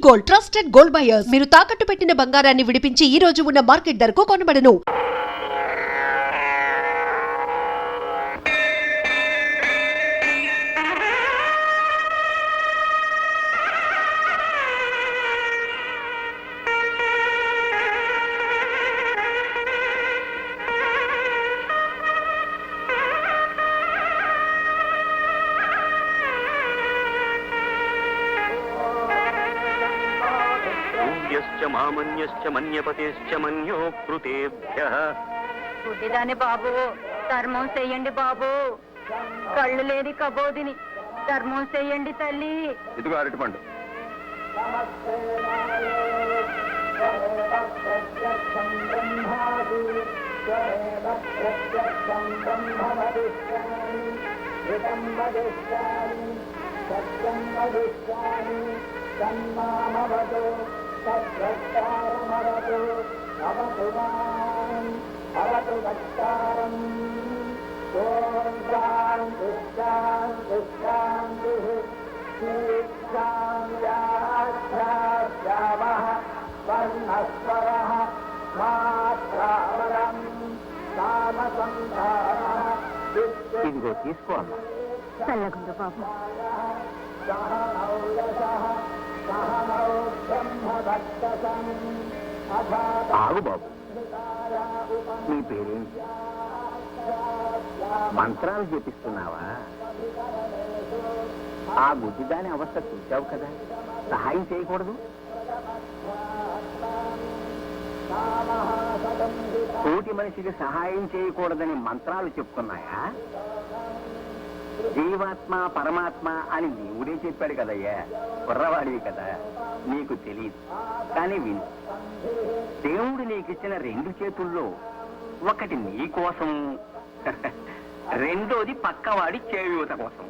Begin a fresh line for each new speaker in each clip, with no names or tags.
Gold, trusted gold buyers. మీరు తాకట్టు పెట్టిన బంగారాన్ని విడిపించి ఈ రోజు ఉన్న మార్కెట్ ధరకు కొనబడను.
మామన్యశ్చ మన్యపతిశ్చ మన్యో కృతేభ్యః.
గుడ్డిదాని బాబు, ధర్మం చెయ్యండి బాబు. కళ్ళు లేని కబోదిని ధర్మం చెయ్యండి తల్లి.
ఇదిగో అరటిపండు. ఇదిగో తీసుకో అమ్మా.
చల్లగుండు బాబు.
ఆగు బాబు, నీ పేరేంటి? మంత్రాలు చెప్పిస్తున్నావా? ఆ గుడ్డిదాని అవస్థ చూశావు కదా, సహాయం చేయకూడదు? తోటి మనిషికి సహాయం చేయకూడదని మంత్రాలు చెప్తున్నాయా? జీవాత్మ పరమాత్మ అని దేవుడే చెప్పాడు కదయ్యా. కుర్రవాడివి కదా, నీకు తెలియదు. కానీ విను, దేవుడు నీకిచ్చిన రెండు చేతుల్లో ఒకటి నీ కోసం, రెండోది పక్కవాడి చేయూత కోసం.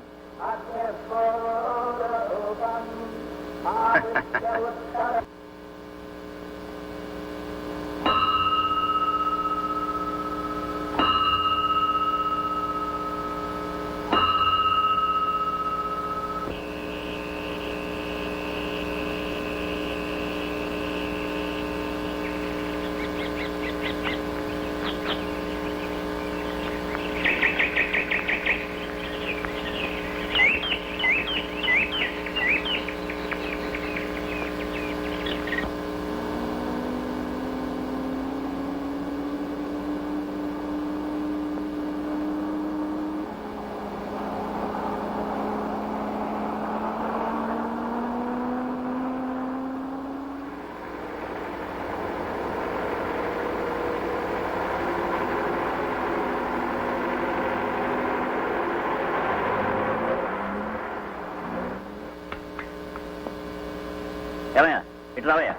ఏమయ్యా, ఇటు రావయ్యా.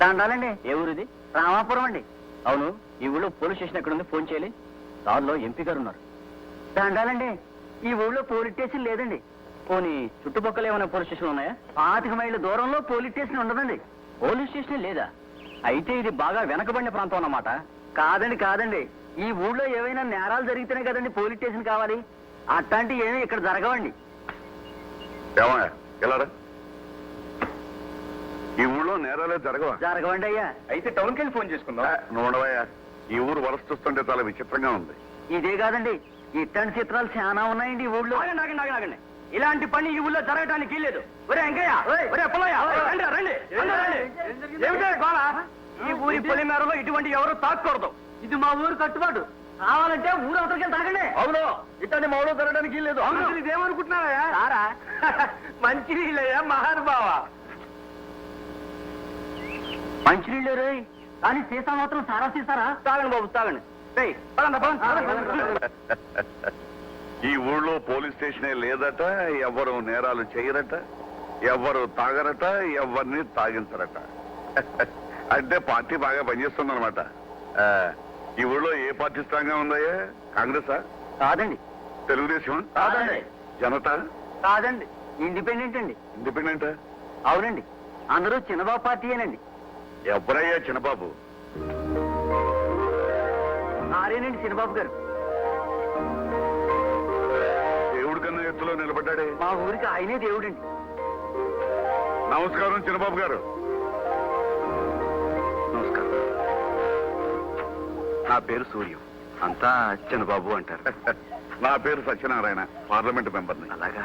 దాండాలండి. ఏ ఊరిది? రామాపురం అండి. అవును, ఈ ఊళ్ళో పోలీస్ స్టేషన్ ఎక్కడుంది? ఫోన్ చేయాలి. దానిలో ఎంపీ గారు ఉన్నారు. దాండాలండి, ఈ ఊళ్ళో పోలీస్ స్టేషన్ లేదండి. పోనీ చుట్టుపక్కల ఏమైనా పోలీస్ స్టేషన్ ఉన్నాయా? 25 మైళ్ళ దూరంలో పోలీస్ స్టేషన్ ఉండదండి. పోలీస్ స్టేషన్ లేదా? అయితే ఇది బాగా వెనకబడిన ప్రాంతం అన్నమాట. కాదండి కాదండి, ఈ ఊళ్ళో ఏవైనా నేరాలు జరిగితేనే కదండి పోలీస్ స్టేషన్ కావాలి. అట్లాంటివి ఏమీ ఇక్కడ జరగవండి.
ఈ ఊళ్ళో నేరాలే
జరగవండి అయ్యా. అయితే టౌన్కి వెళ్ళి ఫోన్ చేసుకుందాం.
నువ్వుడవయ్యా, ఈ ఊరు వలస చూస్తుంటే చాలా విచిత్రంగా ఉంది.
ఇదే కాదండి, ఇట్లాంటి చిత్రాలు చాలా ఉన్నాయండి ఈ ఊళ్ళో. ఆగండి, ఇలాంటి పని ఈ ఊళ్ళో జరగడానికి లేదు. ఒరే వెంకయ్య, ఒరే పుల్లయ్య, రండి. ఏమిటో గోళ? ఈ ఊరి పొలిమేరలో ఇటువంటి ఎవరు తాకూడదు. ఇది మా ఊరు కట్టుబాటు. కావాలంటే ఊరు అవతలకి తాగండి. అవును, ఇట్లాంటి మా ఊళ్ళో జరగడానికి లేదు. ఇదేమనుకుంటున్నావా? సారా మంచినీళ్ళయ్యా మహానుభావ. మంచినీళ్ళు రేయ్, కానీ సీసా మాత్రం సారా సీసారా? తాగండి బాబు, తాగండి.
ఈ ఊళ్ళో పోలీస్ స్టేషనే లేదట, ఎవరు నేరాలు చేయరట, ఎవరు తాగరట, ఎవరిని తాగించరట. అంటే పార్టీ బాగా పనిచేస్తుందన్నమాట. ఈ ఊళ్ళో ఏ పార్టీ స్ట్రాంగ్ గా ఉందయ్యా? కాంగ్రెసా?
కాదండి.
తెలుగుదేశం?
కాదండి.
జనతా?
కాదండి. ఇండిపెండెంట్ అండి.
ఇండిపెండెంట్?
అవునండి, అందరూ చిన్నబాబు పార్టీయేనండి.
ఎవరయ్యా చిన్నబాబు?
ఆరేనండి చిన్నబాబు గారు.
దేవుడి కన్నా ఎత్తులో నిలబడ్డాడే.
మా ఊరికి ఆయనే దేవుడండి.
నమస్కారం చిన్నబాబు గారు.
నమస్కారం. నా పేరు సూర్యం, అంతా చిన్నబాబు అంటారు.
నా పేరు సత్యనారాయణ, పార్లమెంట్ మెంబర్ని.
అలాగా?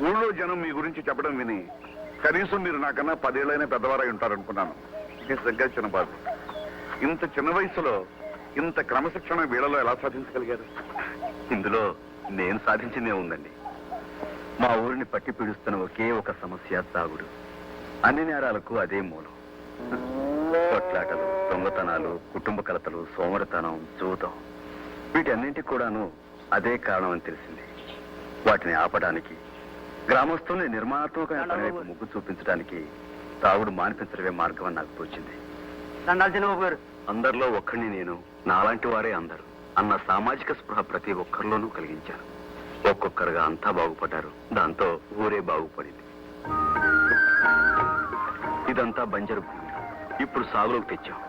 ఊళ్ళో జనం మీ గురించి చెప్పడం విని కనీసం మీరు నాకన్నా 10 ఏళ్ళైనా పెద్దవారై ఉంటారనుకున్నాను. నిజంగా చిన్నబాబు, ఇంత చిన్న వయసులో ఇంత క్రమశిక్షణ వీళ్ళలో ఎలా సాధించగలిగారు?
ఇందులో నేను సాధించిందే ఉందండి. మా ఊరిని పట్టి పీడిస్తున్న ఒకే ఒక సమస్య తాగుడు. అన్ని నేరాలకు అదే మూలం. కొట్లాటలు, దొంగతనాలు, కుటుంబ కలతలు, సోమరితనం, జూదం, వీటన్నింటికి కూడాను అదే కారణం అని తెలిసింది. వాటిని ఆపడానికి, గ్రామస్తుల్ని నిర్మాణాత్మకమైన పని వైపు ముగ్గు చూపించడానికి తాగుడు మానిపించడమే మార్గం అని నాకు తోచింది. చిన్నబాబు గారు, అందరిలో ఒక్కడిని నేను, నాలాంటి వారే అందరూ అన్న సామాజిక స్పృహ ప్రతి ఒక్కరిలోనూ కలిగించాను. ఒక్కొక్కరుగా అంతా బాగుపడ్డారు. దాంతో ఊరే బాగుపడింది. ఇదంతా బంజరు భూమి. ఇప్పుడు సాగులోకి తెచ్చాం.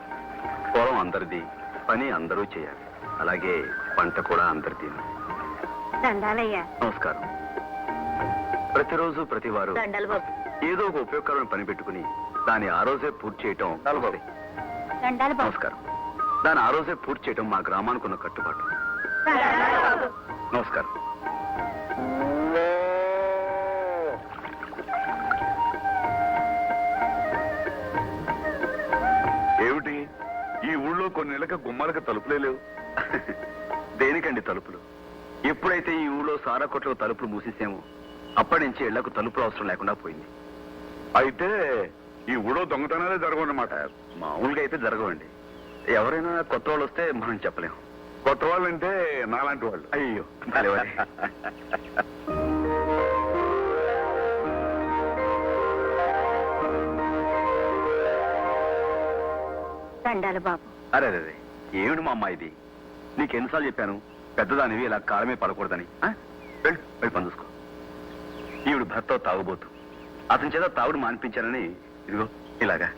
పొలం అందరిది, పని అందరూ చేయాలి. అలాగే పంట కూడా అందరిది.
దండాలయ్యా.
నమస్కారం. ప్రతిరోజు ప్రతివారు
దండాలు బాబు.
ఏదో ఒక ఉపయోగకరమైన పని పెట్టుకుని దాన్ని ఆ రోజే పూర్తి చేయటం.
దండాలు బాబు.
నమస్కారం. దాన్ని ఆ రోజే పూర్తి చేయటం మా గ్రామానికి ఉన్న కట్టుబాటు.
దండాలు బాబు.
నమస్కారం.
ఏమిటి, ఈ ఊళ్ళో కొన్నేళ్ళకి గుమ్మాలకు తలుపులే లేవు?
దేనికండి తలుపులు? ఎప్పుడైతే ఈ ఊళ్ళో సారా కొట్లకు తలుపులు మూసేసామో అప్పటి నుంచి ఇళ్లకు తలుపులు అవసరం లేకుండా పోయింది.
అయితే ఈ ఊళ్ళో దొంగతనాలే జరగవన్నమాట.
మామూలుగా అయితే జరగవండి. ఎవరైనా కొత్త వాళ్ళు వస్తే మనం చెప్పలేము.
కొత్త వాళ్ళంటే నాలాంటి వాళ్ళు.
అయ్యో భలేవారే.
దండాలు బాబు.
అరే అరే, ఏమిటి మా అమ్మ ఇది? నీకెన్నిసార్లు చెప్పాను పెద్దదానివి ఇలా కాలమే పడకూడదని? వెళ్ళి పని చూసుకో. ఈవిడ భర్త తాగుబోతు. అతని చేత తాగుడు మానిపించానని ఇదిగో ఇలాగా.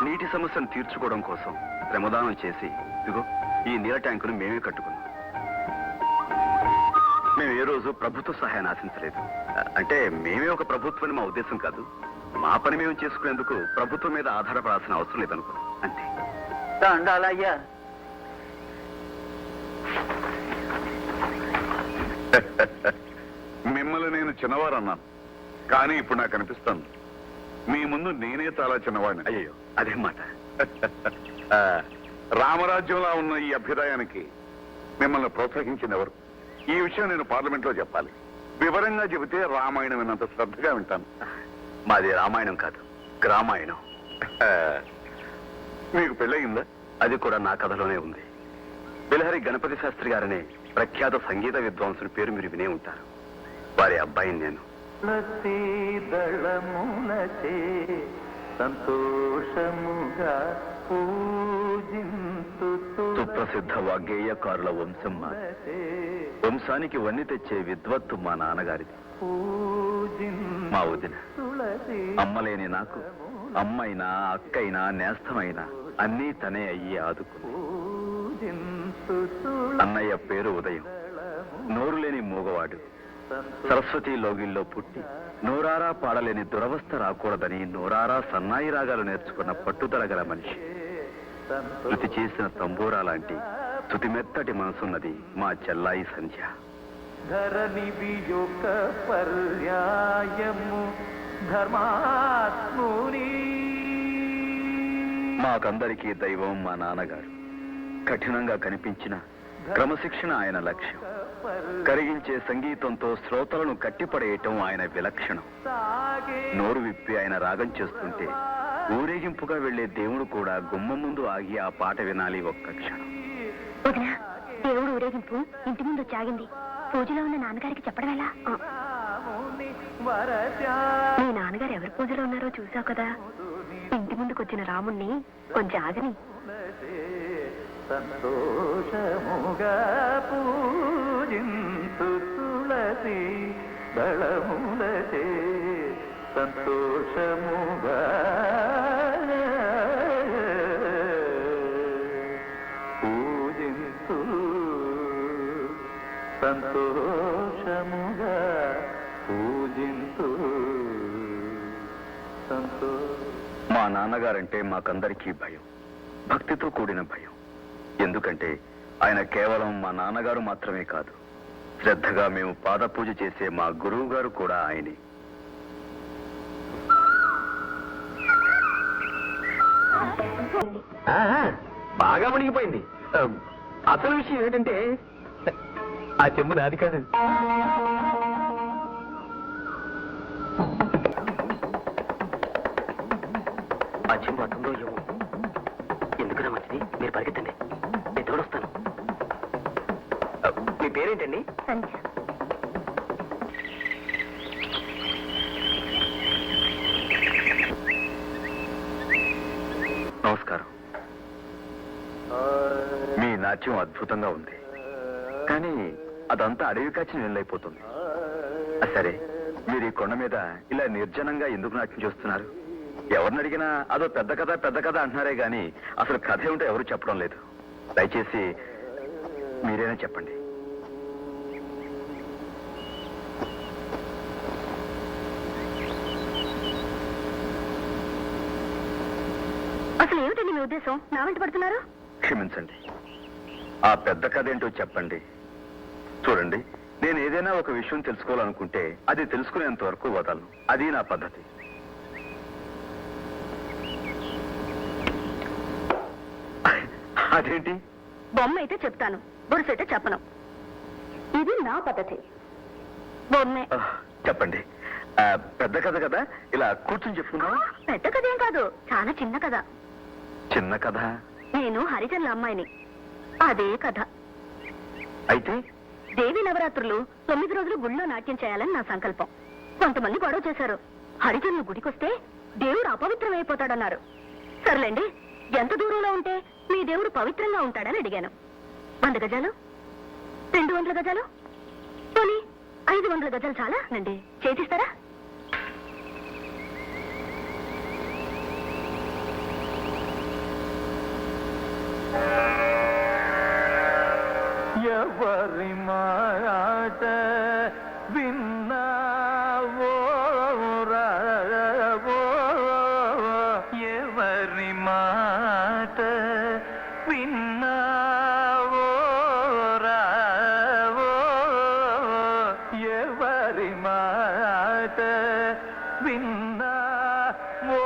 నీటి సమస్యను తీర్చుకోవడం కోసం శ్రమదానం చేసి ఇదిగో ఈ నీళ్ళ ట్యాంకును మేమే కట్టుకున్నాం. మేము ఏ రోజు ప్రభుత్వ సహాయాన్ని ఆశించలేదు. అంటే మేమే ఒక ప్రభుత్వం అని మా ఉద్దేశం కాదు. మా పని మేము చేసుకునేందుకు ప్రభుత్వం మీద ఆధారపడాల్సిన అవసరం లేదనుకున్నాం, అంతే. దండాలయ్యా.
మిమ్మల్ని నేను చిన్నవారు అన్నాను, కానీ ఇప్పుడు నాకు అనిపిస్తుంది మీ ముందు నేనే చాలా చిన్నవాడిని.
అయ్యో అదే మాట.
రామరాజ్యంలో ఉన్న ఈ అభ్యుదయానికి మిమ్మల్ని ప్రోత్సహించింది ఎవరు? ఈ విషయం నేను పార్లమెంట్ లో చెప్పాలి. వివరంగా చెబితే రామాయణం విన్నంత శ్రద్ధగా వింటాను.
మాది రామాయణం కాదు, గ్రామాయణం.
మీకు పెళ్ళయిందా?
అది కూడా నా కథలోనే ఉంది. బిలహరి గణపతి శాస్త్రి గారనే ప్రఖ్యాత సంగీత విద్వాంసుని పేరు మీరు వినే ఉంటారు. వారి అబ్బాయిని నేను. సంతోషముగా సుప్రసిద్ధ వాగ్గేయకారుల వంశం మాది. వంశానికి వన్ని తెచ్చే విద్వత్తు మా నాన్నగారిది. మా వదిన అమ్మలేని నాకు అమ్మైనా అక్కైనా నేస్తమైనా అన్నీ తనే అయ్యి ఆదుకుంది. అన్నయ్య పేరు ఉదయం. నోరు లేని మూగవాడు. సరస్వతి లోగిల్లో పుట్టి నోరారా పాడలేని దురవస్థ రాకూడదని నోరారా సన్నాయి రాగాలు నేర్చుకున్న పట్టుదల గల మనిషి. శృతి చేసిన తంబూరా లాంటి శృతిమెత్తటి మనసున్నది మా చెల్లాయి సంధ్య.
ధరణివి యొక్క పర్యాయము ధర్మాత్ముని.
మాకందరికీ దైవం మా నాన్నగారు. కఠినంగా కనిపించిన క్రమశిక్షణ ఆయన లక్ష్యం. కరిగించే సంగీతంతో శ్రోతలను కట్టిపడేయటం ఆయన విలక్షణం. నోరు విప్పి ఆయన రాగం చేస్తుంటే ఊరేగింపుగా వెళ్లే దేవుడు కూడా గుమ్మం ముందు ఆగి ఆ పాట వినాలి ఒక్క క్షణం.
వదినా, దేవుడు ఊరేగింపు ఇంటి ముందు చాగింది. పూజలో ఉన్న నాన్నగారికి చెప్పడం ఎలా? మీ నాన్నగారు ఎవరి పూజలో ఉన్నారో చూసావు కదా. ఇంటి ముందుకు వచ్చిన రాముణ్ణి కొంచెం ఆగని.
సంతోషముగా పూజింతు తులసి దళములచే సంతోషముగా పూజింతు సంతోషముగా పూజింతు.
నాన్నగారంటే మాకందరికీ భయం, భక్తితో కూడిన భయం. ఎందుకంటే ఆయన కేవలం మా నాన్నగారు మాత్రమే కాదు, శ్రద్ధగా మేము పాద పూజ చేసే మా గురువు గారు కూడా ఆయనే.
బాగా మునిగిపోయింది. అసలు విషయం ఏంటంటే ఆ చెంబు నాది కాదు.
ఆ చెంబు అతంలో ఏమో. ఎందుకురా మంచిది, మీరు పరిగెత్తండి, నేను తోడొస్తాను. మీ పేరేంటండి?
సంధ్య.
నమస్కారం. మీ నాట్యం అద్భుతంగా ఉంది, కానీ అదంతా అడవి కాచి నీళ్ళైపోతుంది. సరే, మీరు ఈ కొండ మీద ఇలా నిర్జనంగా ఎందుకు నాట్యం చేస్తున్నారు? ఎవరిని అడిగినా అదో పెద్ద కథ అంటున్నారే గాని అసలు కథ ఏమిటో ఎవరు చెప్పడం లేదు. దయచేసి మీరేనా చెప్పండి.
అసలు ఏమిటండి మీ ఉద్దేశం? నా వెంట పడుతున్నారు?
క్షమించండి, ఆ పెద్ద కథ ఏంటో చెప్పండి. చూడండి, నేను ఏదైనా ఒక విషయం తెలుసుకోవాలనుకుంటే అది తెలుసుకునేంత వరకు వదలను. అది నా పద్ధతి. అదేంటి?
బొమ్మ అయితే చెప్తాను, బొరుసైతే చెప్పను. ఇది నా పద్ధతి. బొమ్మే.
చెప్పండి. పెద్ద కథ కదా, ఇలా కూర్చొని చెప్పుకున్నావా?
పెద్ద కథ ఏం కాదు, చాలా చిన్న కథ.
చిన్న కథ?
నేను హరిజనుల అమ్మాయిని, అదే కథ.
అయితే
దేవి నవరాత్రులు 9 రోజులు గుళ్ళో నాట్యం చేయాలని నా సంకల్పం. కొంతమంది గొడవ చేశారు. హరిజనులు గుడికొస్తే దేవుడు అపవిత్రమైపోతాడన్నారు. సర్లేండి, ఎంత దూరంలో ఉంటే మీ దేవుడు పవిత్రంగా ఉంటాడని అడిగాను. 100 గజాలు, 200 గజాలు, పోనీ 500 గజాలు చాలా నండి, చేతిస్తారా?
ఎవరి మాట విన్నావో రావో, ఎవరి మాట విన్నావో రావో, ఎవరి మాట విన్నావో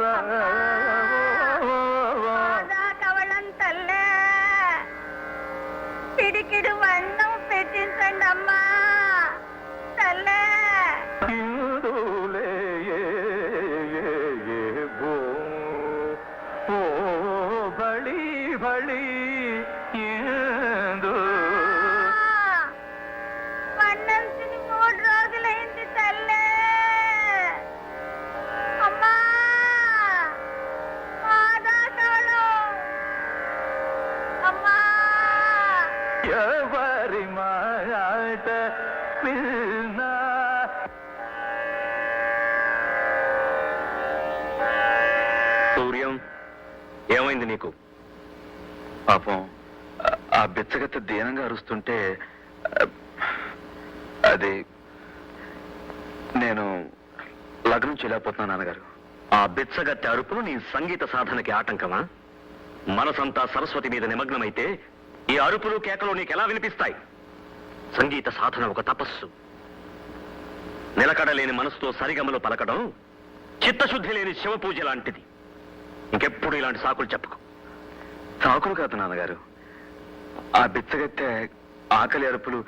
రావో.
పిడికిడు వన్నం పెట్టించండి అమ్మా తల్లే.
ఇందులే ఓ బళి బళి ఇందు
వన్నం తిని 3 రోజులైంది తల్లే. అమ్మా అమ్మా.
ఎవరి మాట విన్నా.
సూర్యం, ఏమైంది నీకు? పాపం ఆ బిచ్చగత్త దీనంగా అరుస్తుంటే అది నేను లగ్నం చేయలేకపోతున్నాను నాన్నగారు. ఆ బిచ్చగత్తె అరుపులు నీ సంగీత సాధనకి ఆటంకమా? మనసంతా సరస్వతి మీద నిమగ్నమైతే ఈ అరుపులు కేకలు నీకెలా వినిపిస్తాయి? సంగీత సాధన ఒక తపస్సు. నిలకడలేని మనసుతో సరిగమలు పలకడం చిత్తశుద్ధి లేని శివ పూజ లాంటిది. ఇంకెప్పుడు ఇలాంటి సాకులు చెప్పకు. సాకులు కాదు నాన్నగారు, ఆ బిచ్చగత్తె ఆకలి అరుపులు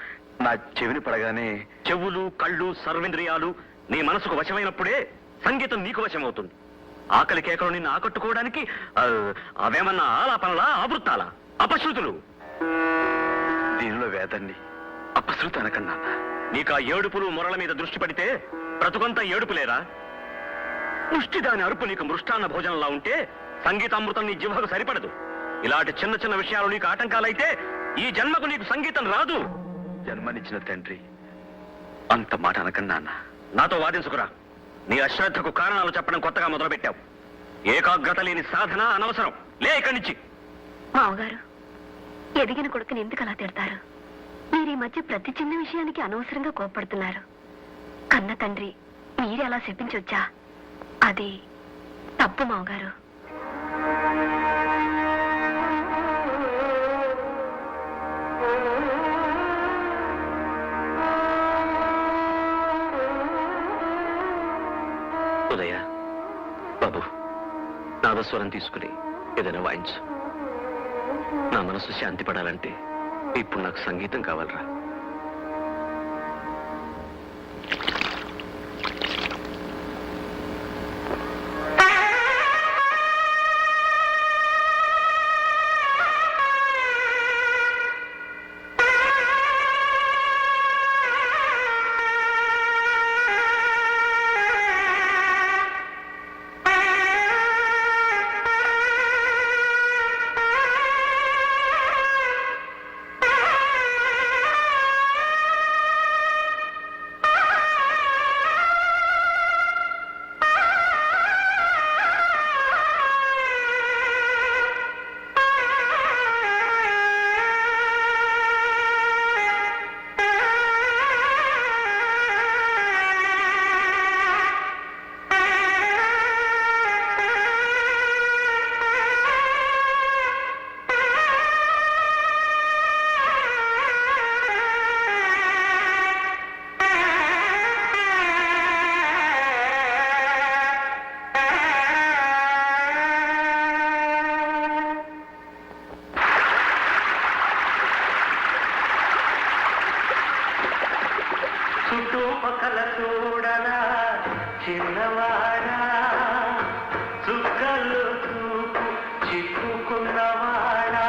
నా చెవిని పడగానే చెవులు, కళ్ళు, సర్వేంద్రియాలు నీ మనసుకు వశమైనప్పుడే సంగీతం నీకు వశమవుతుంది. ఆకలి కేకలు నిన్ను ఆకట్టుకోవడానికి అవేమన్నా ఆలాపనలా, ఆవృత్తాలా, అపశృతులు? దీనిలో వేదండి అపశృతి అనకన్నా. నీకు ఆ ఏడుపులు మొరల మీద దృష్టి పడితే బ్రతుకంతా ఏడుపులేరా? ముష్టి దాని అరుపు నీకు మృష్టాన్న భోజనంలా ఉంటే సంగీతామృతం నీ జిహ్వకు సరిపడదు. ఇలాంటి చిన్న చిన్న విషయాలు నీకు ఆటంకాలైతే ఈ జన్మకు నీకు సంగీతం రాదు. జన్మనిచ్చిన తండ్రి అంత మాట అనకన్నా. నాతో వాదించుకురా. నీ అశ్రద్ధకు కారణాలు చెప్పడం కొత్తగా మొదలుపెట్టావు. ఏకాగ్రత లేని సాధన అనవసరం. లే ఇక్కడి నుంచి.
మామగారు, ఎదిగిన కొడుకుని ఎందుకు అలా తిడతారు? మీరు ఈ మధ్య ప్రతి చిన్న విషయానికి అనవసరంగా కోప్పడుతున్నారు. కన్న తండ్రి మీరే అలా శపించొచ్చా? అది తప్పు మావగారు.
ఉదయ బాబు, నాదస్వరం తీసుకుని ఏదైనా వాయించు. నా మనసు శాంతి పడాలంటే ఇప్పుడు నాకు సంగీతం కావాలరా.
చుట్టుపక్కల చూడరా చిన్నవాడా, చుక్కలు చూపు చిక్కుకున్నవాడా.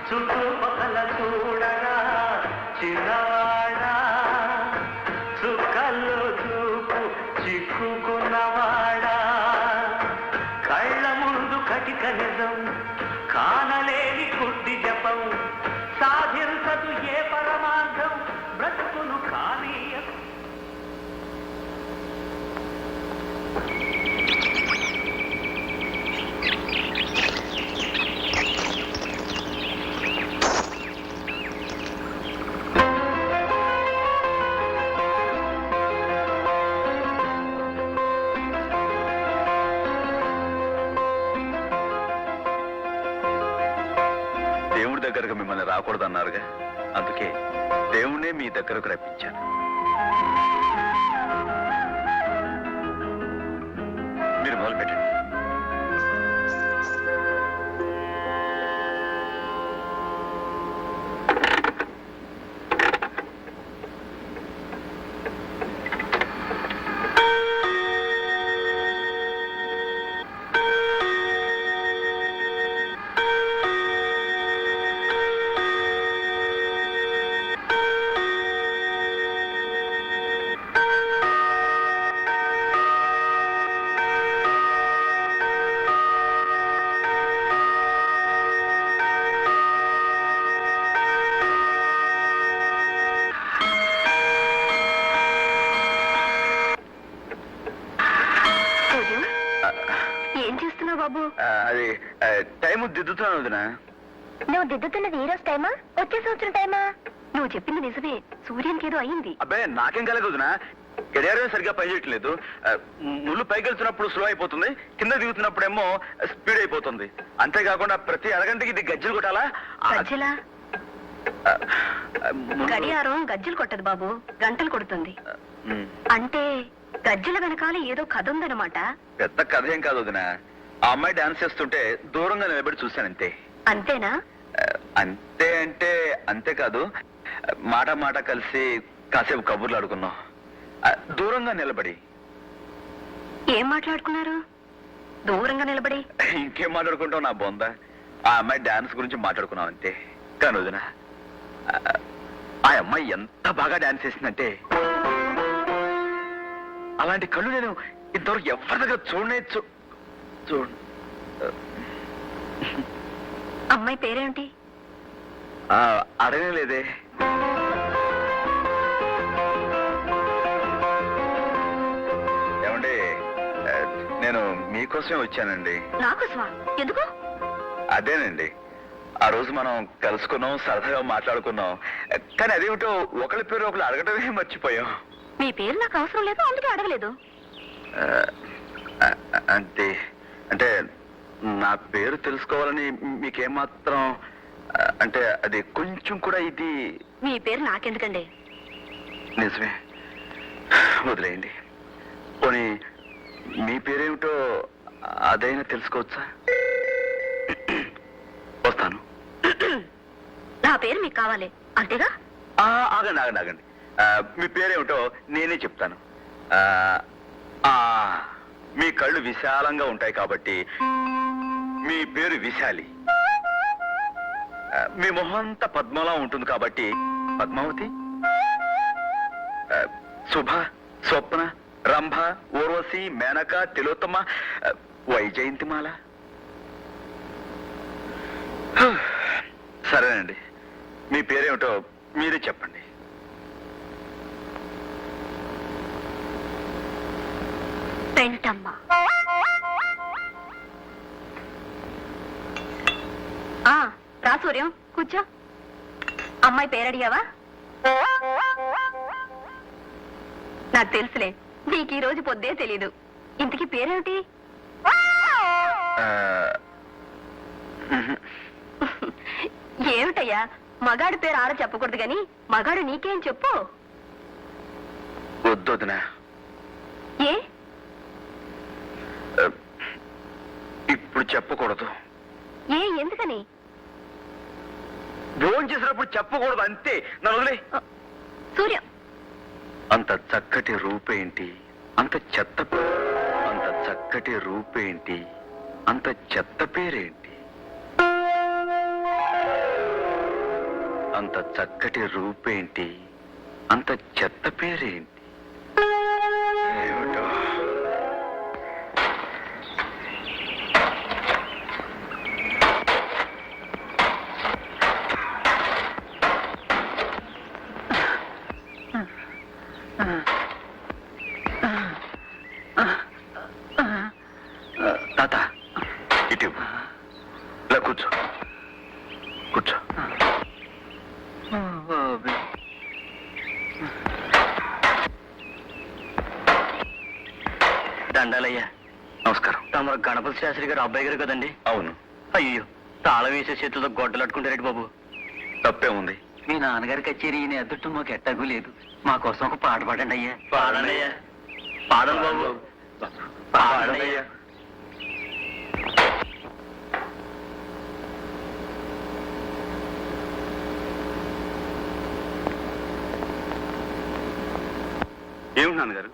చుట్టుపక్కల చూడరా చిన్నవాడా, చుక్కలు చూపు చిక్కుకున్నవాడా. కళ్ళ ముందు కటిక నిజం, కానలేని కుడ్డి జపం, సాధించదు ఏ పరమార్థం బ్రతుకును కానీ.
దేవుడి దగ్గరకు మిమ్మల్ని రాకూడదన్నారుగా, అందుకే దేవుణ్ణే మీ దగ్గరకు రప్పించాను. మీరు మొదలు పెట్టండి.
ఏం చేస్తున్నావు బాబు?
అది టైము దిద్దుతున్నాను వదినా.
నువ్వు దిద్దుతున్నది ఈ రోజు టైమా, వచ్చే సంవత్సరం టైమా? నువ్వు చెప్పింది నిజమే, సూర్యునికి ఏదో అయింది.
అబ్బాయి నాకేం కలగదు వదినా, గడియారం సరిగ్గా పనిచేయట్లేదు. ముళ్ళు పైకి వెళ్తున్నప్పుడు స్లో అయిపోతుంది, కింద దిగుతున్నప్పుడేమో స్పీడ్ అయిపోతుంది. అంతేకాకుండా ప్రతి అరగంటకి ఇది గజ్జలు కొట్టాలా?
గజ్జలా? గడియారం గజ్జలు కొట్టదు బాబు, గంటలు కొడుతుంది. అంటే గజ్జల వెనకాల ఏదో కథ ఉందన్నమాట.
పెద్ద కథ ఏం కాదు వదినా, ఆ అమ్మాయి డాన్స్ చేస్తుంటే దూరంగా నిలబడి చూశాను అంతే.
అంతేనా?
అంతే అంటే అంతేకాదు, మాట మాట కలిసి కాసేపు కబుర్లు ఆడుకున్నాం దూరంగా నిలబడి.
ఏం మాట్లాడుకున్నారు దూరంగా నిలబడి?
ఇంకేం మాట్లాడుకుంటావు నా బొంద, ఆ అమ్మాయి డాన్స్ గురించి మాట్లాడుకున్నాం అంతే. కానీ వదినా, ఆ అమ్మాయి ఎంత బాగా డాన్స్ చేసిందంటే అలాంటి కళ్ళు నేను ఇంతవరకు ఎవరి దగ్గర చూడు.
అమ్మాయి పేరేంటి?
అడగలేదే. ఏమండి, నేను మీకోసమే వచ్చానండి.
నాకోసమా? ఎందుకు?
అదేనండి, ఆ రోజు మనం కలుసుకున్నాం, సరదాగా మాట్లాడుకున్నాం. కానీ అదేమిటో ఒకరి పేరు ఒకరు అడగడమే మర్చిపోయాం.
మీ పేరు నాకు అవసరం లేదు, అందుకే అడగలేదు.
అంటే అంటే నా పేరు తెలుసుకోవాలని మీకేమాత్రం అంటే అది కొంచెం కూడా ఇది
మీ పేరు నాకెందుకండి?
నిజమే, వదిలేయండి. పోనీ మీ పేరేమిటో అదైనా తెలుసుకోవచ్చా? వస్తాను.
నా పేరు మీకు కావాలి అంతేగా?
ఆగండి ఆగండి ఆగండి. మీ పేరేమిటో నేనే చెప్తాను. మీ కళ్ళు విశాలంగా ఉంటాయి కాబట్టి మీ పేరు విశాలి. మీ మొహం అంతా పద్మలా ఉంటుంది కాబట్టి పద్మావతి. శుభ, స్వప్న, రంభ, ఊర్వశి, మేనక, తిలోత్తమ, వైజయంతిమాల. సరేనండి, మీ పేరేమిటో మీరే చెప్పండి.
పెంటమ్మ. రా సూర్యం, కూర్చో. అమ్మాయి పేరు అడిగావా? నాకు తెలుసులే, నీకు ఈ రోజు పొద్దే తెలీదు. ఇంతకీ పేరేమిటి? ఏమిటయ్యా, మగాడి పేరు ఆడ చెప్పకూడదు గాని మగాడు నీకేం చెప్పు.
వద్దొదినా.
ఏ?
ఇప్పుడు చెప్పకూడదు.
ఏ ఎందుకని?
భోజనం చేసినప్పుడు చెప్పకూడదు, అంతే. నన్ను వదిలే.
సూర్య,
అంత చక్కటి రూపేంటి, అంత చక్కటి రూపేంటి, అంత చెత్త పేరేంటి? అంత చక్కటి రూపేంటి, అంత చెత్త పేరేంటి? ఏమిటో. తాత, ఇటు ఇలా కూర్చో, కూర్చో.
దండాలయ్యా.
నమస్కారం.
తమరు గణపతి శాస్త్రి గారు అబ్బాయి గారు కదండి?
అవును.
అయ్యో, తాళం వేసే చేతులతో గొడ్డలు అట్టుకుంటారేంటి బాబు?
తప్పే ఉంది.
మీ నాన్నగారి కచేరీ ఈయన ఎదుట మాకు ఎట్టగూ లేదు. మా కోసం ఒక పాట పాడండి అయ్యా. పాడండి అయ్యా. పాడండి బాబు, పాడండి అయ్యా.
ఏమిటి నాన్నగారు?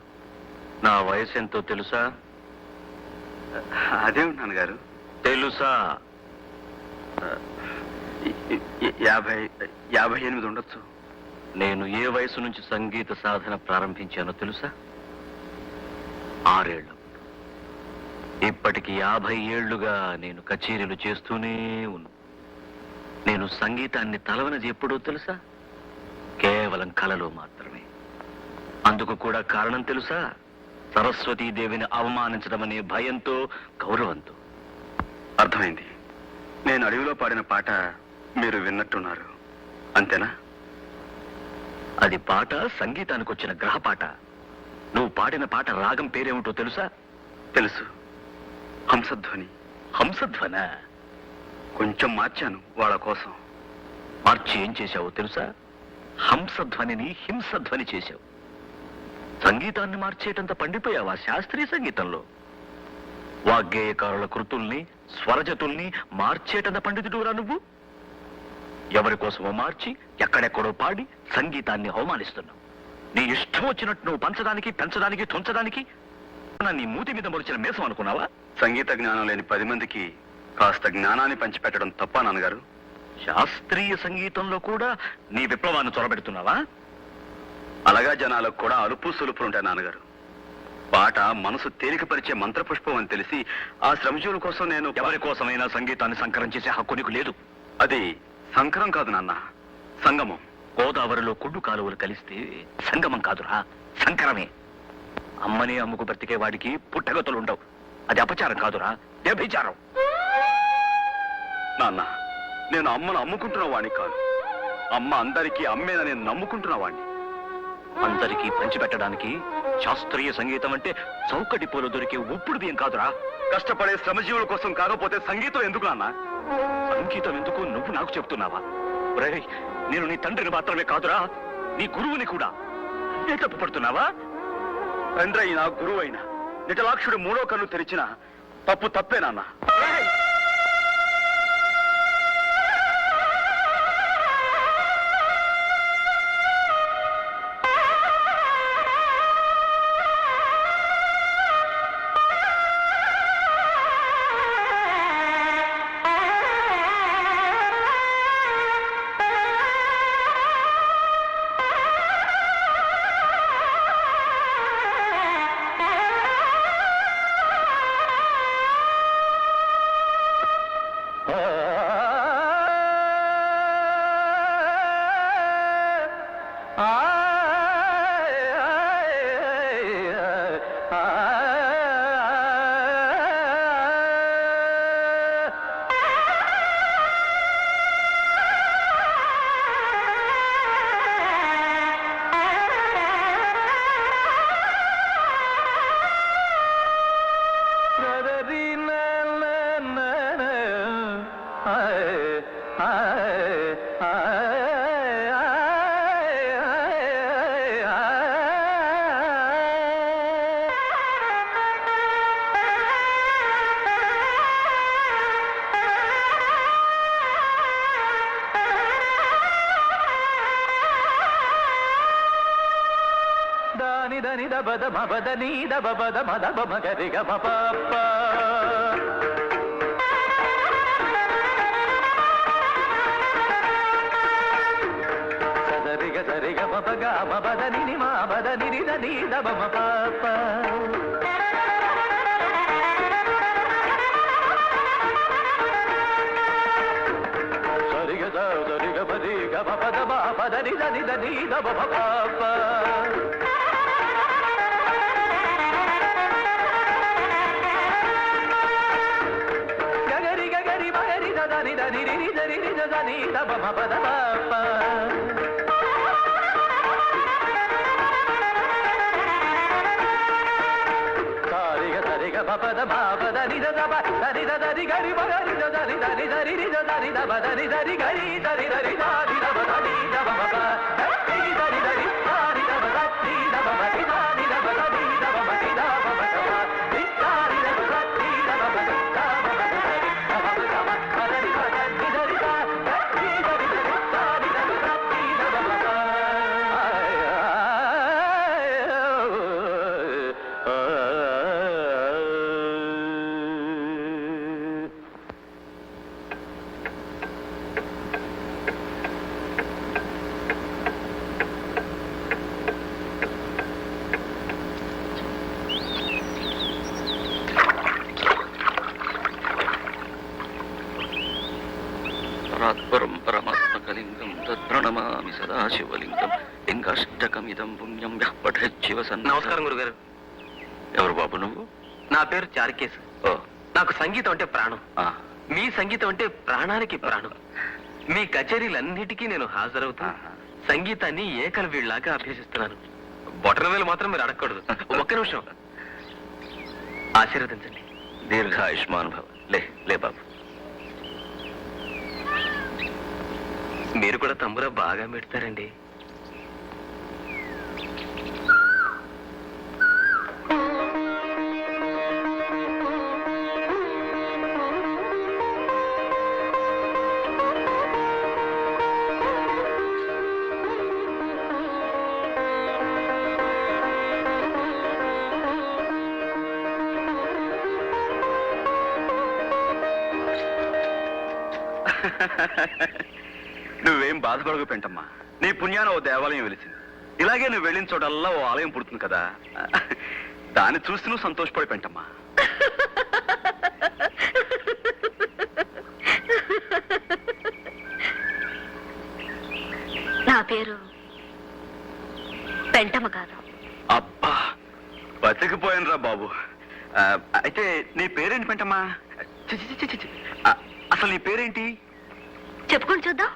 నా వయసు ఎంతో తెలుసా?
అదేమిటి నాన్నగారు?
తెలుసా?
58 ఉండొచ్చు.
నేను ఏ వయసు నుంచి సంగీత సాధన ప్రారంభించానో తెలుసా? 6 ఏళ్ళు. ఇప్పటికి 50 ఏళ్లుగా నేను కచేరీలు చేస్తూనే ఉన్నా. నేను సంగీతాన్ని తలవనది ఎప్పుడో తెలుసా? కేవలం కలలో మాత్రమే. అందుకు కూడా కారణం తెలుసా? సరస్వతీదేవిని అవమానించడం అనే భయంతో, గౌరవంతో.
అర్థమైంది. నేను అడవిలో పాడిన పాట మీరు విన్నట్టున్నారు, అంతేనా?
అది పాట, సంగీతానికి వచ్చిన గ్రహపాట. నువ్వు పాడిన పాట రాగం పేరేమిటో తెలుసా?
తెలుసు, హంసధ్వని.
హంసధ్వన?
కొంచెం మార్చాను వాళ్ళ కోసం.
మార్చి ఏం చేశావో తెలుసా? హంసధ్వనిని హింసధ్వని చేశావు. సంగీతాన్ని మార్చేటంత పండిపోయావా శాస్త్రీయ సంగీతంలో? వాగ్గేయకారుల కృతుల్ని, స్వరజతుల్ని మార్చేటంత పండితుడురా నువ్వు. ఎవరి కోసమో మార్చి ఎక్కడెక్కడో పాడి సంగీతాన్ని అవమానిస్తున్నావు. నీ ఇష్టం వచ్చినట్టు నువ్వు పంచడానికి, పెంచడానికి, తుంచడానికి నీ మూతి మీద మొలిచిన మేసం అనుకున్నావా?
సంగీత జ్ఞానం లేని 10 మందికి కాస్త జ్ఞానాన్ని పంచిపెట్టడం తప్ప నాన్నగారు?
శాస్త్రీయ సంగీతంలో కూడా నీ విప్లవాన్ని చొరబెడుతున్నావా?
అలాగా జనాలకు కూడా అలుపు సులుపులు ఉంటాయి నాన్నగారు. పాట మనసు తేలికపరిచే మంత్రపుష్పం అని తెలిసి ఆ శ్రమజీవుల కోసం నేను
ఎవరి కోసమైనా సంగీతాన్ని సంకరం చేసే హక్కు నీకు లేదు.
అది సంకరం కాదు నాన్న, సంగమం.
గోదావరిలో కుళ్ళు కాలువలు కలిస్తే సంగమం కాదురా, సంకరమే. అమ్మని అమ్ముకు బ్రతికే వాడికి పుట్టగతులు ఉండవు. అది అపచారం కాదురా, వ్యభిచారం.
నాన్న, నేను అమ్మను అమ్ముకుంటున్న వాడిని కాదు. అమ్మ అందరికీ అమ్మేనని నమ్ముకుంటున్న వాడిని.
అందరికీ పంచిపెట్టడానికి శాస్త్రీయ సంగీతం అంటే చౌకటి పూలు దొరికే ఉప్పుడు బియ్యం కాదురా. కష్టపడే శ్రమజీవుల కోసం కాకపోతే సంగీతం ఎందుకు నాన్న? సంగీతం ఎందుకు నువ్వు నాకు చెప్తున్నావా? ఒరేయ్, నేను నీ తండ్రిని మాత్రమే కాదురా, నీ గురువుని కూడా. ఏ తప్పు పడుతున్నావా? తండ్రి అయినా గురువు అయినా నిటలాక్షుడు మూడో కన్ను తెరిచిన తప్పు తప్పే నాన్న. దని దబద మబద నీ దబద మదబ మగరిగ మప సదరిగ సరిగ మపగ మబద ని మబద ని దని దబ మప సరిగ సరిగ పరిగ మపద మపద ని దని దబ మప పద పద నిద దబ దని దని గరి బగరి దని దని దని నిద దని దబ దని దని గరి దని దని దని దబ దని దబ బబ దని దని దని దని దబ దని దబ దని దని దబ దని దబ దని దబ బబ దని దని దబ దని దబ దని దబ దని దబ దబ దని దని దని దని దని దని దని దబ బబ పరాత్పరం పరమాత్మకలింగం తత్ప్రణమామి సదాశివలింగం లింగాష్టకమిదం పుణ్యం యః పఠేచ్చివ సన్న. నమస్కారం గురుగారు. ఎవరు బాబు నువ్వు? నా పేరు చారుకేశ్. నాకు సంగీతం అంటే ప్రాణం. మీ సంగీతం అంటే ప్రాణానికి ప్రాణం. మీ కచేరీలన్నిటికీ నేను హాజరవుతా సంగీతాన్ని ఏకలవీళ్ళలాగా అభ్యసిస్తున్నాను. బొటనవేలు మాత్రం మీరు అడగకూడదు. ఒక్క నిమిషం ఆశీర్వదించండి. దీర్ఘాయుష్మాన్ భవ. లే బాబు. మీరు కూడా తమ్మురా బాగా పెడతారండి. నువ్వేం బాధపడకు పెంటమ్మా. నీ పుణ్యాన ఓ దేవాలయం వెలిసింది. ఇలాగే నువ్వు వెళ్ళిన చోటల్లా ఓ ఆలయం పుడుతుంది కదా, దాన్ని చూసి నువ్వు సంతోషపడి పెంటమ్మా.
నా పేరు పెంటమ్మ కాదు.
అబ్బా, బతికిపోయానురా బాబు. అయితే నీ పేరేంటి పెంటమ్మా? అసలు నీ పేరేంటి?
చెప్పుకొని చూద్దాం.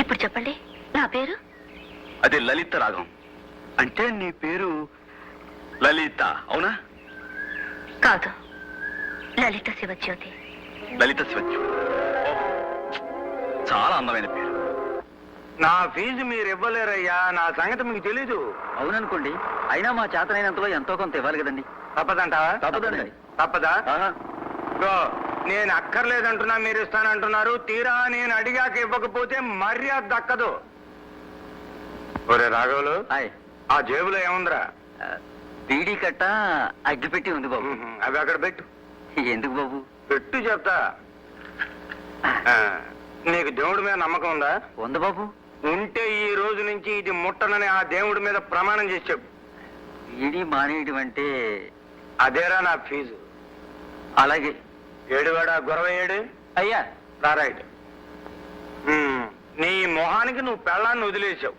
ఇప్పుడు చెప్పండి, నా పేరు?
అది లలిత రాగం. అంటే నీ పేరు లలిత, అవునా?
కాదు, లలిత శివజ్యోతి.
లలిత శివచ్చు. చాలా అందమైన పేరు.
నా ఫీజు మీరు ఇవ్వలేరయ్యా, నా సంగతి మీకు తెలీదు.
అవుననుకోండి, అయినా మా చేతనైనంతలో ఎంతో కొంత ఇవ్వాలి కదండి.
తప్పదంటావా?
తప్పదండి.
తప్పదా?
ఆహా.
ఇదిగో, నేను అక్కర్లేదంటున్నా, మీరు ఇస్తానంటున్నారు. తీరా నేను అడిగాక ఇవ్వకపోతే మర్యాద దక్కదు. ఒరే రాఘవులు,
హాయ్.
ఆ జేబులో ఏముందిరా?
బీడీ కట్ట అగ్గిపెట్టి ఉంది బాబు.
అవి అక్కడ పెట్టు.
ఎందుకు బాబు?
పెట్టు చెప్తా. ఆ, నీకు దేవుడి మీద నమ్మకం ఉందా?
ఉంది బాబు.
ఉంటే ఈ రోజు నుంచి ఇది ముట్టనని ఆ దేవుడి మీద ప్రమాణం చేసి చెప్పు.
బీడీ మానేయడం అంటే
అదేరా నా ఫీజు.
అలాగే.
ఏడువాడా గురవయ్యాడు.
అయ్యా.
రైట్. నీ మొహానికి నువ్వు పెళ్ళాన్ని వదిలేసావు.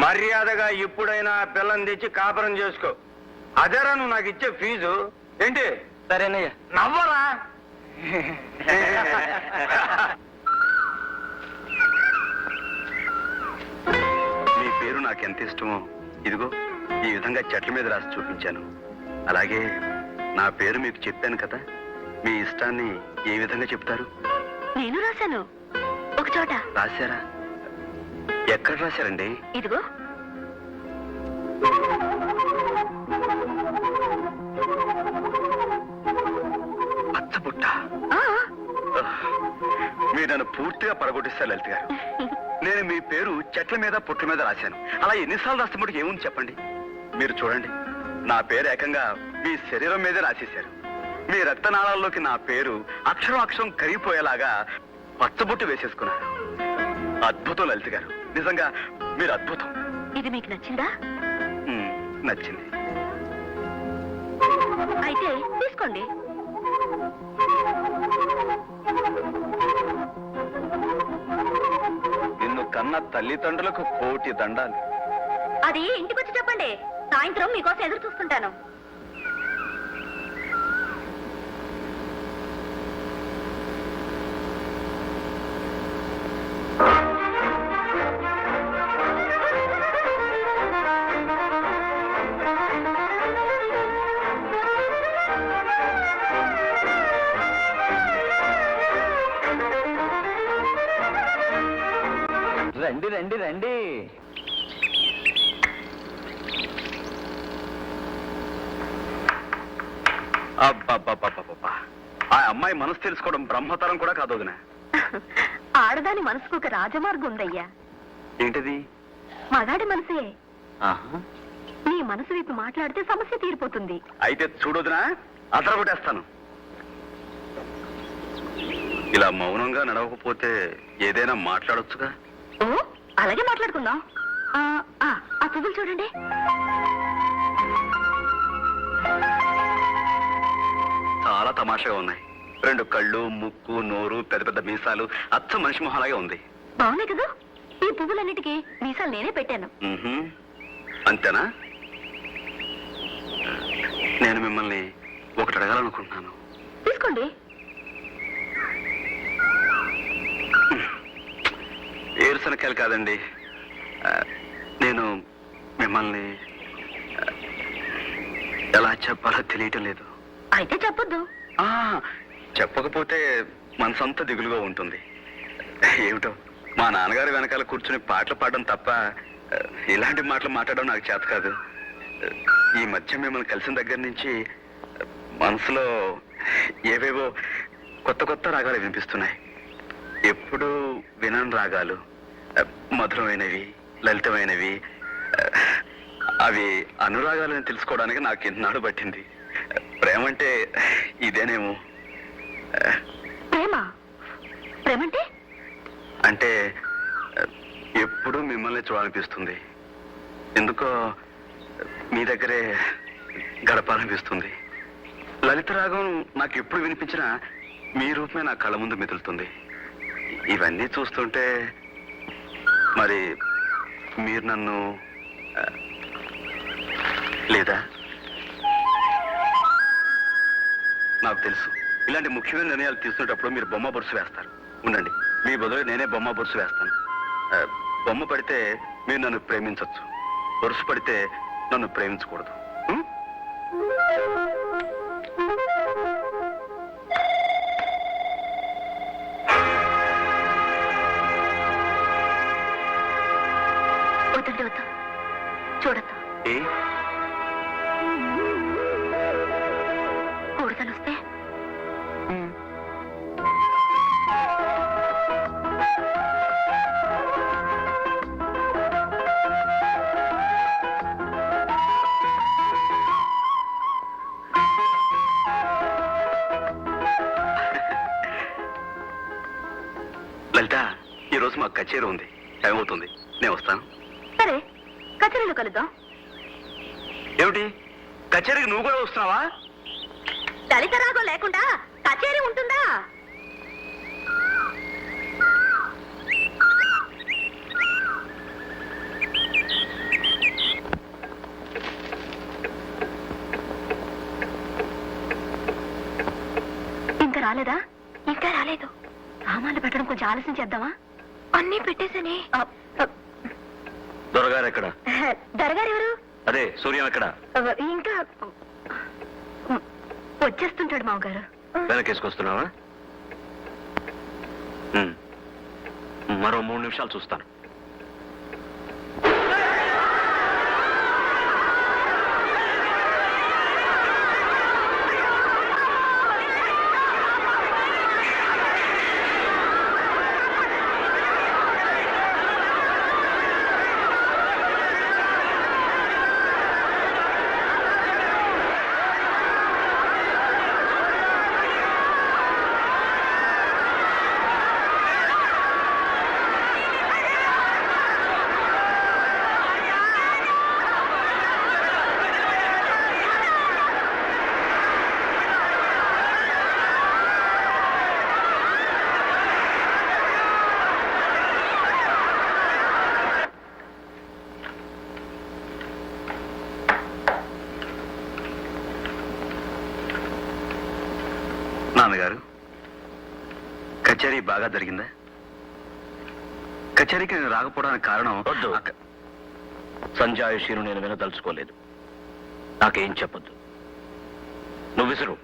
మర్యాదగా ఎప్పుడైనా పిల్లని తెచ్చి కాపురం చేసుకో. అదేరా నువ్వు నాకు ఇచ్చే ఫీజు. ఏంటి?
సరేనయ్యా.
నవ్వరా?
మీ పేరు నాకు ఎంత ఇష్టమో ఇదిగో ఈ విధంగా చెట్ల మీద రాసి చూపించాను. అలాగే నా పేరు మీకు చెప్పాను కదా, మీ ఇష్టాన్ని ఏ విధంగా చెప్తారు?
నేను రాశాను ఒక చోట.
రాశారా? ఎక్కడ రాశారండి?
ఇదిగో.
పచ్చబుట్ట.
ఆ,
మీరు నన్ను పూర్తిగా పడగొట్టిస్తారు లలిత గారు. నేను మీ పేరు చెట్ల మీద పుట్ల మీద రాశాను. అలా ఎన్నిసార్లు రాస్తే మటుకు ఏముంది చెప్పండి. మీరు చూడండి, నా పేరు ఏకంగా మీ శరీరం మీదే రాసేశారు. మీ రక్తనాళాల్లోకి నా పేరు అక్షరం అక్షరం కరిగిపోయేలాగా పచ్చబొట్టు వేసేసుకున్నారు. అద్భుతం లలిత గారు, నిజంగా మీరు అద్భుతం.
ఇది మీకు నచ్చిందా?
నచ్చింది.
అయితే తీసుకోండి.
నిన్ను కన్న తల్లిదండ్రులకు కోటి దండాలు.
అది ఇంటికి వచ్చి చెప్పండి, సాయంత్రం మీకోసం ఎదురు చూస్తుంటాను.
రండి రండి రండి.
అబ్బబ్బబ్బబ్బబ్బా, ఆ అమ్మాయి మనసు తెలుసుకోవడం బ్రహ్మతరం కూడా కాదు వదినా.
ఆడదాని మనసుకు ఒక రాజమార్గం ఉందయ్యా.
ఏంటిది?
మగాడి మనసే.
ఆహా.
నీ మనసు వైపు మాట్లాడితే సమస్య తీరిపోతుంది.
అయితే చూడొదినా, అదర కొట్టేస్తాను. ఇలా మౌనంగా నడవకపోతే ఏదైనా మాట్లాడొచ్చుగా.
ఓ, అలాగే మాట్లాడుకుందాం. ఆ పువ్వులు చూడండి.
చాలా తమాషాగా ఉన్నాయి. రెండు కళ్ళు, ముక్కు, నోరు, పెద్ద పెద్ద మీసాలు, అచ్చ మనిషి మొహలాగే ఉంది.
బాగున్నాయి కదా? ఈ పువ్వులన్నిటికీ మీసాలు నేనే పెట్టాను.
అంతేనా? నేను మిమ్మల్ని ఒకటి అడగాలనుకుంటున్నాను.
తీసుకోండి.
ఏరుశనకాయలు కాదండి. నేను మిమ్మల్ని ఎలా చెప్పాలో తెలియటం లేదు.
అయితే చెప్పొద్దు.
చెప్పకపోతే మనసంతా దిగులుగా ఉంటుంది. ఏమిటో, మా నాన్నగారు వెనకాల కూర్చుని పాటలు పాడడం తప్ప ఇలాంటి మాటలు మాట్లాడడం నాకు చేత కాదు. ఈ మధ్య మిమ్మల్ని కలిసిన దగ్గర నుంచి మనసులో ఏవేవో కొత్త కొత్త రాగాలు వినిపిస్తున్నాయి. ఎప్పుడు వినని రాగాలు, మధురమైనవి, లలితమైనవి. అవి అనురాగాలని తెలుసుకోవడానికి నాకు ఎన్నాడు పట్టింది. ప్రేమంటే ఇదేనేమో.
ప్రేమ? ప్రేమంటే?
అంటే ఎప్పుడు మిమ్మల్ని చూడాలనిపిస్తుంది. ఎందుకో మీ దగ్గరే గడపాలనిపిస్తుంది. లలిత రాగం నాకు ఎప్పుడు వినిపించినా మీ రూపమే నా కళ్ళ ముందు మెదులుతుంది. ఇవన్నీ చూస్తుంటే మరి మీరు నన్ను లేదా? నాకు తెలుసు, ఇలాంటి ముఖ్యమైన నిర్ణయాలు తీసుకునేటప్పుడు మీరు బొమ్మ బొరుసు వేస్తారు. ఉండండి, మీ బదులు నేనే బొమ్మ బొరుసు వేస్తాను.
బొమ్మ పడితే మీరు నన్ను ప్రేమించవచ్చు, వరుస పడితే నన్ను ప్రేమించకూడదు. ఉం?
వద్దండి, వద్దు, చూడద్దు.
ఏ
కూడతలు వస్తే
లలిత, ఈ రోజు మాకు కచేరీ ఉంది, టైం అవుతుంది, నేను వస్తాను.
సరే, కచేరీలో కలుద్దాం.
ఏమిటి, కచేరీకి నువ్వు కూడా వస్తున్నావా?
దళిత రాగం లేకుండా కచేరీ ఉంటుందా? ఇంకా రాలేదా? ఇంకా రాలేదు. సామాన్లు పెట్టడం కొంచెం ఆలస్యం చేద్దామా? అన్నీ పెట్టేసనే.
దొరగారు ఎక్కడ?
దొరగారు ఎవరు?
అదే సూర్యం ఎక్కడ?
ఇంకా వచ్చేస్తుంటాడు మామగారు.
వెనకేసుకొస్తున్నావా? మరో 3 నిమిషాలు చూస్తాను. నాన్నగారు, కచేరీ బాగా జరిగిందా? కచేరీకి నేను రాకపోవడానికి కారణం
వద్దు. సంజాయిషీను నేను వినదలుచుకోలేదు. నాకేం చెప్పొద్దు. నువ్వు విసురు,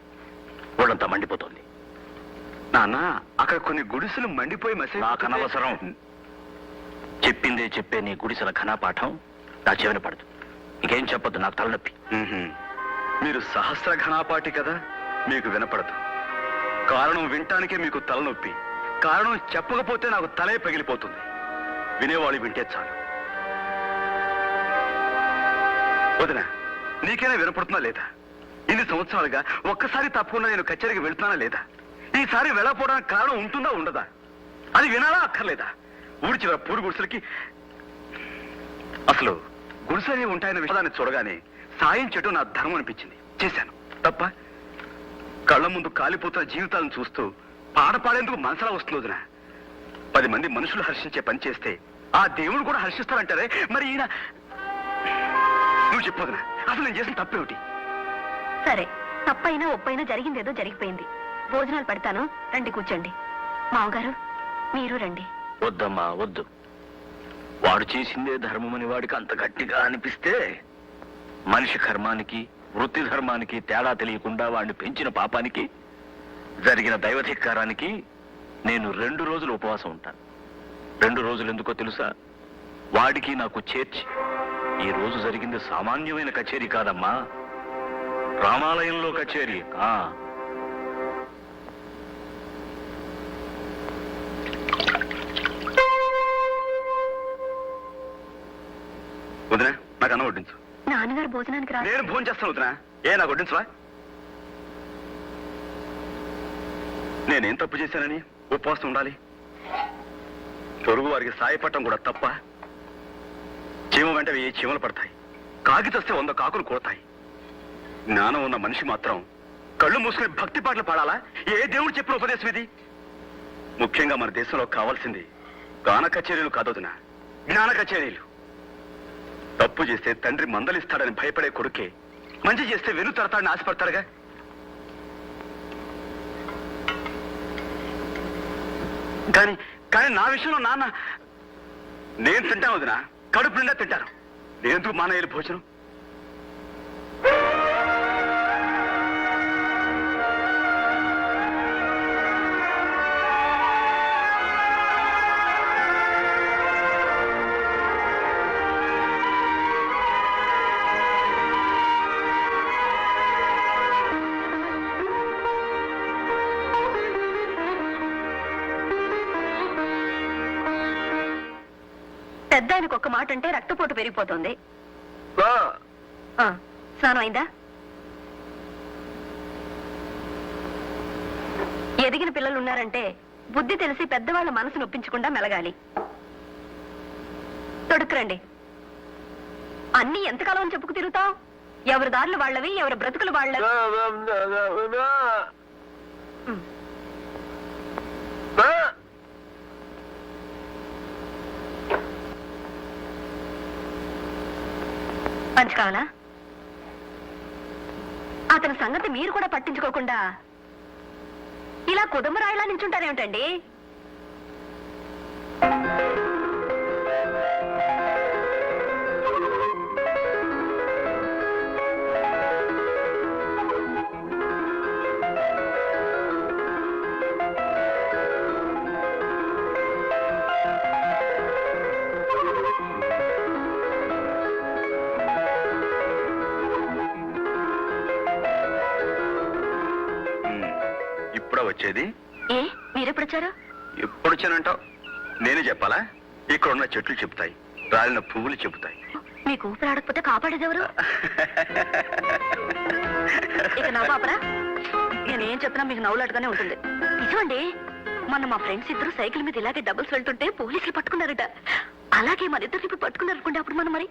ఒళ్ళంతా మండిపోతుంది.
నాన్న, అక్కడ కొన్ని గుడిసెలు మండిపోయి
నాకు అనవసరం. చెప్పిందే చెప్పే నీ గుడిసెల ఘనపాఠం నా చెవిన పడదు. ఇంకేం చెప్పొద్దు, నాకు తలనొప్పి.
మీరు సహస్ర ఘనాపాటి కదా, మీకు వినపడదు. కారణం వినటానికే మీకు తలనొప్పి, కారణం చెప్పకపోతే నాకు తలే పగిలిపోతుంది. వినేవాళ్ళు వింటే చాలు. వదినా, నీకైనా వినపడుతున్నా లేదా? ఇన్ని సంవత్సరాలుగా ఒక్కసారి తప్పకుండా నేను కచేరీకి వెళ్తున్నానా లేదా? ఈసారి వెళ్ళకపోవడానికి కారణం ఉంటుందా ఉండదా? అది వినాలా అక్కర్లేదా? ఊరి చివర పూరు గుడిసెలకి అసలు గుడిసెలే ఉంటాయన్న విషయాన్ని చూడగానే సాయం చేయడం నా ధర్మం అనిపించింది, చేశాను. తప్ప కళ్ళ ముందు కాలిపోతున్న జీవితాలను చూస్తూ పాట పాడేందుకు మనసులా వస్తుంది వదినా. 10 మంది మనుషులు హర్షించే పని చేస్తే ఆ దేవుడు కూడా హర్షిస్తారంటారే, మరి ఈయన నువ్వు చెప్పొదినా, అసలు నేను చేసిన తప్పేమిటి?
సరే, తప్పైనా ఒప్పైనా జరిగిందేదో జరిగిపోయింది. భోజనాలు పెడతాను, రండి కూర్చోండి. మామగారు, మీరు రండి.
వద్దమ్మా, వద్దు. వాడు చేసిందే ధర్మమని వాడికి అంత గట్టిగా అనిపిస్తే, మనిషి కర్మానికి వృత్తి ధర్మానికి తేడా తెలియకుండా వాడిని పెంచిన పాపానికి జరిగిన దైవధిక్కారానికి నేను 2 రోజులు ఉపవాసం ఉంటాను. 2 రోజులు ఎందుకో తెలుసా? వాడికి నాకు చేర్చి. ఈ రోజు జరిగింది సామాన్యమైన కచేరీ కాదమ్మా, రామాలయంలో కచేరీ.
వదినా, నాకు అన్నం వడ్డించు.
నాన్నగారు భోజనానికి రా.
నేను భోజనం చేస్తాను వదినా, నాకు వడ్డించవా? నేనేం తప్పు చేశానని ఉపవాసం ఉండాలి? పొరుగు వారికి సాయపడటం కూడా తప్ప? చీమ వెంట 1000 చీమలు పడతాయి, కాకి తెస్తే 100 కాకులు కొడతాయి. జ్ఞానం ఉన్న మనిషి మాత్రం కళ్ళు మూసుకుని భక్తి పాటలు పాడాలా? ఏ దేవుడు చెప్పిన ఉపదేశం ఇది? ముఖ్యంగా మన దేశంలో కావాల్సింది గాన కచేరీలు కాదొదినా, జ్ఞాన కచేరీలు. తప్పు చేస్తే తండ్రి మందలిస్తాడని భయపడే కొడుకే మంచి చేస్తే వెను తడతాడని ఆశపడతాడుగా. కానీ నా విషయంలో నాన్న నేను తింటాను వదినా, కడుపు నిండా తింటాను. నేందుకు మానేయాలి భోజనం?
పెద్ద ఆయనకు ఒక్క మాట అంటే రక్తపోటు పెరిగిపోతుంది. స్నానం అయిందా? ఎదిగిన పిల్లలు ఉన్నారంటే బుద్ధి తెలిసి పెద్దవాళ్ళ మనసు నొప్పించకుండా మెలగాలి. తొడుక్కురండి. అన్ని ఎంతకాలం చెప్పుకు తిరుగుతావు? ఎవరి దారులు వాళ్ళవి, ఎవరి బ్రతుకులు వాళ్ళవి. పంచి కావాలా? అతని సంగతి మీరు కూడా పట్టించుకోకుండా ఇలా కుదుమరాయిలా నించుంటారేమిటండి?
ఇప్పుడా వచ్చేది?
ఏ మీరెప్పుడు వచ్చారు?
ఎప్పుడు వచ్చానంటావు? నేనే చెప్పాలా? ఇక్కడ ఉన్న చెట్లు చెబుతాయి, రాలిన పువ్వులు చెబుతాయి.
మీకు ఊపిరాడకపోతే కాపాడేదెవరు? ఇక నవ్వు పాపరా. నేనేం చెప్పినా మీకు నవ్వులాటగానే ఉంటుంది. నిజమండి, మొన్న మా ఫ్రెండ్స్ ఇద్దరు సైకిల్ మీద ఇలాగే డబుల్స్ వెళ్తుంటే పోలీసులు పట్టుకున్నారట. అలాగే మన ఇద్దరు ఇప్పుడు పట్టుకున్నారు అనుకోండి, అప్పుడు మనం మరి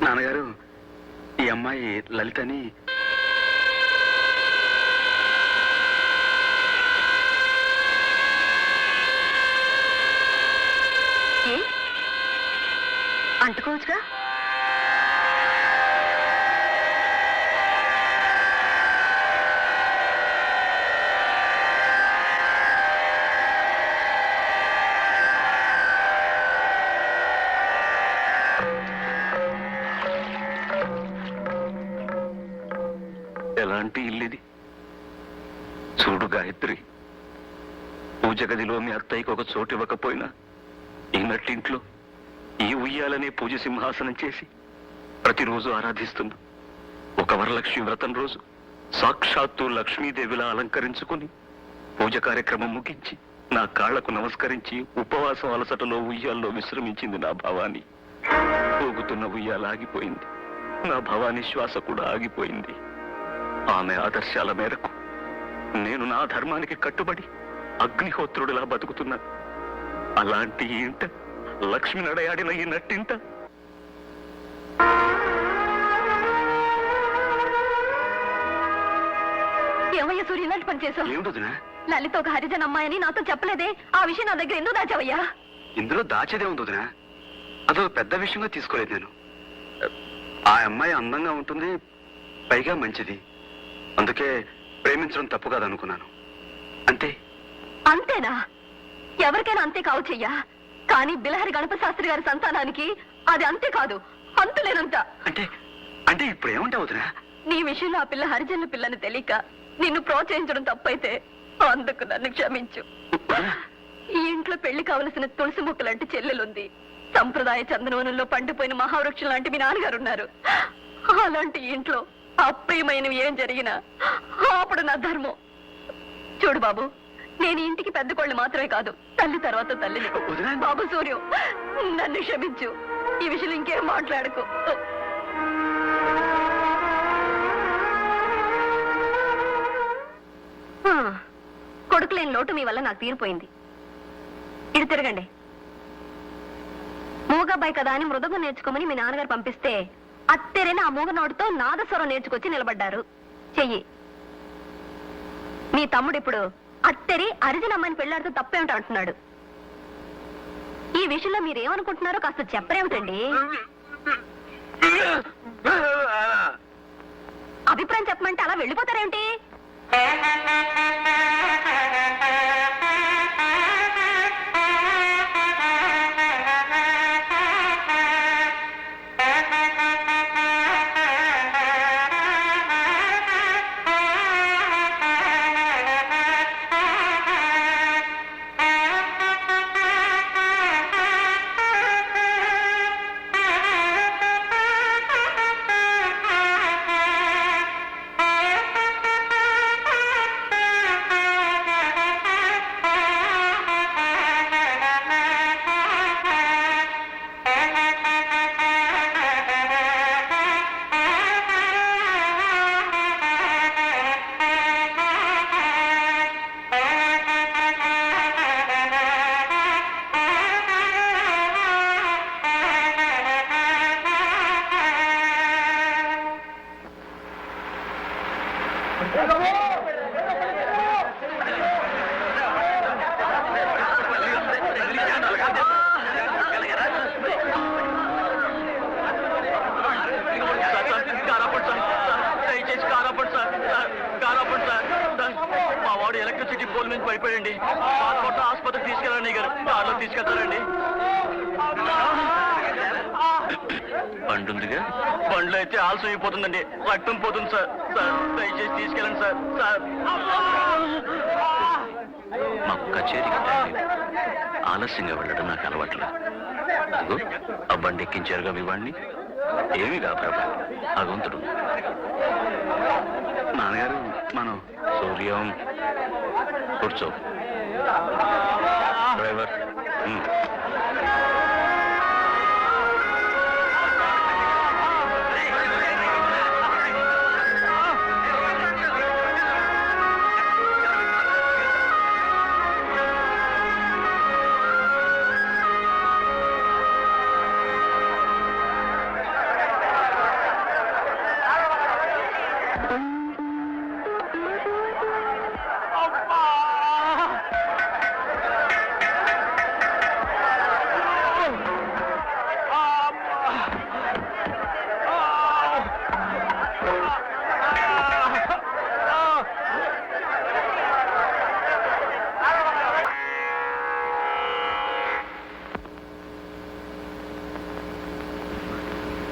నాన్నగారు, ఈ అమ్మాయి లలితని.
అంటుకోవచ్చుగా.
ఎలాంటి ఇల్లుది? చూడు గాయత్రి, పూజ గదిలో మీ అత్తయ్యకి ఒక చోటు ఇవ్వకపోయినా ఈనట్టింట్లో ఈ ఉయ్యాలనే పూజ సింహాసనం చేసి ప్రతిరోజు ఆరాధిస్తున్నా. ఒక వరలక్ష్మి వ్రతం రోజు సాక్షాత్తు లక్ష్మీదేవిలా అలంకరించుకుని పూజ కార్యక్రమం ముగించి నా కాళ్లకు నమస్కరించి ఉపవాసం అలసటలో ఉయ్యాల్లో విశ్రమించింది నా భవాని. పోగుతున్న ఉయ్యాల ఆగిపోయింది, నా భవాని శ్వాస కూడా ఆగిపోయింది. ఆమె ఆదర్శాల మేరకు నేను నా ధర్మానికి కట్టుబడి అగ్నిహోత్రుడిలా బతుకుతున్నాను. అలాంటి ఇంట లక్ష్మి నడయాడిన ఈ నట్టింట
ఏమయ్యా సూర్య, ఇలాంటి పని చేశావు?
ఏమిటొదినా?
లలిత ఒక హరిజన్ అమ్మాయని నాతో చెప్పలేదే. ఆ విషయం నా దగ్గర ఎందుకు దాచావయ్యా?
ఇందులో దాచేదే ఉందినా, అదొక పెద్ద విషయంగా తీసుకోలేదు నేను. ఆ అమ్మాయి అందంగా ఉంటుంది, పైగా మంచిది, అందుకే ప్రేమించడం తప్పు కాదనుకున్నాను. అంతే.
అంతేనా? ఎవరికైనా అంతే కావచ్చయ్యా, కానీ బిలహరి గణపతి శాస్త్రి గారి సంతానానికి అది అంతే కాదు, అంతులేనంత.
అంటే అంటే ఇప్పుడు ఏమంటావుతున్నా?
నీ విషయంలో ఆ పిల్ల హరిజనుల పిల్లని తెలియక నిన్ను ప్రోత్సహించడం తప్పైతే అందుకు నన్ను క్షమించు. ఈ ఇంట్లో పెళ్లి కావలసిన తులసి మొక్క లాంటి చెల్లెలుంది, సంప్రదాయ చందనవనంలో పండిపోయిన మహావృక్షం లాంటి మీ నాన్నగారు ఉన్నారు. అలాంటి ఇంట్లో అప్రియమైనవి ఏం జరిగినా అప్పుడు నా ధర్మం. చూడు బాబు, నేను ఇంటికి పెద్ద కోళ్ళు మాత్రమే కాదు, తల్లి తర్వాత తల్లిని. బాబు సూర్యం, నన్ను క్షమించు. ఈ విషయంలో ఇంకేం మాట్లాడుకో. కొడుకు లేని లోటు మీ వల్ల నాకు తీరిపోయింది. ఇటు తిరగండి. మూగబ్బాయి కదా అని మృదంగం నేర్చుకోమని మీ నాన్నగారు పంపిస్తే అత్తెరైన ఆ మూగ నోటితో నాదస్వరం నేర్చుకొచ్చి నిలబడ్డారు. చెయ్యి. మీ తమ్ముడు ఇప్పుడు అత్తరి అరిజిన అమ్మాయిని పెళ్లాడుతూ తప్పేమిటి అంటున్నాడు. ఈ విషయంలో మీరేమనుకుంటున్నారో కాస్త చెప్పరేమిటండి? అభిప్రాయం చెప్పమంటే అలా వెళ్ళిపోతారేమిటి?
మా వాడు ఎలక్ట్రిసిటీ పోల్ నుంచి పడిపోయండి. ఆసుపత్రికి తీసుకెళ్ళండి గారు. కార్లో తీసుకెళ్తారండి. బండుందిగా, బండ్లో అయితే ఆలస్యం అయిపోతుందండి. రక్తం పోతుంది సార్. సార్ దయచేసి తీసుకెళ్ళండి సార్. సార్ మాకు కచేరీకి ఆలస్యంగా వెళ్ళడం నాకు అలవాట్లేదు. అదిగో ఆ బండి ఎక్కించారుగా మీ వాడిని. ఏమీ కా ప్రభా భగవంతుడు. నాన్నగారు మనం సూర్యం కూర్చో. డ్రైవర్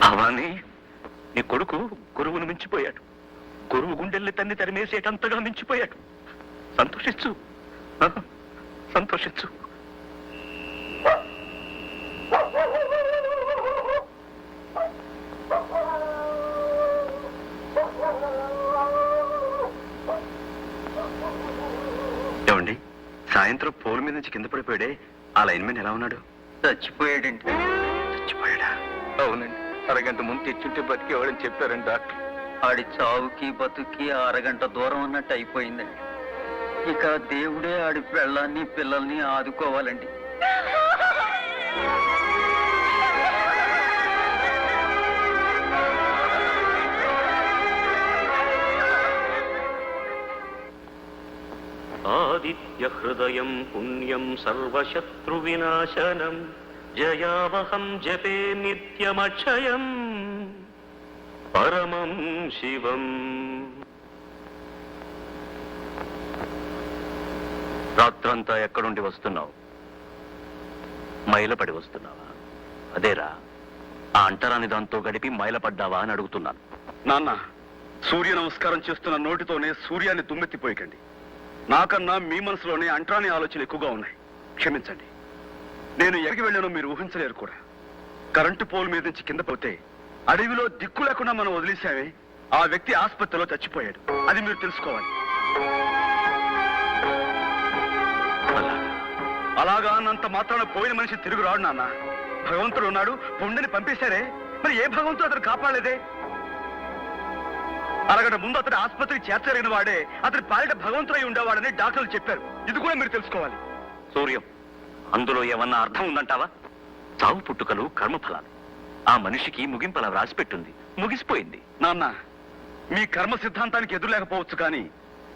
భవానీ, నీ కొడుకు గురువును మించిపోయాడు. గురువు గుండెల్ని తన్ని తరిమేసేటంతగా మించిపోయాడు. సంతోషించు, సంతోషించు. ఏమండి, సాయంత్రం పోల్ మీద నుంచి కింద పడిపోయాడే ఆ లైన్మెన్ ఎలా ఉన్నాడు?
చచ్చిపోయాడండి.
చచ్చిపోయాడా? అవునండి, అరగంట ముందు తెచ్చుంటే బతికేవాడని చెప్పారండి డాక్టర్.
ఆడి చావుకి బతుకి అరగంట దూరం అన్నట్టు అయిపోయిందండి. ఇక దేవుడే ఆడి పెళ్ళాన్ని పిల్లల్ని ఆదుకోవాలండి.
ఆదిత్య హృదయం పుణ్యం సర్వశత్రు వినాశనం జయావహం జపే నిత్యమక్షయం పరమం శివం.
రాత్రంతా ఎక్కడుండి వస్తున్నావు? మైలపడి వస్తున్నావా? అదేరా, ఆ అంటరాని దాంతో గడిపి మైలపడ్డావా అని అడుగుతున్నాను. నాన్న, సూర్య నమస్కారం చేస్తున్న నోటితోనే సూర్యాన్ని దుమ్మెత్తిపోయకండి. నాకన్నా మీ మనసులోనే అంటరాని ఆలోచనలు ఎక్కువగా ఉన్నాయి. క్షమించండి. నేను ఎక్కడికి వెళ్ళానో మీరు ఊహించలేరు కూడా. కరెంటు పోల్ మీద నుంచి కింద పోతే అడవిలో దిక్కు లేకుండా మనం వదిలేసామే, ఆ వ్యక్తి ఆసుపత్రిలో చచ్చిపోయాడు. అది మీరు తెలుసుకోవాలి. అలాగా అన్నంత మాత్రాన పోయిన మనిషి తిరుగు రాడు నాన్న. భగవంతుడు ఉన్నాడు, పుండని పంపేశారే, మరి ఏ భగవంతుడు అతను కాపాడలేదే? అరగంట ముందు అతని ఆసుపత్రికి చేర్చలేని వాడే అతని పాలిట భగవంతుడై ఉండేవాడని డాక్టర్లు చెప్పారు. ఇది కూడా మీరు తెలుసుకోవాలి. సూర్యం, అందులో ఏమన్నా అర్థం ఉందంటావా? చావు పుట్టుకలు కర్మఫలాలు. ఆ మనిషికి ముగింపలా రాసి పెట్టుంది, ముగిసిపోయింది. నాన్న, మీ కర్మ సిద్ధాంతానికి ఎదురు లేకపోవచ్చు కానీ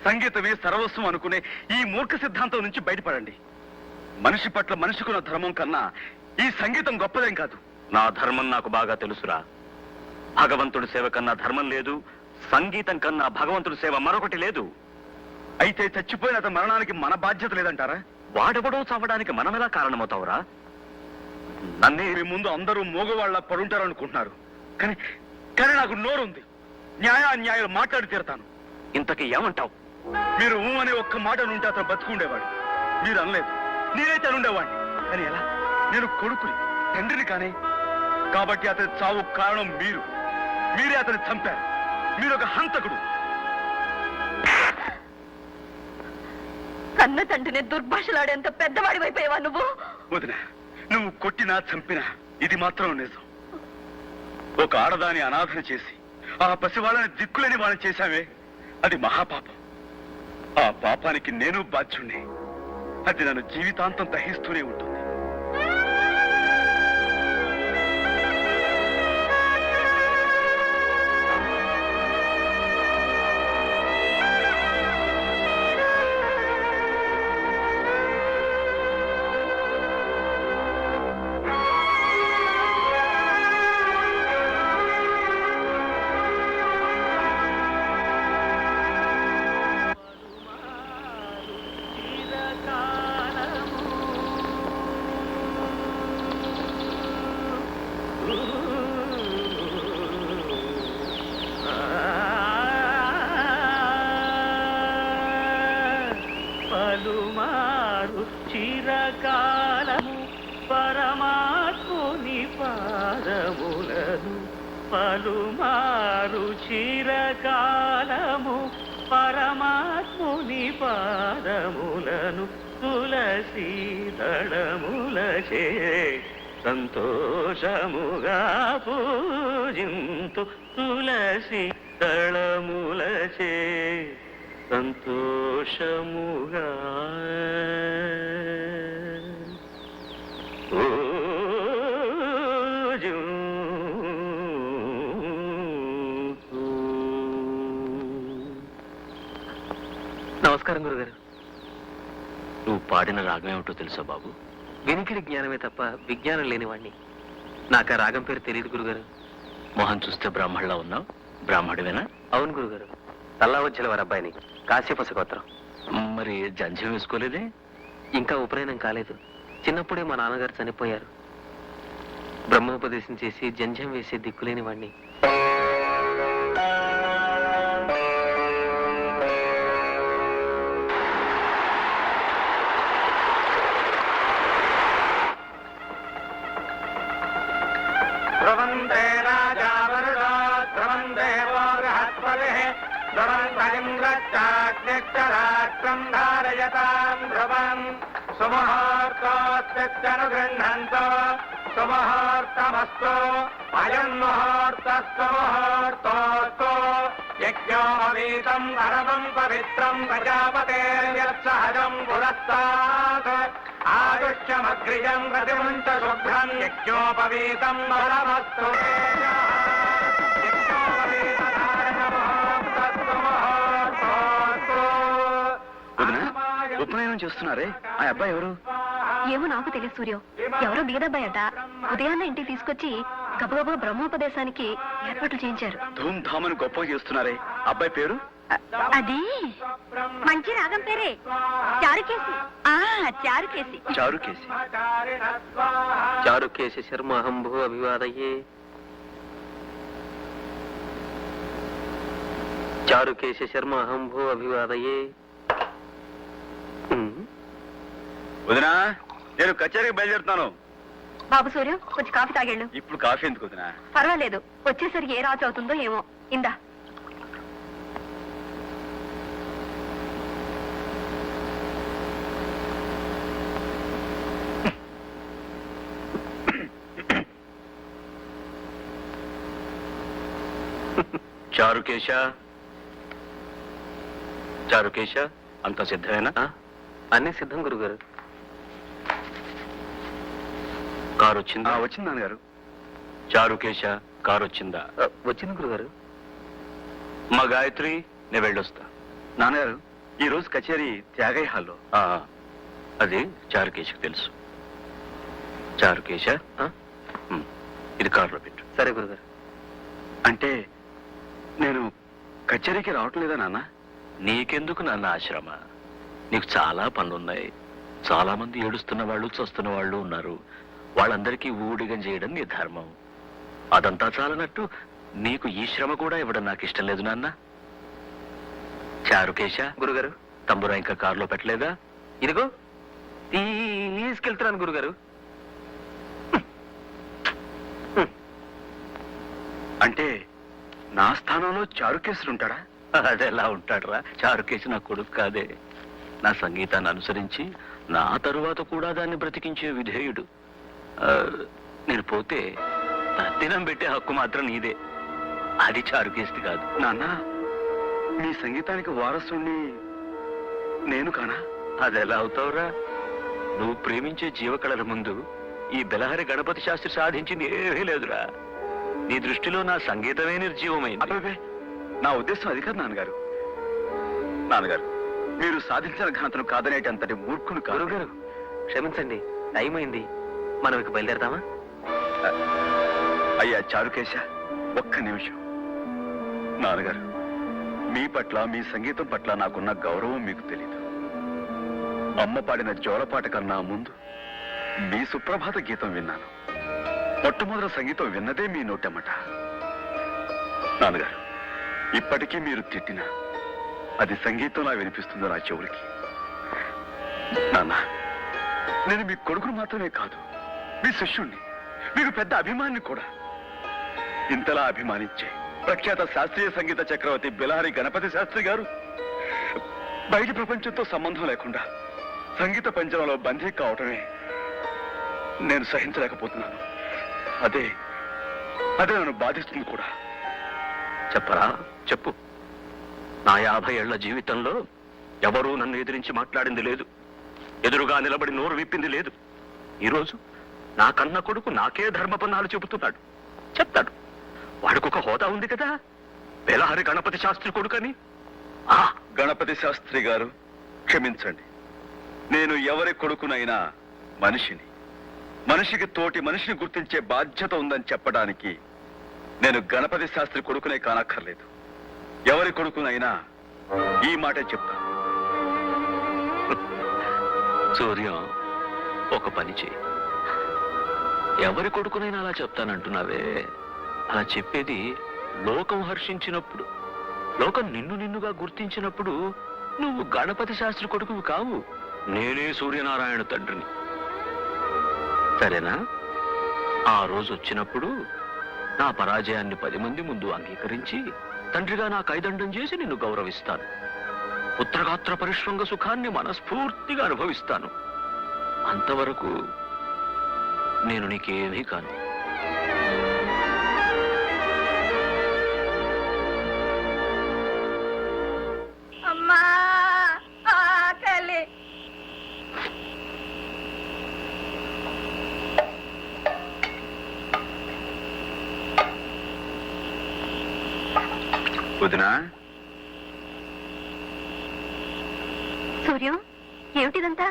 సంగీతమే సర్వస్వం అనుకునే ఈ మూర్ఖ సిద్ధాంతం నుంచి బయటపడండి. మనిషి పట్ల మనిషికున్న ధర్మం కన్నా ఈ సంగీతం గొప్పదేం కాదు.
నా ధర్మం నాకు బాగా తెలుసురా. భగవంతుడి సేవ కన్నా ధర్మం లేదు, సంగీతం కన్నా భగవంతుడి సేవ మరొకటి లేదు.
అయితే చచ్చిపోయిన అతని మరణానికి మన బాధ్యత లేదంటారా?
వాడెవడో చావడానికి మనమెలా కారణమవుతావురా? నన్నే
మీ ముందు అందరూ మోగవాళ్ళ పడుంటారు అనుకుంటున్నారు. కానీ కానీ నాకు నోరుంది. న్యాయాన్యాయాలు మాట్లాడి తీరతాను.
ఇంతకీ ఏమంటావు?
మీరు ఊ అనే ఒక్క మాట నుండి అతను బతుకుండేవాడు. మీరు అనలేదు, నేనైతే అనుండేవాడిని. కానీ ఎలా? నేను కొడుకుని, తండ్రిని కానీ. కాబట్టి అతని చావు కారణం మీరే అతన్ని చంపారు. మీరు ఒక హంతకుడు.
కన్న తండ్రిని దుర్భాషలాడేంత పెద్దవాడి వైపోయావా నువ్వు?
వదిన, నువ్వు కొట్టినా చంపినా ఇది మాత్రం నిజం. ఒక ఆడదాని అనాథన చేసి ఆ పసివాళ్ళని దిక్కులేని వాళ్ళని చేశావే, అది మహాపాపం. ఆ పాపానికి నేను బాధ్యుణ్ణి. అది నన్ను జీవితాంతం దహిస్తూనే ఉంటుంది.
పలుమారు చిరకాలము పరమాత్ముని పాదములను, పలుమారు చిరకాలము పరమాత్ముని పాదములను తులసి దళములచే సంతోషముగా పూజింతు, తులసి దళములచే సంతోషముగా
నమస్కారం గురుగారు.
నువ్వు పాడిన రాగం ఏమిటో తెలుసా బాబు?
వినికిడి జ్ఞానమే తప్ప విజ్ఞానం లేనివాణ్ణి. నాకు ఆ రాగం పేరు తెలియదు గురుగారు.
మొహం చూస్తే బ్రాహ్మణులా ఉన్నావు. బ్రాహ్మడివేనా?
అవును గురుగారు, తల్లా వచ్చిన వారి అబ్బాయిని, కాశ్యప గోత్రం.
మరి జంధ్యం వేసుకోలేదే?
ఇంకా ఉపనయనం కాలేదు. చిన్నప్పుడే మా నాన్నగారు చనిపోయారు. బ్రహ్మోపదేశం చేసి జంధ్యం వేసే దిక్కులేని వాణ్ణి.
ధ్రువంతే రాజా వరుణో ధ్రువం దేవో బృహస్పతిః ధ్రువం ఇంద్రశ్చాగ్నిశ్చరాష్ట్రం ధారయతాం ధ్రువం సుముహూర్తోస్తిత్యనుగృహ్ణంతో సుముహూర్తమస్తు అయం ముహూర్తస్తు ముహూర్తోస్తు యజ్ఞోపవీతం పరమం పవిత్రం ప్రజాపతేర్యత్సహజం పురస్తాత్ ఆదుష్యమగ్రియం ప్రతిముంచ శుభ్రం యజ్ఞోపవీతం బలమస్తు
ఉపనయనం చేస్తున్నారే, ఆ అబ్బాయి ఎవరు?
ఏమో నాకు తెలియదు సూర్యం. ఎవరో బీదబ్బాయట. ఉదయాన్నే ఇంటికి తీసుకొచ్చి గబగబా బ్రహ్మోపదేశానికి ఏర్పాట్లు చేయించారు.
ధూమ్ధామని గొప్పగా చేస్తున్నారే, అబ్బాయి పేరు?
అది మంచి రాగం పేరే, చారుకేసి. చారుకేసి.
చారుకేసి.
చారుకేశ శర్మ అహంభూ అభివాదయే. చారుకేశ శర్మ అహంభూ అభివాదయే.
వదినా, నేను కచేరీకి బయలుదేరుతున్నాను.
బాబు సూర్యం, కొంచెం కాఫీ తాగేళ్ళు.
ఇప్పుడు కాఫీ ఎందుకు వదినా?
పర్వాలేదు, వచ్చేసరికి ఏ రాజు అవుతుందో ఏమో. ఇందా.
చారుకేశ, చారుకేశ, అంత సిద్ధమేనా?
అన్నీ సిద్ధం గురుగారు.
కారు వచ్చిందా?
వచ్చింది నాన్నగారు.
చారుకేశ, కారు వచ్చిందా?
వచ్చింది గురుగారు.
మా గాయత్రి, నేను వెళ్ళొస్తా.
నాన్నగారు, ఈ రోజు కచేరీ త్యాగయ్య హాల్లో.
అది చారుకేశకు తెలుసు. చారుకేశ, ఇది కారులో పెట్టు.
సరే గురుగారు. అంటే నేను కచేరీకి రావటం లేదా నాన్న?
నీకెందుకు నాన్న ఆశ్రమ? నీకు చాలా పనులున్నాయి. చాలా మంది ఏడుస్తున్న వాళ్ళు, చస్తున్న వాళ్ళు ఉన్నారు. వాళ్ళందరికీ ఊడిగం చేయడం నీ ధర్మం. అదంతా చాలనట్టు నీకు ఈ శ్రమ కూడా ఇవ్వడం నాకు ఇష్టం లేదు నాన్న. చారుకేశ,
గురుగారు,
తంబురా ఇంకా కారులో పెట్టలేదా?
ఇదిగో తీసుకెళ్తున్నాను గురుగారు. అంటే నా స్థానంలో చారుకేశులు ఉంటాడా?
అదెలా ఉంటాడురా? చారుకేశ నా కొడుకు కాదే. నా సంగీతాన్ని అనుసరించి నా తరువాత కూడా దాన్ని బ్రతికించే విధేయుడు. నేను పోతే తద్దినం పెట్టే హక్కు మాత్రం నీదే. అది చారుకేశది కాదు.
నాన్న, మీ సంగీతానికి వారసుని నేను కానా?
అదెలా అవుతావురా? నువ్వు ప్రేమించే జీవకళల ముందు ఈ బెలహరి గణపతి శాస్త్రి సాధించింది ఏమీ లేదురా. నీ దృష్టిలో నా సంగీతమే నిర్జీవమైంది.
అబ్బే, నా ఉద్దేశం అది కాదు నాన్నగారు. నాన్నగారు, మీరు సాధించిన ఘనతను కాదనేటి అంతటి మూర్ఖులు కాదు.
గురుగారు క్షమించండి, టైం అయింది, మనం ఇక బయలుదేరదామా?
అయ్యా చారుకేశ, ఒక్క నిమిషం. నాన్నగారు, మీ పట్ల, మీ సంగీతం పట్ల నాకున్న గౌరవం మీకు తెలీదు. అమ్మ పాడిన జోలపాట కన్నా ముందు మీ సుప్రభాత గీతం విన్నాను. మొట్టమొదటి సంగీతం విన్నదే మీ నోటమ్మట. నాన్నగారు, ఇప్పటికీ మీరు తిట్టినా అది సంగీతంలా వినిపిస్తుందో నా చెవులకి. నాన్న, నేను మీ కొడుకును మాత్రమే కాదు, మీ శిష్యుణ్ణి, మీకు పెద్ద అభిమాని కూడా. ఇంతలా అభిమానించే ప్రఖ్యాత శాస్త్రీయ సంగీత చక్రవర్తి బెలహరి గణపతి శాస్త్రి గారు బయటి ప్రపంచంతో సంబంధం లేకుండా సంగీత పంచరంలో బందీ కావటమే నేను సహించలేకపోతున్నాను. అదే నన్ను బాధిస్తుంది కూడా.
చెప్పరా, చెప్పు. నా 50 ఏళ్ల జీవితంలో ఎవరూ నన్ను ఎదిరించి మాట్లాడింది లేదు. ఎదురుగా నిలబడి నోరు విప్పింది లేదు. ఈరోజు నా కన్న కొడుకు నాకే ధర్మపన్నాలు చెబుతున్నాడు. చెప్తాడు. వాడికొక హోదా ఉంది కదా, బెలహరి గణపతి శాస్త్రి కొడుకని.
గణపతి శాస్త్రి గారు, క్షమించండి. నేను ఎవరి కొడుకునైనా మనిషిని, మనిషికి తోటి మనిషిని గుర్తించే బాధ్యత ఉందని చెప్పడానికి నేను గణపతి శాస్త్రి కొడుకునే కానక్కర్లేదు. ఎవరి కొడుకునైనా ఈ మాటే చెప్తాను.
సూర్యం, ఒక పని చేయి. ఎవరి కొడుకునైనా అలా చెప్తానంటున్నావే, అలా చెప్పేది లోకం హర్షించినప్పుడు, లోకం నిన్నుగా గుర్తించినప్పుడు నువ్వు గణపతి శాస్త్రి కొడుకువి కావు, నేనే సూర్యనారాయణ తండ్రిని. సరేనా? ఆ రోజు వచ్చినప్పుడు నా పరాజయాన్ని 10 మంది ముందు అంగీకరించి తండ్రిగా నా కైదండం చేసి నిన్ను గౌరవిస్తాను. పుత్రగాత్ర పరిశ్రంగ సుఖాన్ని మనస్ఫూర్తిగా అనుభవిస్తాను. అంతవరకు నేను నీకేమీ కాను.
అమ్మా ఆకలి.
వదినా,
సూర్యం, ఏమిటిదంతా?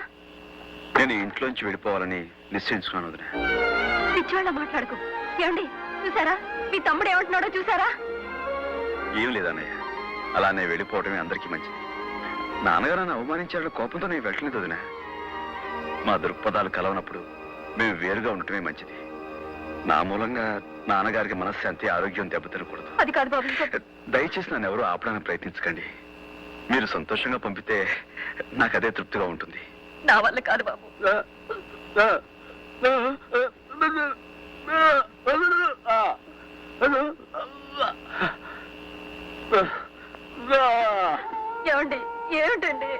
నేను ఇంట్లోంచి వెళ్ళిపోవాలని నిశ్చయించుకున్నాను వదినా.
పిచ్చివాళ్ళ మాట్లాడుకో. ఏమండి, చూసారా మీ తమ్ముడు ఏమంటున్నాడో చూసారా?
ఏం లేదన్నయ్య, అలానే వెళ్ళిపోవడమే అందరికీ మంచిది. నాన్నగారు నన్ను అవమానించాడు, కోపంతో నేను వెళ్ళలేదు వదినా. మా దృక్పథాలు కలవనప్పుడు మేము వేరుగా ఉండటమే మంచిది. నా మూలంగా నాన్నగారికి మనశ్శాంతి, ఆరోగ్యం దెబ్బతినకూడదు.
అది కాదు బాబు.
దయచేసి నన్ను ఎవరూ ఆపడానికి ప్రయత్నించకండి. మీరు సంతోషంగా పంపితే నాకు అదే తృప్తిగా ఉంటుంది.
నా వల్ల కాదు బాబు. ఏమండి, ఏమిటండి?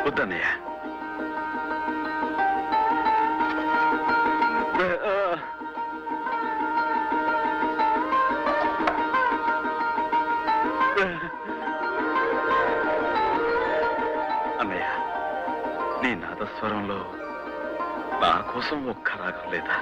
వద్దన్నయ్య, నీ నాదస్వరంలో నా కోసం ఒక్క రాగం లేదా?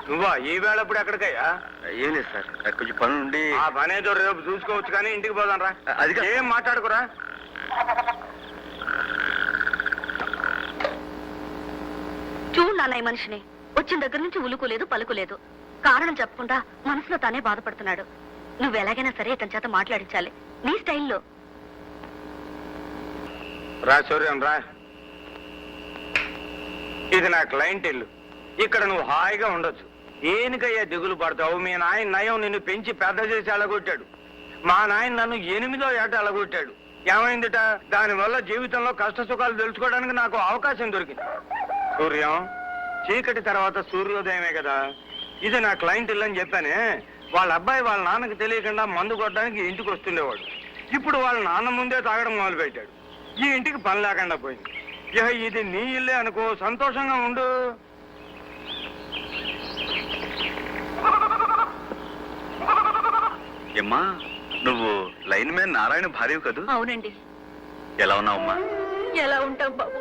నువ్వా ఈ వేళ ఇప్పుడు ఎక్కడికయ్యా?
ఏం లేదు సార్, కొంచెం పని ఉండి.
ఆ పనేదో రేపు చూసుకోవచ్చు కానీ ఇంటికి పోదాం రా.
అది కాదు.
ఏం మాట్లాడుకురా.
చూడు నాన్న, ఈ మనిషిని వచ్చిన దగ్గర నుంచి ఉలుకులేదు పలుకులేదు. కారణం చెప్పకుండా మనసులో తానే బాధపడుతున్నాడు. నువ్వు ఎలాగైనా సరే ఇతని చేత మాట్లాడించాలి, నీ స్టైల్లో.
రా సూర్యం రా. ఇది నా క్లయింట్ ఇల్లు. ఇక్కడ నువ్వు హాయిగా ఉండొచ్చు. ఏనికయ్యా దిగులు పడతావు? మీ నాయన నయం నిన్ను పెంచి పెద్ద చేసి అలగొట్టాడు. మా నాయన నన్ను 8వ ఏట అలగొట్టాడు. ఏమైందిట? దానివల్ల జీవితంలో కష్ట సుఖాలు తెలుసుకోవడానికి నాకు అవకాశం దొరికింది. సూర్యం, చీకటి తర్వాత సూర్యోదయమే కదా. ఇది నా క్లయింట్ ఇల్లు అని చెప్పానే. వాళ్ళ అబ్బాయి వాళ్ళ నాన్నకి తెలియకుండా మందు కొట్టడానికి ఇంటికి వస్తుండేవాడు. ఇప్పుడు వాళ్ళ నాన్న ముందే తాగడం మొదలుపెట్టాడు. ఈ ఇంటికి పని లేకుండా పోయింది. ఇహ ఇది నీ ఇల్లే అనుకో, సంతోషంగా ఉండు.
ఏమ్మా, నువ్వు లైన్ మ్యాన్ నారాయణ భార్యవు కదూ?
అవునండి.
ఎలా ఉన్నావమ్మా?
ఎలా ఉంటాం బాబు?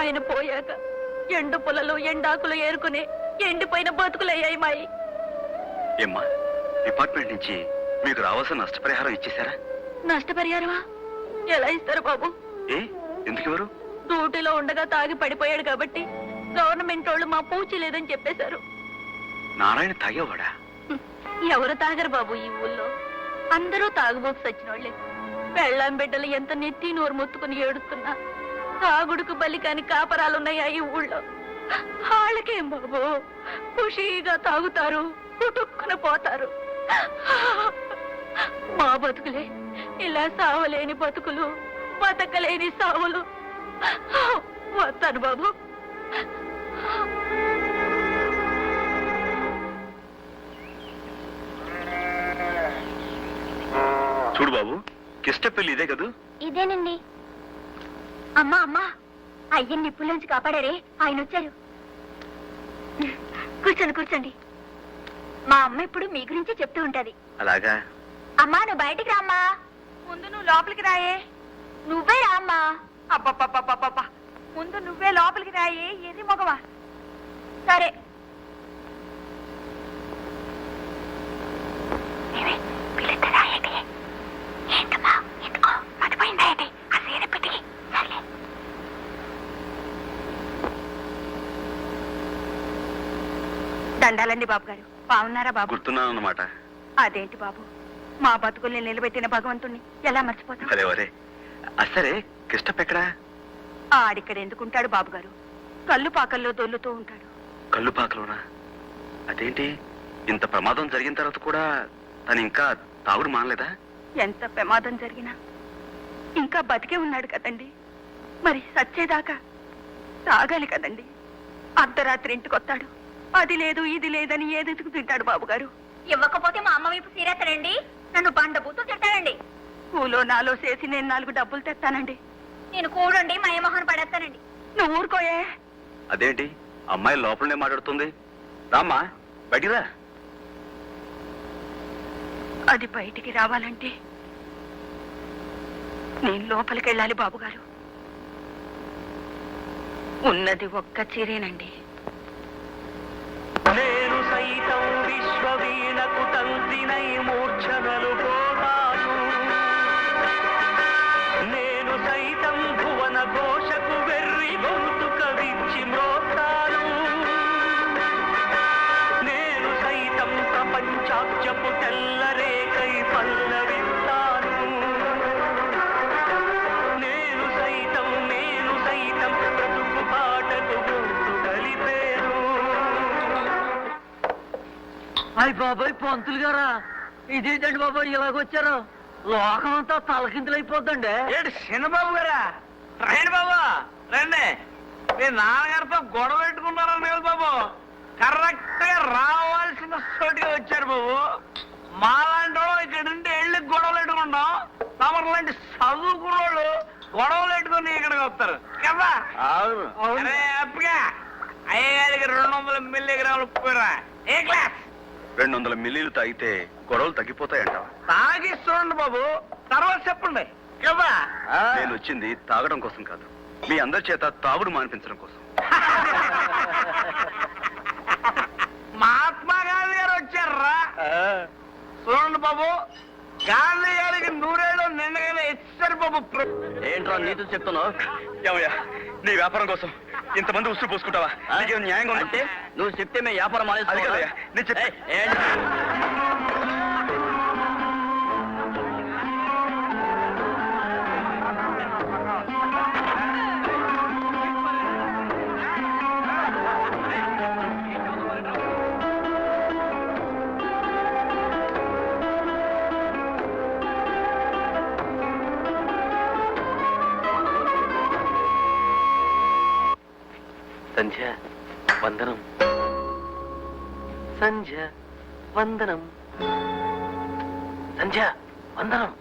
ఆయన పోయాక ఎండు పొలలు ఎండాకులు ఏరుకుని ఎండిపోయిన బతుకులయ్యాయి మాయి.
ఏమ్మా, డిపార్ట్మెంట్ నుంచి మీకు రావాల్సిన నష్టపరిహారం ఇచ్చేశారా?
నష్టపరిహారమా? ఎలా ఇస్తారు బాబు?
ఏ ఎందుకు ఎవరు?
డ్యూటీలో ఉండగా తాగి పడిపోయాడు కాబట్టి గవర్నమెంట్ వాళ్ళు మా పూచి లేదని చెప్పేశారు.
నారాయణ తాగేవాడా?
ఎవరు తాగరు బాబు ఈ ఊళ్ళో. అందరూ తాగుబోతు సచ్చినోళ్లే. పెళ్ళాం బిడ్డలు ఎంత నెత్తి నోరు మొత్తుకుని ఏడుస్తున్నా తాగుడుకు బలి కాని కాపరాలున్నాయా ఈ ఊళ్ళో? వాళ్ళకేం బాబు, ఖుషీగా తాగుతారు, పుట్టుక్కున పోతారు. మా బతుకులే ఇలా సావలేని బతుకులు, బతకలేని సావులు. వస్తాను బాబు.
చూడు బాబు, కిష్టపల్లి ఇదే కదూ?
ఇదేనండి. అమ్మా అమ్మా, అయ్యని నిప్పుల్లోంచి కాపాడారే, ఆయన వచ్చారు. కూర్చోండి కూర్చోండి. మా అమ్మ ఇప్పుడు మీ గురించే చెప్తూ ఉంటది.
అలాగా?
అమ్మా నువ్వు బయటికి రామ్మా. ముందు నువ్వు లోపలికి రాయే. నువ్వే రామ్మా. అబ్బబ్బబ్బబ్బబ్బ, ముందు నువ్వే లోపలికి రాయే, ఎర్రి మగవా. సరే. దండాలండి బాబు గారు. బాగున్నారా బాబు?
గుర్తున్నాను అన్నమాట.
అదేంటి బాబు, మా బతుకుల్ని నిలబెట్టిన భగవంతుణ్ణి ఎలా మర్చిపోతాం?
అదే వరే. అసరే కిష్టపెక్కడా?
ఆడిక్కడ ఎందుకుంటాడు బాబు గారు, కళ్ళు పాకల్లో దొల్లుతూ ఉంటాడు.
కళ్ళు పాకలోనా? అదేంటి, ఇంత ప్రమాదం జరిగిన తర్వాత కూడా తను ఇంకా తాగుడు మానలేదా?
ఎంత ప్రమాదం జరిగినా ఇంకా బతికే ఉన్నాడు కదండి. మరి సచ్చేదాకా తాగాలి కదండి. అర్ధరాత్రి ఇంటికొస్తాడు, అది లేదు ఇది లేదని ఏదెతుకు తింటాడు బాబు గారు.
ఇవ్వకపోతే మా అమ్మ వైపు సీరెత్తనండి, నన్ను బండ బూతులు తింటానండి.
పూలో నాలో చేసి నేను 4 డబ్బులు తెస్తానండి.
నేను కూడండి మా మొహన్ పడేస్తానండి.
నువ్వు ఊరుకోయే.
అదేంటి అమ్మాయి లోపలనే మాట్లాడుతుంది? రామ్మా బయటికి రా.
అది బయటికి రావాలంటే నేను లోపలికి వెళ్ళాలి బాబుగారు. ఉన్నది ఒక్క చీరేనండి.
నేను సైతం విశ్వవీణకు తంతినై మూర్ఛనలు పోతాను. నేను సైతం భువన ఘోషకు వెర్రి గొంతు కవిచ్చి మ్రోతాను. నేను సైతం ప్రపంచాక్షపు తెల్లరేకై పల్లవిస్తాను. నేను సైతం బ్రతుకు పాటకు గొంతు కలిపేను.
అయ్య బాబాయ్ పంతులు గారా, ఇదేంటండి బాబాయ్ ఇలాగొచ్చారు? లోకమంతా తలకిందులైపోద్దండి.
ఏంటి చిన్నబాబు గారా? రండి బాబు రండి. మీ నాన్నగారితో గొడవ పెట్టుకున్నారని కదా బాబు, కరెక్ట్ గా రావాల్సిన చోటుగా వచ్చారు బాబు. మాలాంటి వాళ్ళు ఇక్కడ ఉంటే వెళ్ళి గొడవలు పెట్టుకుంటాం, తమరు లాంటి చదువుకున్న వాళ్ళు గొడవలు పెట్టుకుని ఇక్కడికి వస్తారు కదా. అరే అప్పగా అయ్యగారికి 200 మిల్లీగ్రాములు పోయిరా. ఏ క్లాస్?
200 మిల్లీలు తాగితే గొడవలు తగ్గిపోతాయంటావా?
తాగిస్తుండండి బాబు, తర్వాత చెప్పండి కదా.
నేను వచ్చింది తాగడం కోసం కాదు, మీ అందరి చేత తాగుడు మానిపించడం కోసం.
మహాత్మా గాంధీ గారు వచ్చారా? చూడండి బాబు, గాంధీ గారికి 100 ఏళ్ళు నిండగానే ఇచ్చారు బాబు.
ఏంట్రా నీతులు చెప్తున్నావు?
ఏమయ్యా, నీ వ్యాపారం కోసం ఇంతమంది ఉసురు పోసుకుంటావా? నీకేం న్యాయంగా
అంటే నువ్వు చెప్తే మేము వ్యాపారం
అది కదయ్యా, నేను చెప్పే
సంధ్య వందనం, సంధ్య వందనం, సంధ్య వందనం,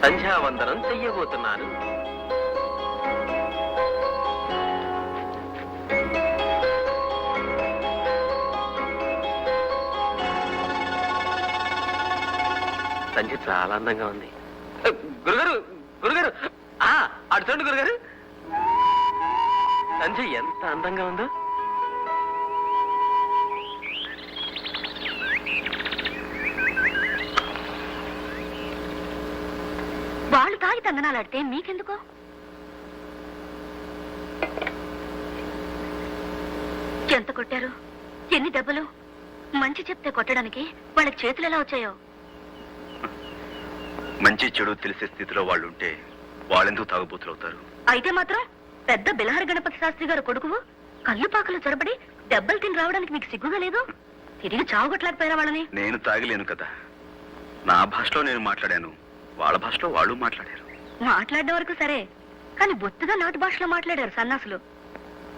సంధ్యావందనం చెయ్యబోతున్నాను. సంధ్య చాలా అందంగా ఉంది. గురుగారు గురుగారు, అటు చూడండి గురుగారు, సంధ్య ఎంత అందంగా ఉందో.
వాళ్ళు తాగి తందనాలాడితే మీకెందుకో? ఎంత కొట్టారు? ఎన్ని దెబ్బలు? మంచి చెప్తే కొట్టడానికి వాళ్ళకి చేతులు ఎలా వచ్చాయో?
మంచి చెడు తెలిసే స్థితిలో వాళ్ళు ఉంటే వాళ్ళెందుకు తాగుబోతులవుతారు?
అయితే మాత్రం పెద్ద బిలహరి గణపతి శాస్త్రి గారు కొడుకువు కళ్ళు పాకలు చొరబడి దెబ్బలు తిని రావడానికి మీకు సిగ్గుగా లేదు? తిరిగి చావుగొట్టలేకపోయారా వాళ్ళని?
నేను తాగలేను కదా, నా భాషలో నేను మాట్లాడాను, వాళ్ళ భాషలో వాళ్ళు మాట్లాడారు.
మాట్లాడడం వరకు సరే, కానీ బొత్తుగా నాటు భాషలో మాట్లాడారు సన్నాసులు.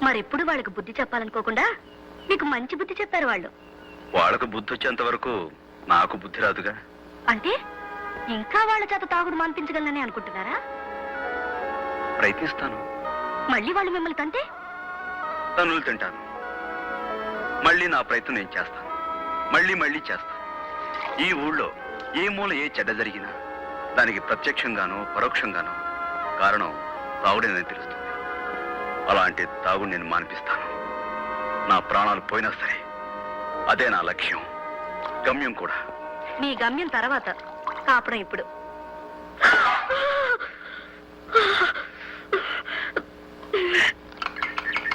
మరెప్పుడు వాళ్ళకి బుద్ధి చెప్పాలనుకోకుండా మీకు మంచి బుద్ధి చెప్పారు వాళ్ళు.
వాళ్ళకు బుద్ధి వచ్చేంత వరకు నాకు బుద్ధి రాదుగా.
అంటే ఇంకా వాళ్ళ చేత తాగుడు మాన్పించగలనని అనుకుంటున్నారా?
ప్రయత్నిస్తాను.
మళ్ళీ వాళ్ళు మిమ్మల్ని తంటే?
తనులు తింటాను. మళ్ళీ నా ప్రయత్నం నేను చేస్తాను, మళ్ళీ చేస్తాను. ఈ ఊళ్ళో ఏ మూల ఏ చెడ్డ జరిగినా దానికి ప్రత్యక్షంగానో పరోక్షంగానో కారణం తాగుడేనని తెలుస్తుంది. అలాంటి తాగుడు నేను మానిపిస్తాను. నా ప్రాణాలు పోయినా సరే అదే నా లక్ష్యం, గమ్యం కూడా.
మీ గమ్యం తర్వాత, కాపడం ఇప్పుడు.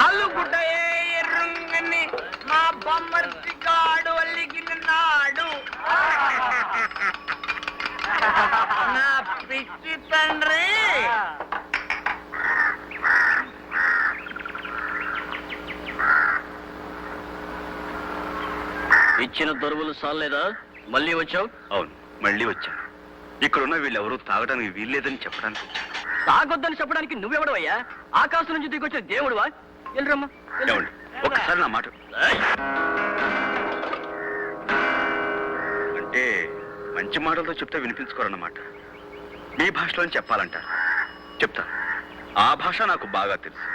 అల్లుగుడ్డ ఎర్రంగని మా బొమ్మర్తి కాడు అల్లిగిన నాడు నా పిచ్చి తండ్రి.
ఇచ్చిన దొరువులు సాలేదా? మళ్ళీ వచ్చావు?
అవును, మళ్ళీ వచ్చాను. ఇక్కడున్న వీళ్ళెవరూ తాగడానికి వీల్లేదని చెప్పడానికి వచ్చాను.
తాగొద్దని చెప్పడానికి నువ్వెవడవయ్యా? ఆకాశం నుంచి దిగొచ్చిన దేవుడువా?
వెళ్ళరమ్మా
ఏమండి ఒక్కసారి నా మాట అంటే మంచి మాటలతో చెప్తే వినిపించుకోరన్నమాట. మీ భాషలో చెప్పాలంటారు. చెప్తా. ఆ భాష నాకు బాగా తెలుసు.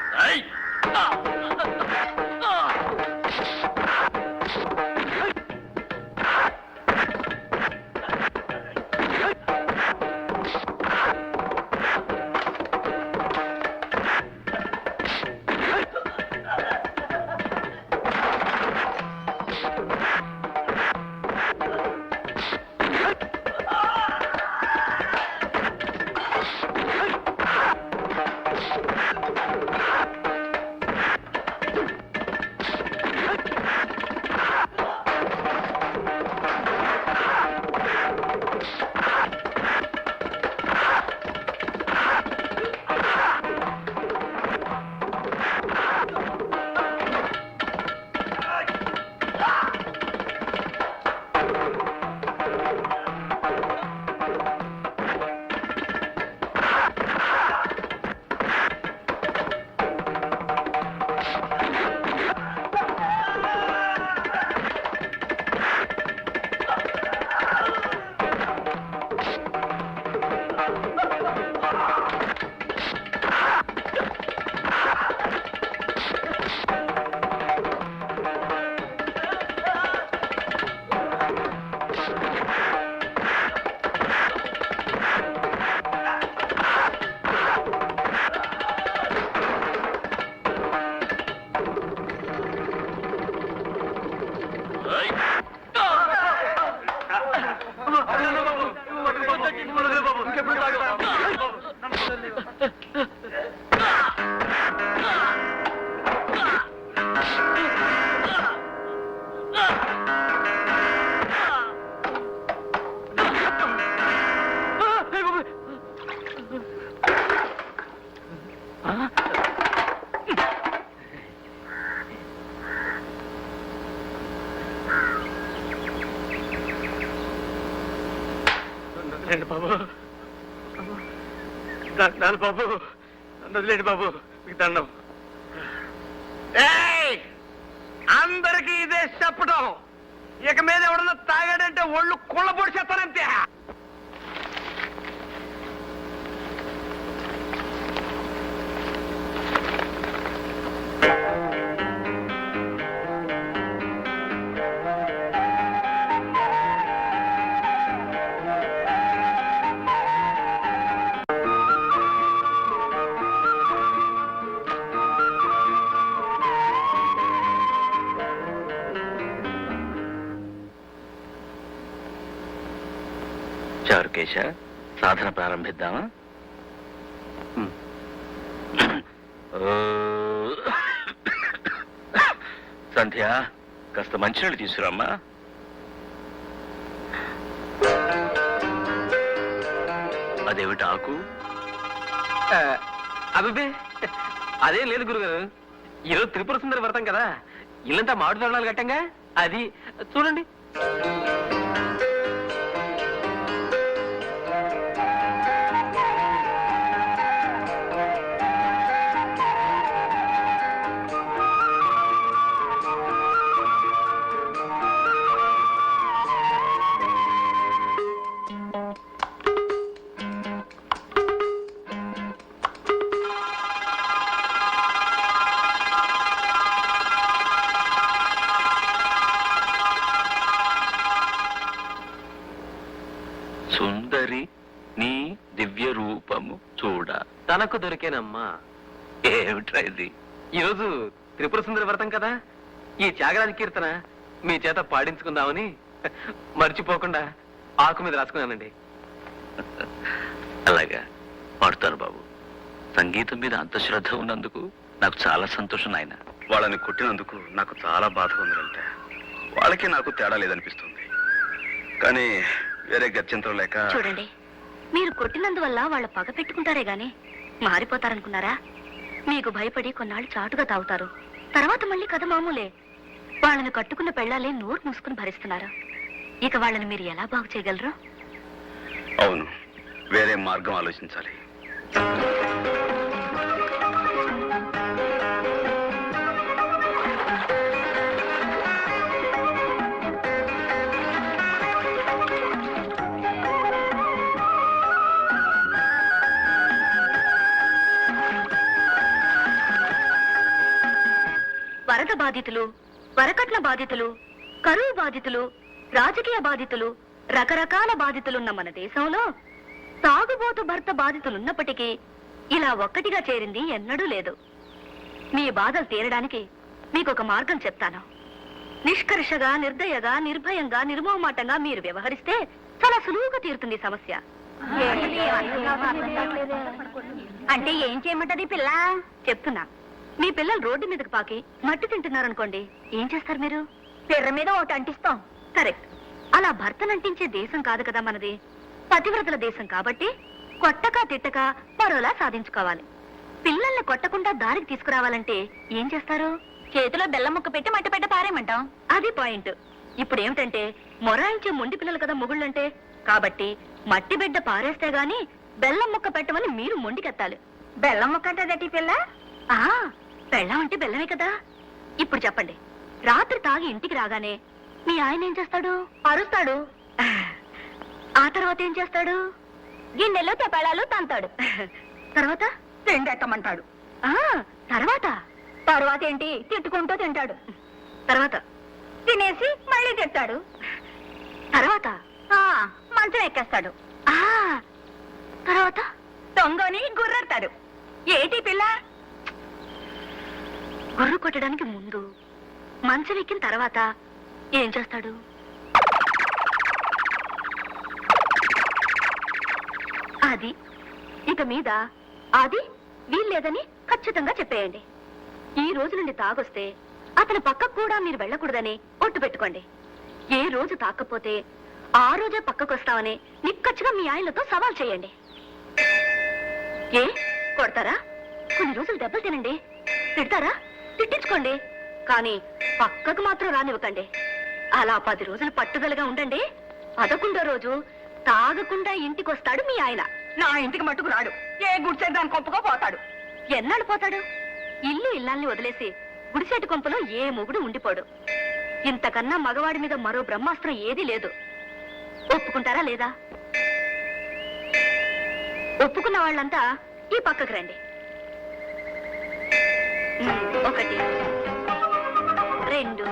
బాబు దండాలు బాబు, వదిలేండి బాబు, మీకు దండం. అందరికీ ఇదే చెప్పడం, ఇక మీద ఎవడన్నా తాగాడంటే ఒళ్ళు కుళ్ళ పొడి చెప్తానంతే.
చారుకేశ, సాధన ప్రారంభిద్దామా? సంధ్య, కాస్త మంచినీళ్ళు తీసుకురామ్మా. అదేమిటి ఆకు?
అభిబే, అదేం లేదు గురుగారు, ఈరోజు త్రిపుర సుందరి వ్రతం కదా, ఇల్లంతా మామిడి తోరణాలు కట్టంగా, అది చూడండి.
సుందరి నీ దివ్య రూపము చూడ
తనకు దొరికేనమ్మా.
ఏమిట్రా ఇది?
ఈరోజు త్రిపుర సుందరి వ్రతం కదా, ఈ త్యాగరాజ కీర్తన మీ చేత పాడించుకుందామని మర్చిపోకుండా ఆకు మీద రాసుకున్నానండి.
అలాగా, పాడుతాను బాబు. సంగీతం మీద అంత శ్రద్ధ ఉన్నందుకు నాకు చాలా సంతోషం నాయన. వాళ్ళని కొట్టినందుకు నాకు చాలా బాధగా ఉందంటే, వాళ్ళకి నాకు తేడా లేదనిపిస్తుంది. కానీ వేరే గత్యంతరం లేక.
చూడండి, మీరు కొట్టినందువల్ల వాళ్ళ పగ పెట్టుకుంటారే గాని మారిపోతారనుకున్నారా? మీకు భయపడి కొన్నాళ్ళు చాటుగా తాగుతారు, తర్వాత మళ్ళీ కథ మామూలే. వాళ్ళని కట్టుకున్న పెళ్ళాలే నోరు మూసుకుని భరిస్తున్నారు. ఇక వాళ్ళని మీరు ఎలా బాగు చేయగలరు?
అవును, వేరే మార్గం ఆలోచించాలి.
వరద బాధితులు, వరకట్న బాధితులు, కరువు బాధితులు, రాజకీయ బాధితులు, రకరకాల బాధితులున్న మన దేశంలో తాగుబోతు భర్త బాధితులున్నప్పటికీ ఇలా ఒక్కటిగా చేరింది ఎన్నడూ లేదు. మీ బాధలు తీరడానికి మీకొక మార్గం చెప్తాను. నిష్కర్షగా, నిర్దయగా, నిర్భయంగా, నిర్మోహమాటంగా మీరు వ్యవహరిస్తే చాలా సులువుగా తీరుతుంది సమస్య.
అంటే ఏం చేయమంటది పిల్ల?
చెప్తున్నా. మీ పిల్లలు రోడ్డు మీదకి పాకి మట్టి తింటున్నారనుకోండి, ఏం చేస్తారు మీరు?
పిర్ర మీద ఒకటి అంటిస్తాం.
కరెక్ట్. అలా భర్తనంటించే దేశం కాదు కదా మనది, పతివ్రతల దేశం కాబట్టి కొట్టక తిట్టక మరోలా సాధించుకోవాలి. పిల్లల్ని కొట్టకుండా దారికి తీసుకురావాలంటే ఏం చేస్తారు?
చేతిలో బెల్లం ముక్క పెట్టి మట్టి పెట్ట పారేయమంటాం.
అది పాయింట్. ఇప్పుడు ఏమిటంటే మొరాయించే మొండి పిల్లలు కదా మొగుళ్ళంటే, కాబట్టి మట్టి బిడ్డ పారేస్తే గాని బెల్లం ముక్క పెట్టమని మీరు మొండికెత్తాలి.
బెల్లం ముక్క అంటే పిల్ల?
ఆ బెల్లం అంటే బెల్లమే కదా. ఇప్పుడు చెప్పండి, రాత్రి తాగి ఇంటికి రాగానే మీ ఆయన ఏం చేస్తాడు?
అరుస్తాడు.
ఆ తర్వాత ఏం చేస్తాడు?
గిన్నెలు తెపాళాలు తంతాడు.
తర్వాత
తిండెట్టమంటాడు.
ఆ తర్వాత
తరువాత ఏంటి? తిట్టుకుంటూ తింటాడు.
తర్వాత
తినేసి మళ్ళీ తింటాడు.
తర్వాత
మంచం ఎక్కేస్తాడు.
ఆ తర్వాత
దొంగని గుర్రెడతాడు. ఏటి పిల్ల?
గుర్రు కొట్టడానికి ముందు, మంచం ఎక్కిన తర్వాత ఏం చేస్తాడు? అది ఇక మీద అది వీల్లేదని ఖచ్చితంగా చెప్పేయండి. ఈ రోజు నుండి తాగొస్తే అతని పక్కకు కూడా మీరు వెళ్ళకూడదని ఒట్టు పెట్టుకోండి. ఏ రోజు తాకపోతే ఆ రోజే పక్కకొస్తామని నిక్కచ్చిగా మీ ఆయనతో సవాల్ చేయండి. ఏ కొడతారా? కొన్ని రోజులు దెబ్బలు తినండి. తిడతారా? తిట్టించుకోండి. కానీ పక్కకు మాత్రం రానివ్వకండి. అలా 10 రోజులు పట్టుదలగా ఉండండి. 11వ రోజు తాగకుండా ఇంటికొస్తాడు మీ ఆయన.
నా ఇంటికి మట్టుకు రాడు. ఏ గుడిసే దాని కొప్పుకో పోతాడు.
ఎన్నాళ్ళు పోతాడు? ఇల్లు ఇల్లాల్ని వదిలేసి గుడిసెట్టు కొంపలో ఏ మొగుడు ఉండిపోడు. ఇంతకన్నా మగవాడి మీద మరో బ్రహ్మాస్త్రం ఏదీ లేదు. ఒప్పుకుంటారా లేదా? ఒప్పుకున్న వాళ్ళంతా ఈ పక్కకు రండి. 1 2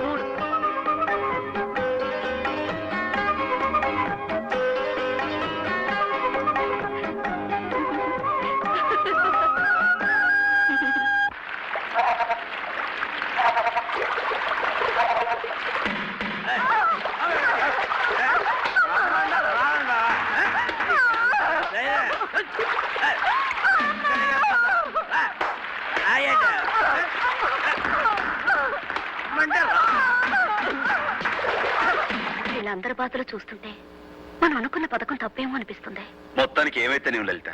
3. వీళ్ళందరి బాధలు చూస్తుంటే మనం అనుకున్న పథకం తప్పేమో అనిపిస్తుంది.
మొత్తానికి ఏమైతేనే లలిత,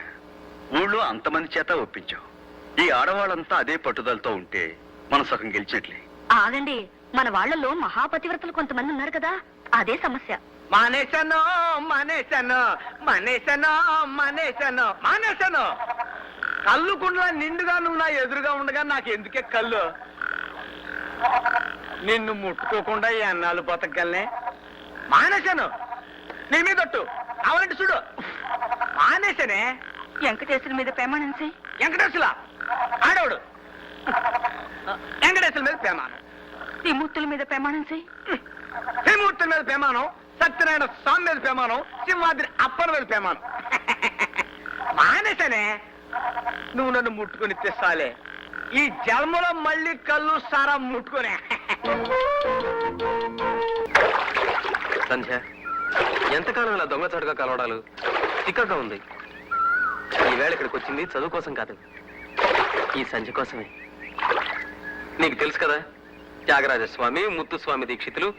ఊళ్ళో అంతమంది చేత ఒప్పించావు. ఈ ఆడవాళ్ళంతా అదే పట్టుదలతో ఉంటే మన సగం గెలిచినట్లే.
ఆగండి, మన వాళ్ళలో మహాపతివ్రతలు కొంతమంది ఉన్నారు కదా, అదే సమస్య.
మానేశాను మానేశాను మానేశాను మానేశాను మానేశాను. కళ్ళు కుండలా నిండుగా నువ్వు నా ఎదురుగా ఉండగా నాకు ఎందుకే కళ్ళు? నిన్ను ముట్టుకోకుండా ఎన్నాళ్ళు బతకగలనే? మానేశాను. నీ మీదొట్టు కావాలంటే చూడు. మానేశానే.
వెంకటేశ్వర మీద ప్రమాణించి.
వెంకటేశ్వర ఆడవుడు. వెంకటేశ్వర మీద ప్రమాణం.
త్రిమూర్తుల మీద ప్రమాణించి.
త్రిమూర్తుల మీద ప్రమాణం, సత్యనారాయణ స్వామి మీద ప్రమాణం, సింహాద్రి అప్పన మీద ప్రమాణం. మానేశానే. నువ్వు నన్ను ముట్టుకుని తెస్తాలే. ఈ జన్మలో మళ్ళీ కళ్ళు సారా ముట్టుకునే.
సంధ్య, ఎంతకాలం ఇలా దొంగచాటుగా కలవడాలు? చిక్కగా ఉంది. ఈవేళ ఇక్కడికి వచ్చింది చదువు కోసం కాదు, ఈ సంధ్య కోసమే. నీకు తెలుసు కదా, త్యాగరాజస్వామి, ముత్తుస్వామి దీక్షితులు,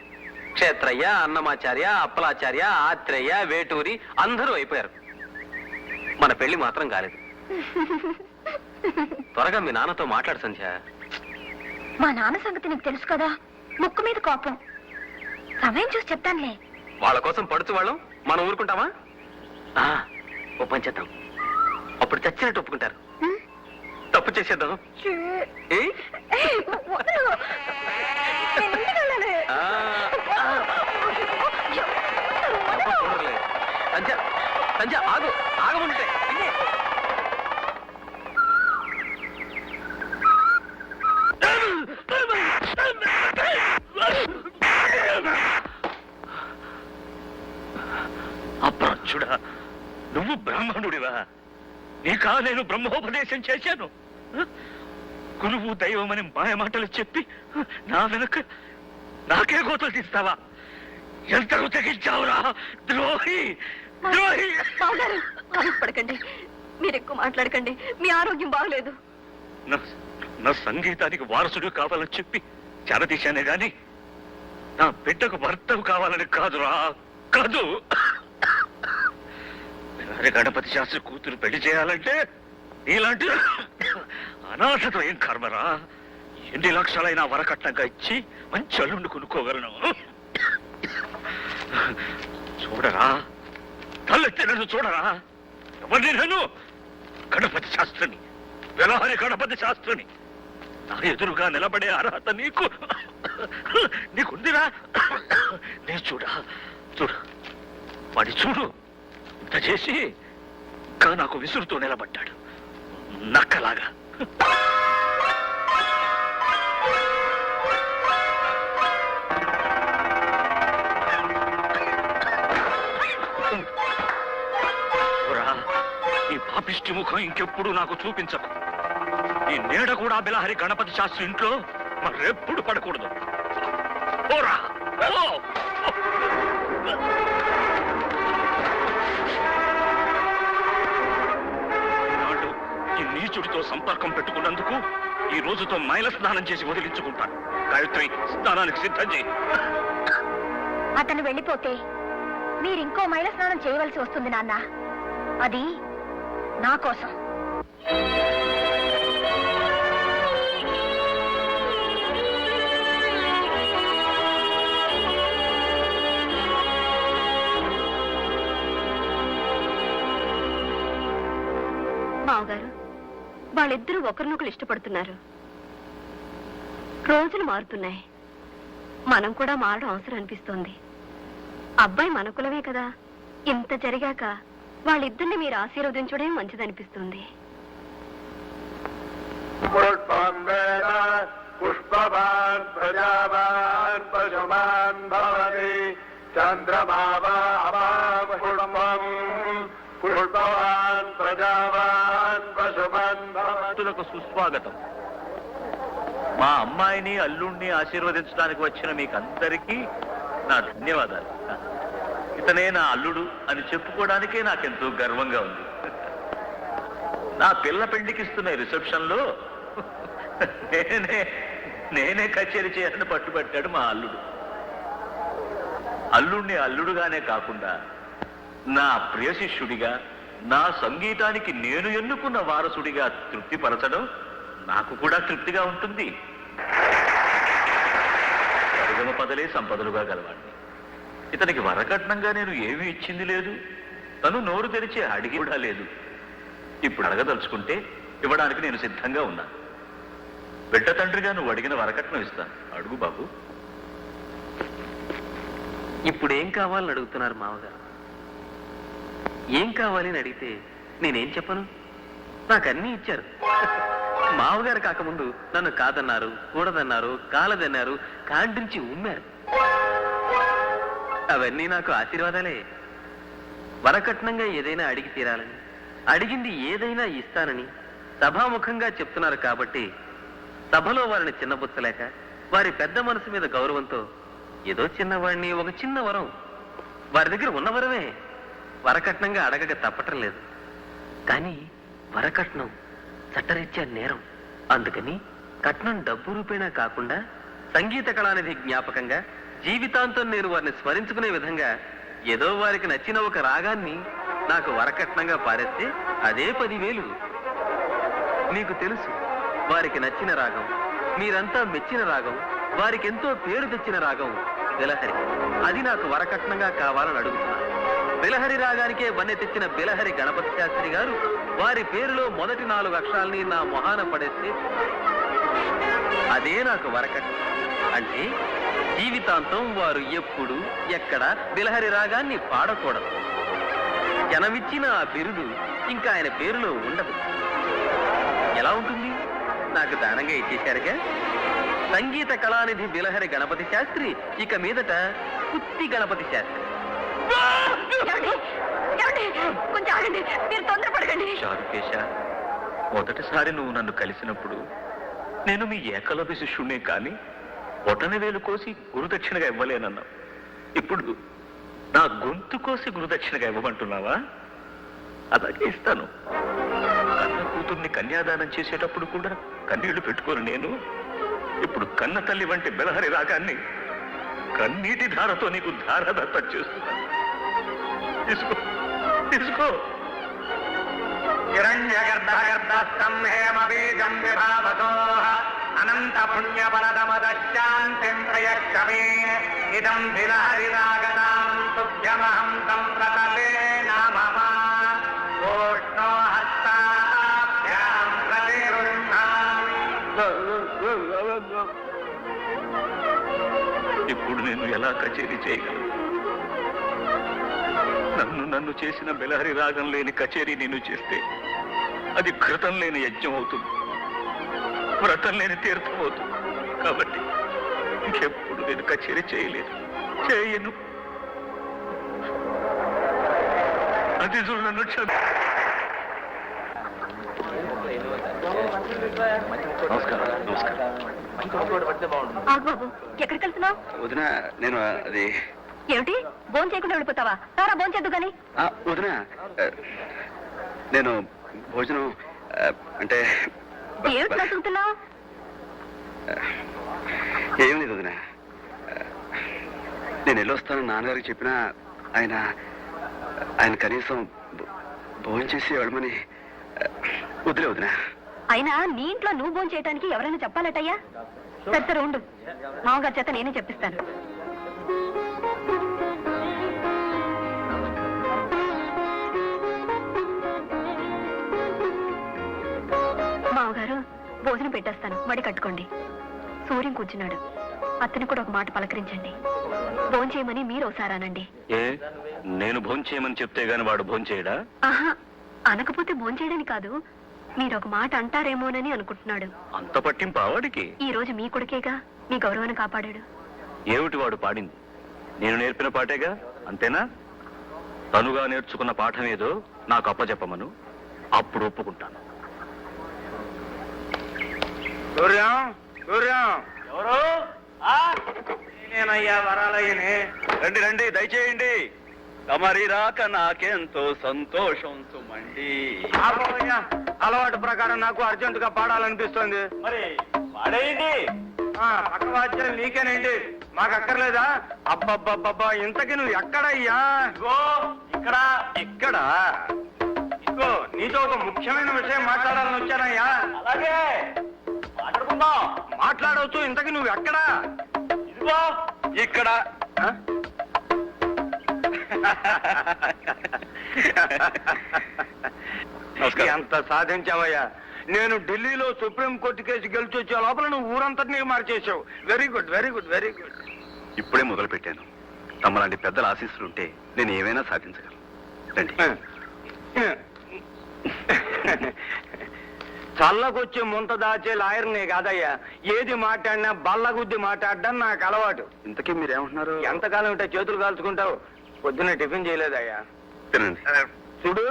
క్షేత్రయ్య, అన్నమాచార్య, అప్పలాచార్య, ఆత్రేయ, వేటూరి అందరూ అయిపోయారు. మన పెళ్లి మాత్రం కాలేదు. త్వరగా మీ నాన్నతో మాట్లాడు సంధ్య.
మా నాన్న సంగతి నీకు తెలుసు కదా, ముక్కు మీద కోపం. సమయం చూసి చెప్తానులే.
వాళ్ళ కోసం పడుచు వాళ్ళం మనం ఊరుకుంటామా? ఓ పని చేద్దాం, అప్పుడు చచ్చినట్టు ఒప్పుకుంటారు. తప్పు చేసేద్దాం. ఏ? సంధ్య, సంధ్య ఆగు, ఆగముంటే
బ్రాహ్మణుడివా? నీకా నేను బ్రహ్మోపదేశం చేశాను? గురువు దైవమని మాయ మాటలు చెప్పి నా వెనుక నాకే గోతలు తీస్తావా? ఎంతకు తెగించావురా ద్రోహి, ద్రోహి!
బావగారు, ఆవేశపడకండి. మీరు ఎక్కువ మాట్లాడకండి. మీ ఆరోగ్యం బాగలేదు.
నా సంగీతానికి వారసుడు కావాలని చెప్పి చెరదీశానే గాని నా బిడ్డకు భర్తవు కావాలని కాదురా, కాదు. గణపతి శాస్త్రి కూతురు పెళ్లి చేయాలంటే ఇలాంటి అనాథతో ఏం కర్మరా? ఎన్ని లక్షలైనా వరకట్నంగా ఇచ్చి మంచి అల్లుండి కొనుక్కోగలను. చూడరా, తలెత్తి నన్ను చూడరా. ఎవరిని? నేను గణపతి శాస్త్రిని, వెలహరి గణపతి శాస్త్రిని. నా ఎదురుగా నిలబడే అర్హత నీకుందిరా? నేను చూడు వాడి చూడు, ఇంత చేసి ఇంకా నాకు విసురుతూ నిలబడ్డాడు నక్కలాగా. ఈ పాపిష్టి ముఖం ఇంకెప్పుడు నాకు చూపించకు. ఈ నీడ కూడా బిలహరి గణపతి శాస్త్రి ఇంట్లో మరెప్పుడు పడకూడదు. పోరా, పో. ఈనాడు ఈ నీచుడితో సంపర్కం పెట్టుకున్నందుకు ఈ రోజుతో మైల స్నానం చేసి వదిలించుకుంటాను. గాయత్రి, స్నానానికి సిద్ధం చేయి.
అతను వెళ్ళిపోతే మీరింకో మైల స్నానం చేయవలసి వస్తుంది నాన్న. అది నా కోసం. మావగారు, వాళ్ళిద్దరూ ఒకరినొకరు ఇష్టపడుతున్నారు. రోజులు మారుతున్నాయి. మనం కూడా మారడం అవసరం అనిపిస్తోంది. అబ్బాయి మన కులమే కదా. ఇంత జరిగాక వాళ్ళిద్దరిని మీరు ఆశీర్వదించడం మంచిదనిపిస్తుంది.
పుష్పవాన్ ప్రజావాన్ పశుమాన్ భవతి పుష్పవాన్ ప్రజావాన్ పశుమాన్ భవతులకు
సుస్వాగతం. మా అమ్మాయిని అల్లుణ్ణి ఆశీర్వదించడానికి వచ్చిన మీకందరికీ నా ధన్యవాదాలు. ఇతనే నా అల్లుడు అని చెప్పుకోవడానికే నాకెంతో గర్వంగా ఉంది. నా పిల్ల పెళ్లికి ఇస్తున్న రిసెప్షన్ లో నేనే కచేరీ చేయాలని పట్టుబట్టాడు మా అల్లుడు. అల్లుడిని అల్లుడుగానే కాకుండా నా ప్రియ శిష్యుడిగా, నా సంగీతానికి నేను ఎన్నుకున్న వారసుడిగా తృప్తిపరచడం నాకు కూడా తృప్తిగా ఉంటుంది. పరిగమ పదలే సంపదలుగా గలవాడిని. ఇతనికి వరకట్నంగా నేను ఏమీ ఇచ్చింది లేదు. తను నోరు తెరిచి అడిగి కూడా లేదు. ఇప్పుడు అడగదలుచుకుంటే ఇవ్వడానికి నేను సిద్ధంగా ఉన్నాను. బిడ్డ తండ్రిగా నువ్వు అడిగిన వరకట్నం ఇస్తాను. అడుగు బాబు.
ఇప్పుడేం కావాలని అడుగుతున్నారు మావగారు? ఏం కావాలి అని అడిగితే నేనేం చెప్పను? నాకు అన్నీ ఇచ్చారు. మావగారు కాకముందు నన్ను కాదన్నారు, కూడదన్నారు, కాలదన్నారు, కాండ్రించి ఉమ్మారు. అవన్నీ నాకు ఆశీర్వాదాలే. వరకట్నంగా ఏదైనా అడిగి తీరాలని, అడిగింది ఏదైనా ఇస్తానని సభాముఖంగా చెప్తున్నారు కాబట్టి సభలో వారిని చిన్నబుచ్చలేక వారి పెద్ద మనసు మీద గౌరవంతో ఏదో చిన్నవాడిని ఒక చిన్న వరం, వారి దగ్గర ఉన్న వరమే వరకట్నంగా అడగక తప్పటం లేదు. కానీ వరకట్నం చట్టరీత్యా నేరం. అందుకని కట్నం డబ్బు రూపేణా కాకుండా సంగీత కళానిధి జ్ఞాపకంగా జీవితాంతం నేను వారిని స్మరించుకునే విధంగా ఏదో వారికి నచ్చిన ఒక రాగాన్ని నాకు వరకట్నంగా పారేస్తే అదే 10,000. మీకు తెలుసు, వారికి నచ్చిన రాగం, మీరంతా మెచ్చిన రాగం, వారికి ఎంతో పేరు తెచ్చిన రాగం బిలహరి. అది నాకు వరకట్నంగా కావాలని అడుగుతున్నాను. బిలహరి రాగానికే వన్నె తెచ్చిన బిలహరి గణపతి శాస్త్రి గారు వారి పేరులో మొదటి 4 అక్షరాల్ని నా మొహాన పడేస్తే అదే నాకు వరకట్నం. అంటే జీవితాంతం వారు ఎప్పుడు ఎక్కడ బిలహరి రాగాన్ని పాడకూడదు. జనమిచ్చిన ఆ బిరుదు ఇంకా ఆయన పేరులో ఉండదు. ఎలా ఉంటుంది? నాకు దానంగా ఇచ్చేశారుగా. సంగీత కళానిధి బిలహరి గణపతి శాస్త్రి ఇక మీదట కుత్తి గణపతి శాస్త్రి.
ఏమండి కొంచెం ఆగండి, మీరు తొందరపడకండి.
చారుకేశ, మొదటిసారి నువ్వు నన్ను కలిసినప్పుడు నేను మీ ఏకలవ్య శిష్యుణ్ణే కాని బొటన వేలు కోసి గురుదక్షిణగా ఇవ్వలేనన్నావు. ఇప్పుడు నా గొంతు కోసి గురుదక్షిణగా ఇవ్వమంటున్నావా? అలాగే ఇస్తాను. కన్న కూతుర్ని కన్యాదానం చేసేటప్పుడు కూడా కన్నీళ్లు పెట్టుకోను నేను. ఇప్పుడు కన్న తల్లి వంటి బెలహరి రాగాన్ని కన్నీటి ధారతో నీకు ధారదత్తం చేస్తున్నాను. తీసుకో తీసుకో.
హిరణ్యగర్భగర్భస్థం హేమబీజం విభావతోః అనంత పుణ్యఫలదమదశాంతిం ప్రయచ్చమే ఇదం విలహరిరాగతాం తుభ్యమహం సంప్రతలే నమః ఓష్ణో హస్తాభ్యాం ప్రతిరుణ్ణామి.
ఇప్పుడు నేను ఎలా కచేరీ చేయగలను? నన్ను చేసిన బెలహరి రాగం లేని కచేరీ నేను చేస్తే అది కృతం లేని యజ్ఞం అవుతుంది, వ్రతం లేని తీర్థం అవుతుంది. కాబట్టి ఇంకెప్పుడు నేను కచేరీ చేయను. అది చూడు నన్ను
ఆగు బాబు, ఎక్కడికి వెళ్తున్నావు?
వదిన, నేను అది
ఏమిటి భోజనం చేయకుండా వెళ్ళిపోతావా? సారా భోజనం చేద్దు కానీ.
వదిన, నేను భోజనం అంటే
ఏమిటి నచ్చుతున్నావు?
ఏం లేదు వదిన. నేను వెళ్ళొస్తాను నాన్నగారికి చెప్పినా ఆయన కనీసం భోజనం చేసి వెళ్ళమని వదిలే వదిన.
అయినా నీ ఇంట్లో నువ్వు భోజనం చేయడానికి ఎవరైనా చెప్పాలటయ్యా? సరే ఉండు, మామగారి చేత నేనే చెప్పిస్తాను. మామగారు భోజనం పెట్టేస్తాను, మడి కట్టుకోండి. సూర్యం కూర్చున్నాడు, అతను కూడా ఒక మాట పలకరించండి. భోజనం చేయమని మీరు ఒకసారానండి.
ఏ నేను భోజనం చేయమని చెప్తే గాని వాడు భోజనం చేయడా?
ఆహా, అనకపోతే భోజనం చేయడని కాదు, మీరు ఒక మాట అంటారేమోనని అనుకుంటున్నాడు.
అంత పట్టింపు వాడికి?
ఈ రోజు మీ కొడుకేగా మీ గౌరవాన్ని కాపాడాడు.
ఏమిటి వాడు పాడింది? నేను నేర్పిన పాటేగా, అంతేనా? తనుగా నేర్చుకున్న పాఠం ఏదో నాకు అప్పచెప్పమను, అప్పుడు ఒప్పుకుంటాను.
సూర్యం, ఎవరు? నేనయ్యా, వరాలయ్యనే.
రండి రండి, దయచేయండి. తమరి రాక నాకెంతో సంతోషం సుమండి.
ఆపోయ్యా, అలవాటు ప్రకారం నాకు అర్జెంటుగా పాడాలనిపిస్తోంది.
మరి పాడేయండి.
పక్క వాద్యాలు నీకేనండి, మాకు అక్కర్లేదా? అబ్బబ్బబ్బబ్బా, ఇంతకీ నువ్వు ఎక్కడయ్యా?
ఇక్కడ
ఇక్కడ ఇదిగో, నీతో ఒక ముఖ్యమైన విషయం మాట్లాడాలని వచ్చానయ్యా.
అలాగే మాట్లాడుకుందాం.
మాట్లాడవచ్చు, ఇంతకీ నువ్వు ఎక్కడా?
ఇదిగో
ఇక్కడ
ఆ? ఎంత సాధించావయ్యా? నేను ఢిల్లీలో సుప్రీం కోర్టు కేసు గెలిచి వచ్చే లోపల నువ్వు ఊరంతటినీ మార్చేసావు. Very good, very good, very good.
ఇప్పుడే మొదలు పెట్టాను. తమలాంటి పెద్దల ఆశీస్సులుంటే నేను ఏమైనా సాధించగలను. రండి.
చల్లకొచ్చి ముంత దాచే లాయర్నే కాదయ్యా, ఏది మాట్లాడినా బల్లగుద్ది మాట్లాడడం నాకు అలవాటు.
ఇంతకీ మీరేమంటున్నారు?
ఎంతకాలం ఉంటే చేతులు కాల్చుకుంటావు? పొద్దున్న టిఫిన్ చేయలేదయ్యా.
తినండి.
చూడు,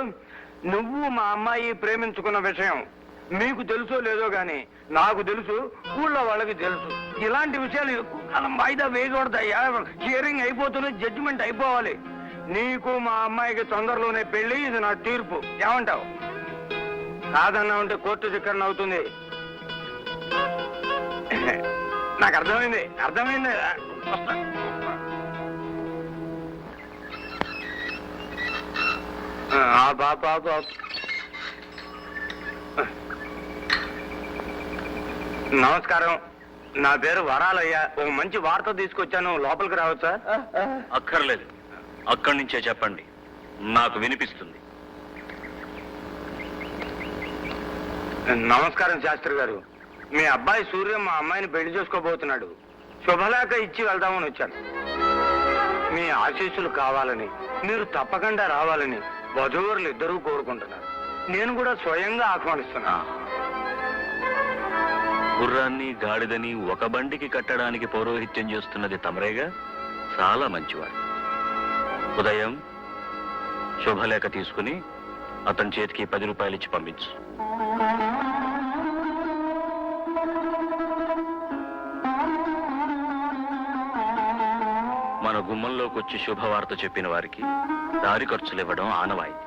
నువ్వు మా అమ్మాయి ప్రేమించుకున్న విషయం మీకు తెలుసో లేదో గాని నాకు తెలుసు, ఊళ్ళో వాళ్ళకి తెలుసు. ఇలాంటి విషయాలు ఎక్కువ కాలం వాయిదా వేయకూడదయ్యా. హియరింగ్ అయిపోతుంది, జడ్జిమెంట్ అయిపోవాలి. నీకు మా అమ్మాయికి తొందరలోనే పెళ్లి, ఇది నా తీర్పు. ఏమంటావు? కాదన్నా ఉంటే కోర్టు చిక్కరణ అవుతుంది. నాకు అర్థమైంది. నమస్కారం, నా పేరు వరాలయ్య. ఒక మంచి వార్త తీసుకొచ్చాను, లోపలికి రావచ్చా?
అక్కర్లేదు, అక్కడి నుంచే చెప్పండి, నాకు వినిపిస్తుంది.
నమస్కారం శాస్త్రి గారు. మీ అబ్బాయి సూర్యం మా అమ్మాయిని పెళ్లి చేసుకోబోతున్నాడు. శుభలేఖ ఇచ్చి వెళ్దామని వచ్చాను. మీ ఆశీస్సులు కావాలని, మీరు తప్పకుండా రావాలని వధూవరులు ఇద్దరూ కోరుకుంటున్నారు. నేను కూడా స్వయంగా ఆహ్వానిస్తున్నా.
గుర్రాన్ని గాడిదని ఒక బండికి కట్టడానికి పౌరోహిత్యం చేస్తున్నది తమరేగా. చాలా మంచివాడు. ఉదయం, శుభలేఖ తీసుకుని అతని చేతికి 10 రూపాయలు ఇచ్చి పంపించు. మన గుమ్మంలోకి వచ్చి శుభవార్త చెప్పిన వారికి దారి ఖర్చులు ఇవ్వడం ఆనవాయితీ.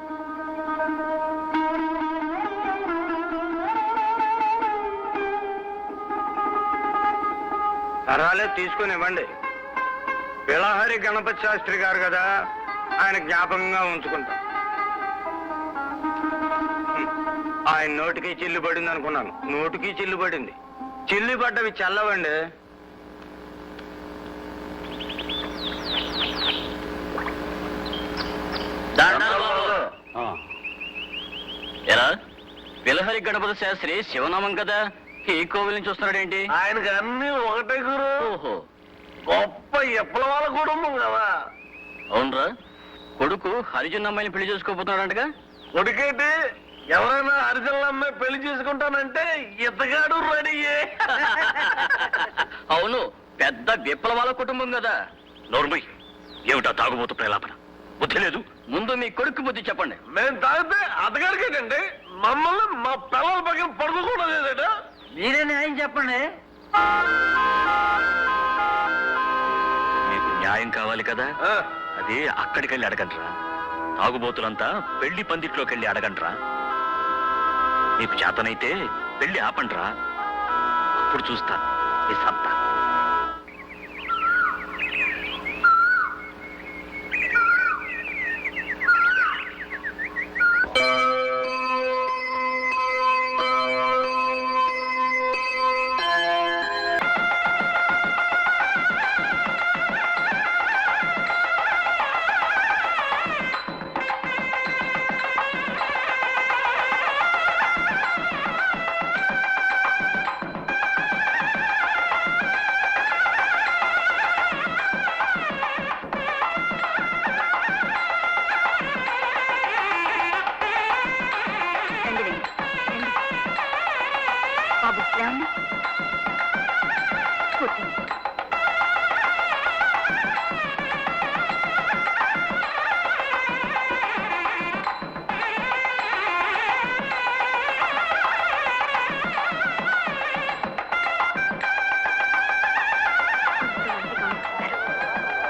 సరాలే తీసుకుని ఇవ్వండి. బిలహరి గణపతి శాస్త్రి గారు కదా, ఆయన జ్ఞాపకంగా ఉంచుకుంటా. ఆయన నోటికి చిల్లు పడింది అనుకున్నాను, నోటికి చిల్లు పడింది. చిల్లు పడ్డవి చల్లవండి.
ఎలా బిలహరి గణపతి శాస్త్రి శివనామం కదా, ఈ కోవిల నుంచి వస్తున్నాడేంటి?
ఆయనకి అన్ని ఒకటే గురు.
ఓహో,
గొప్ప విప్లవాల కుటుంబం కదా.
అవునరా, కొడుకు హరిజన్ అమ్మాయిని పెళ్లి చేసుకోబోతున్నాడంటగా.
కొడుకేంటి, ఎవరైనా హరిజనుల అమ్మాయి పెళ్లి చేసుకుంటానంటే ఇతగాడు రెడీయే.
అవును, పెద్ద విప్లవాల కుటుంబం కదా.
నోర్మయ్, ఏమిటా తాగుబోతు ప్రలాపన? బుద్ధి లేదు.
ముందు మీ కొడుకు బుద్ధి చెప్పండి.
మేము తాగితే అతగారికేటండి, మమ్మల్ని మా పిల్లల పక్కన పడుకోకూడదు. మీరే న్యాయం చెప్పండి.
మీకు న్యాయం కావాలి కదా, అది అక్కడికి వెళ్ళి అడగండ్రా. తాగుబోతులంతా పెళ్లి పందిట్లోకి వెళ్ళి అడగండ్రా. మీకు చేతనైతే పెళ్లి ఆపండ్రా, అప్పుడు చూస్తా ఈ సత్తా.
బాబు ఏమండి? కూర్చోండి.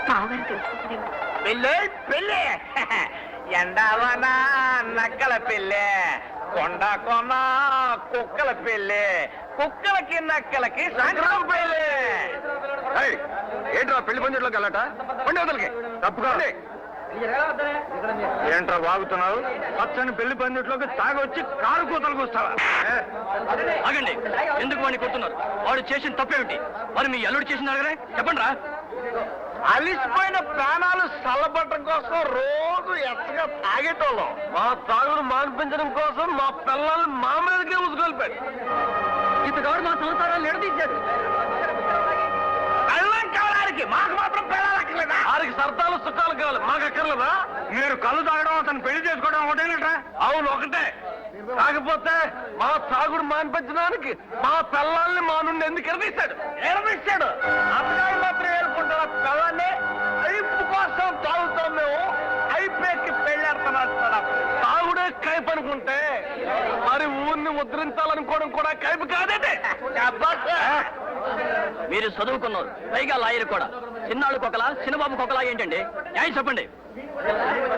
మావగారు తెలుసుకుంటారేమో.
పెళ్ళి పెళ్ళి ఎండావన నక్కల పెళ్ళి, కొండ కొన కుక్కల పెళ్ళి, కుక్కలకి నక్కలకి సంక్రం పెళ్ళి. ఏంట్రా పెళ్లి పందిట్లోకి వెళ్ళట? పండుగలకి తప్పుగా ఏంట్రా వాగుతున్నావు? పచ్చని పెళ్లి పందిట్లోకి తాగొచ్చి కారు కూతలకు వస్తావా?
ఆగండి, ఎందుకు వాడిని కొడుతున్నారు? వాడు చేసిన తప్పేమిటి? మరి మీ అల్లుడు చేసిన అడగరే, చెప్పండి రా.
అలిసిపోయిన ప్రాణాలు చల్లబట్టడం కోసం రోజు ఎచ్చగా తాగేటోళ్ళం. మా తాగుడు మాన్పించడం కోసం మా పిల్లల్ని మా మీదకే ఉసుగొల్పాడు. ఇతగాడు మా సంసారాలు నిలదీశాడు. కళ్ళం కావడానికి మాకు మాత్రం పిల్లలు అక్కర్లేదా? వారికి సరదాలు సుఖాలు కావాలి, మాకు అక్కర్లేదా? మీరు కళ్ళు తాగడం అతను పెళ్లి చేసుకోవడం ఒకటేనట్రా? అవును ఒకటే. కాకపోతే మా తాగుడు మాన్పించడానికి మా పిల్లల్ని మా నుండి ఎందుకు ఎరదీశాడు? అతగాడు మాత్రం ఏరుకుంటారా పిల్లల్ని? అయిపు కోసం తాగుతాం మేము, అయిపోయి పెళ్ళాడుతున్నాడు. తాగుడే కైపు అనుకుంటే మరి ఊరిని ఉద్ధరించాలనుకోవడం కూడా కైపు కాదండి.
మీరు చదువుకున్నారు, పైగా లాయర్ కూడా. చిన్నాళ్ళు కొకలా, చిన్నబాబు కొకలా ఏంటండి? న్యాయం చెప్పండి.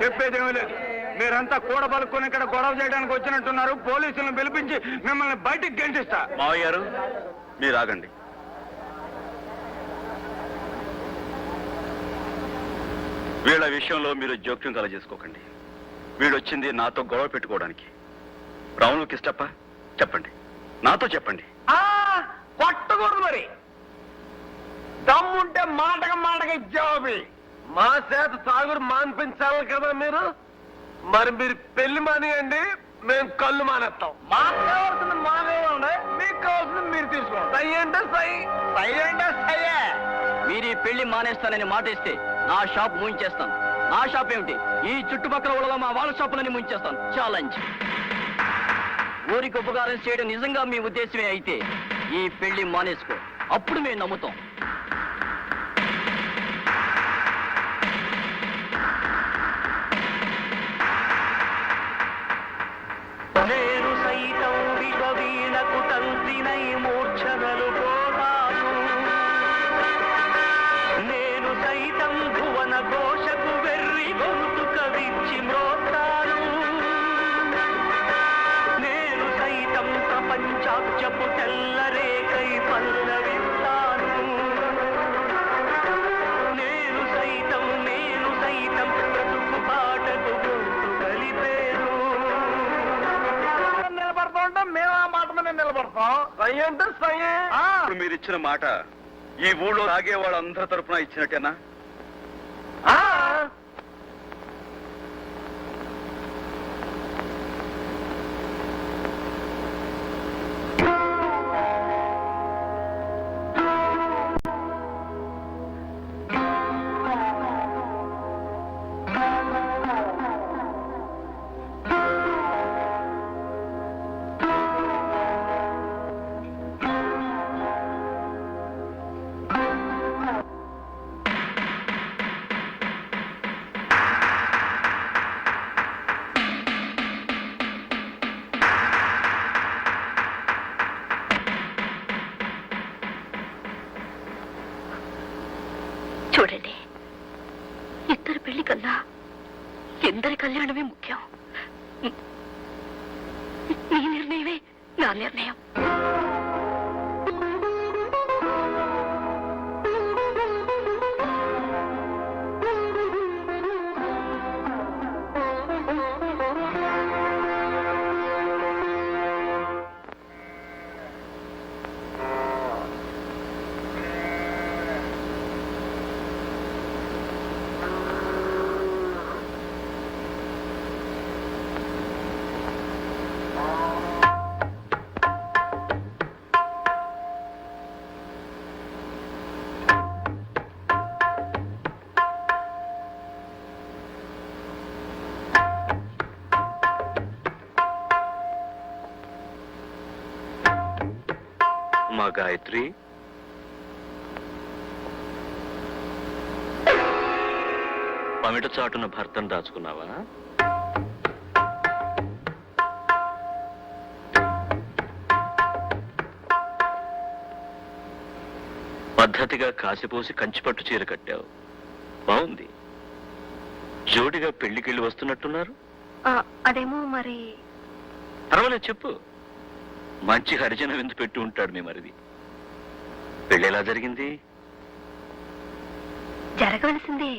చెప్పేదేమీ లేదు. మీరంతా కూడబలుకొని ఇక్కడ గొడవ చేయడానికి వచ్చినట్టున్నారు. పోలీసులను పిలిపించి మిమ్మల్ని బయటికి గెంటిస్తా.
మావయ్య గారు, మీరు ఆగండి. వీళ్ళ విషయంలో మీరు జోక్యం కలగజేసుకోకండి. వీడొచ్చింది నాతో గొడవ పెట్టుకోవడానికి. రావును కిష్టప్ప, చెప్పండి, నాతో చెప్పండి.
కొట్టకూడదు మరి. దమ్ముంటే మాటకి జవాబి. మా చేత తాగుడు మాన్పించాలి కదా మీరు. మరి మీరు పెళ్లి మానేయండి, మేము కళ్ళు మానేస్తాం. మాకు కావాల్సింది మానే ఉండే, మీకు కావాల్సింది మీరు తీసుకోండి. సై అంటే సై, సై అంటే సయ్యే.
మీరు ఈ పెళ్లి మానేస్తానని మాట ఇస్తే నా షాప్ మూయించేస్తాను. నా షాప్ ఏమిటి, ఈ చుట్టుపక్కల ఊళ్ళలో మా వాళ్ళ షాపులని మూయించేస్తాను. ఛాలెంజ్. ఊరికి ఉపకారం చేయడం నిజంగా మీ ఉద్దేశమే అయితే ఈ పెళ్లి మానేసుకో, అప్పుడు మేము నమ్ముతాం.
ఇప్పుడు మీరు ఇచ్చిన మాట ఈ ఊళ్ళో తాగే వాళ్ళందరి తరపున ఇచ్చినట్టేనా?
చూడండి, ఇద్దరి పెళ్లి కన్నా ఎందరి కళ్యాణమే ముఖ్యం. నీ నిర్ణయమే నా నిర్ణయం.
మా గాయత్రి, పమిట చాటున భర్తను దాచుకున్నావా? పద్ధతిగా కాసిపోసి కంచిపట్టు చీర కట్టావు, బాగుంది. జోడిగా పెళ్లికెళ్ళి వస్తున్నట్టున్నారు.
అదేమో మరి.
పర్వాలేదు, చెప్పు. మంచి హరిజన విందు పెట్టి ఉంటాడు మీ మరిది. పెళ్ళి ఎలా జరిగింది?
జరగవలసిందే,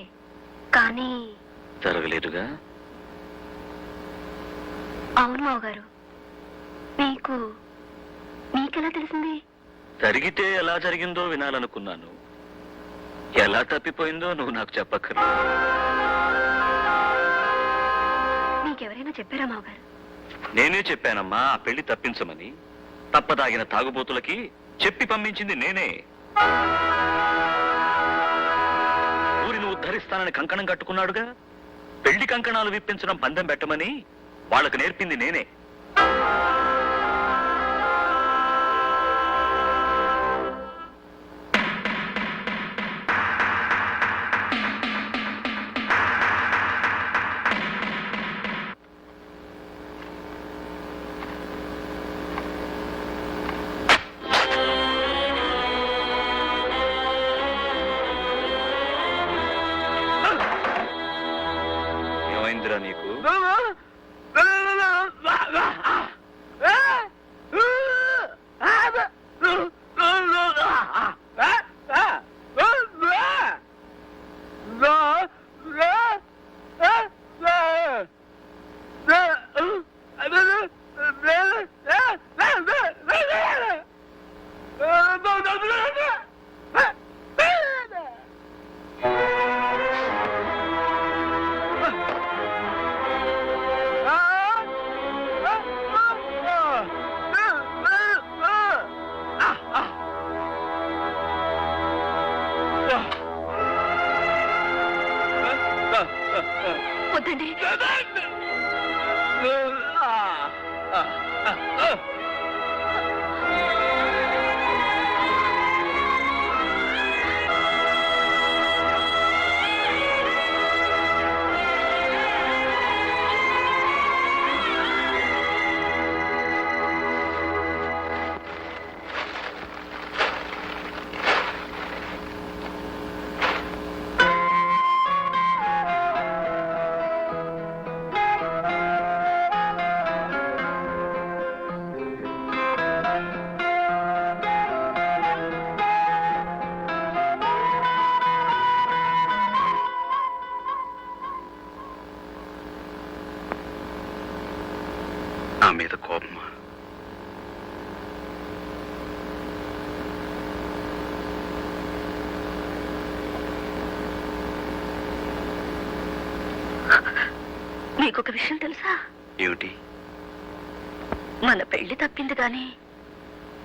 కానీ
జరగలేదుగా.
అవును మావగారు. మీకెలా తెలిసింది?
జరిగితే ఎలా జరిగిందో వినాలనుకున్నాను. ఎలా తప్పిపోయిందో నువ్వు నాకు చెప్పక్కర్లేదు.
మీకెవరైనా చెప్పారా మావగారు?
నేనే చెప్పానమ్మా ఆ పెళ్లి తప్పించమని. తప్పదాగిన తాగుబోతులకి చెప్పి పంపించింది నేనే. ఊరిని ఉద్ధరిస్తానని కంకణం కట్టుకున్నాడుగా, పెళ్లి కంకణాలు విప్పించడం పందెం పెట్టమని వాళ్ళకు నేర్పింది నేనే. ఏమైందిరా నీకు?
వద్దండి. నీకొక విషయం తెలుసా?
ఏమిటి?
మన పెళ్లి తప్పింది గాని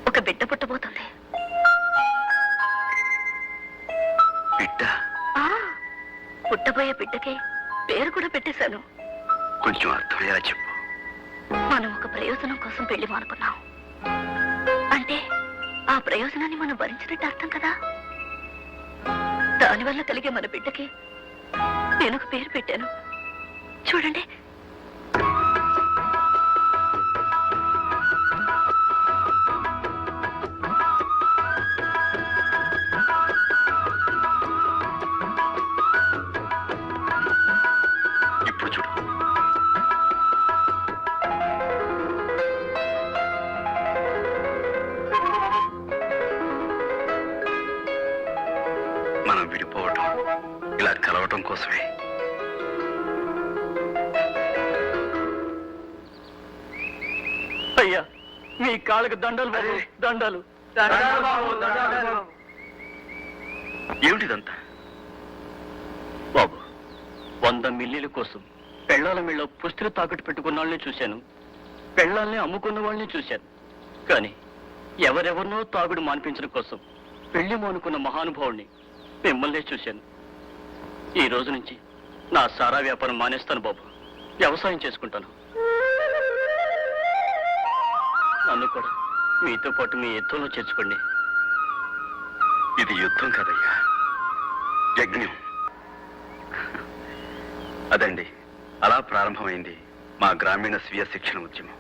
ఒక బిడ్డ పుట్టబోతుంది.
బిడ్డ?
పుట్టబోయే బిడ్డకి పేరు కూడా పెట్టేశాను.
కొంచెం అర్థమయ్యేలా చెప్పు.
మనం ఒక ప్రయోజనం కోసం పెళ్లి మానుకున్నాం అంటే ఆ ప్రయోజనాన్ని మనం భరించినట్టు అర్థం కదా. దానివల్ల కలిగే మన బిడ్డకి నేను ఒక పేరు పెట్టాను. చూడండి.
ఇప్పుడు చూడు. మనం విడిపోవటం ఇలా కలవటం కోసమే.
అయ్యా మీ కాళ్ళకి దండలు బాబు, దండలు.
ఏమిటిదంతా?
బాబు 100 మిల్లీల కోసం పెళ్ళాల మీళ్ళ పుస్తులు తాకట్టు పెట్టుకున్న వాళ్ళని చూశాను, పెళ్ళాలని అమ్ముకున్న వాళ్ళని చూశాను. కానీ ఎవరెవరినో తాగుడు మాన్పించడం కోసం పెళ్లి మానుకున్న మహానుభావుల్ని మిమ్మల్నే చూశాను. ఈ రోజు నుంచి నా సారా వ్యాపారం మానేస్తాను బాబు, వ్యవసాయం చేసుకుంటాను. నన్ను కూడా మీతో పాటు మీ యుద్ధంలో చేర్చుకోండి.
ఇది యుద్ధం కాదయ్యా, యజ్ఞం. అదండి, అలా ప్రారంభమైంది మా గ్రామీణ స్వీయ శిక్షణ ఉద్యమం.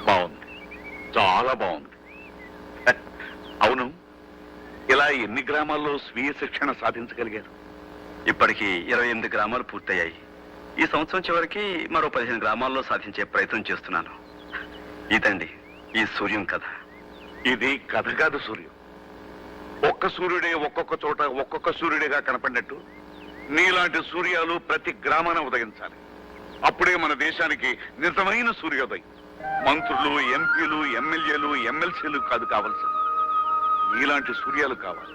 బాగుంది, చాలా బాగుంది. అవును, ఇలా ఎన్ని గ్రామాల్లో స్వీయ శిక్షణ సాధించగలిగారు?
ఇప్పటికి 28 గ్రామాలు పూర్తయ్యాయి. ఈ సంవత్సరం చివరికి మరో 15 గ్రామాల్లో సాధించే ప్రయత్నం చేస్తున్నాను. ఇదండి ఈ సూర్యం కథ.
ఇది కథ కాదు సూర్యం. ఒక్క సూర్యుడే ఒక్కొక్క చోట ఒక్కొక్క సూర్యుడిగా కనపడినట్టు నీలాంటి సూర్యాలు ప్రతి గ్రామాన ఉదయించాలి. అప్పుడే మన దేశానికి నిజమైన సూర్యోదయం. మంత్రులు, ఎంపీలు, ఎమ్మెల్యేలు, ఎమ్మెల్సీలు కాదు కావాల్సింది, నీలాంటి సూర్యాలు కావాలి.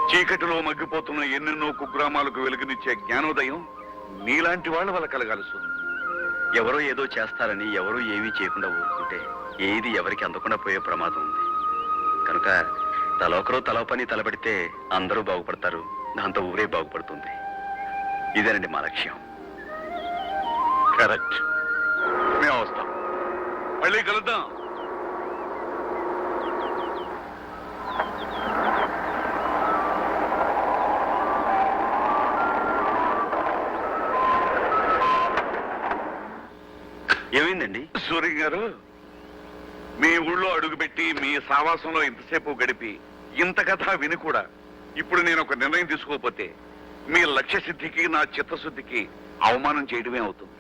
చీకటిలో మగ్గిపోతున్న ఎన్నెన్నో కుగ్రామాలకు వెలుగునిచ్చే జ్ఞానోదయం నీలాంటి వాళ్ళ వల్ల కలగాలి సూర్యుడు.
ఎవరో ఏదో చేస్తారని ఎవరూ ఏమీ చేయకుండా ఊరుకుంటే ఏది ఎవరికి అందకుండా పోయే ప్రమాదం ఉంది. కనుక తలొకరు తల పని తలబడితే అందరూ బాగుపడతారు, దాంతో ఊరే బాగుపడుతుంది. ఇదేనండి మా లక్ష్యం.
కరెక్ట్. మేము వస్తాం, మళ్ళీ కలుద్దాం.
ఏమైందండి?
సూర్య గారు, మీ ఊళ్ళో అడుగుపెట్టి మీ సావాసంలో ఇంతసేపు గడిపి ఇంత కథ విని కూడా ఇప్పుడు నేను ఒక నిర్ణయం తీసుకోకపోతే మీ లక్ష్య సిద్ధికి నా చిత్తశుద్ధికి అవమానం చేయడమే అవుతుంది.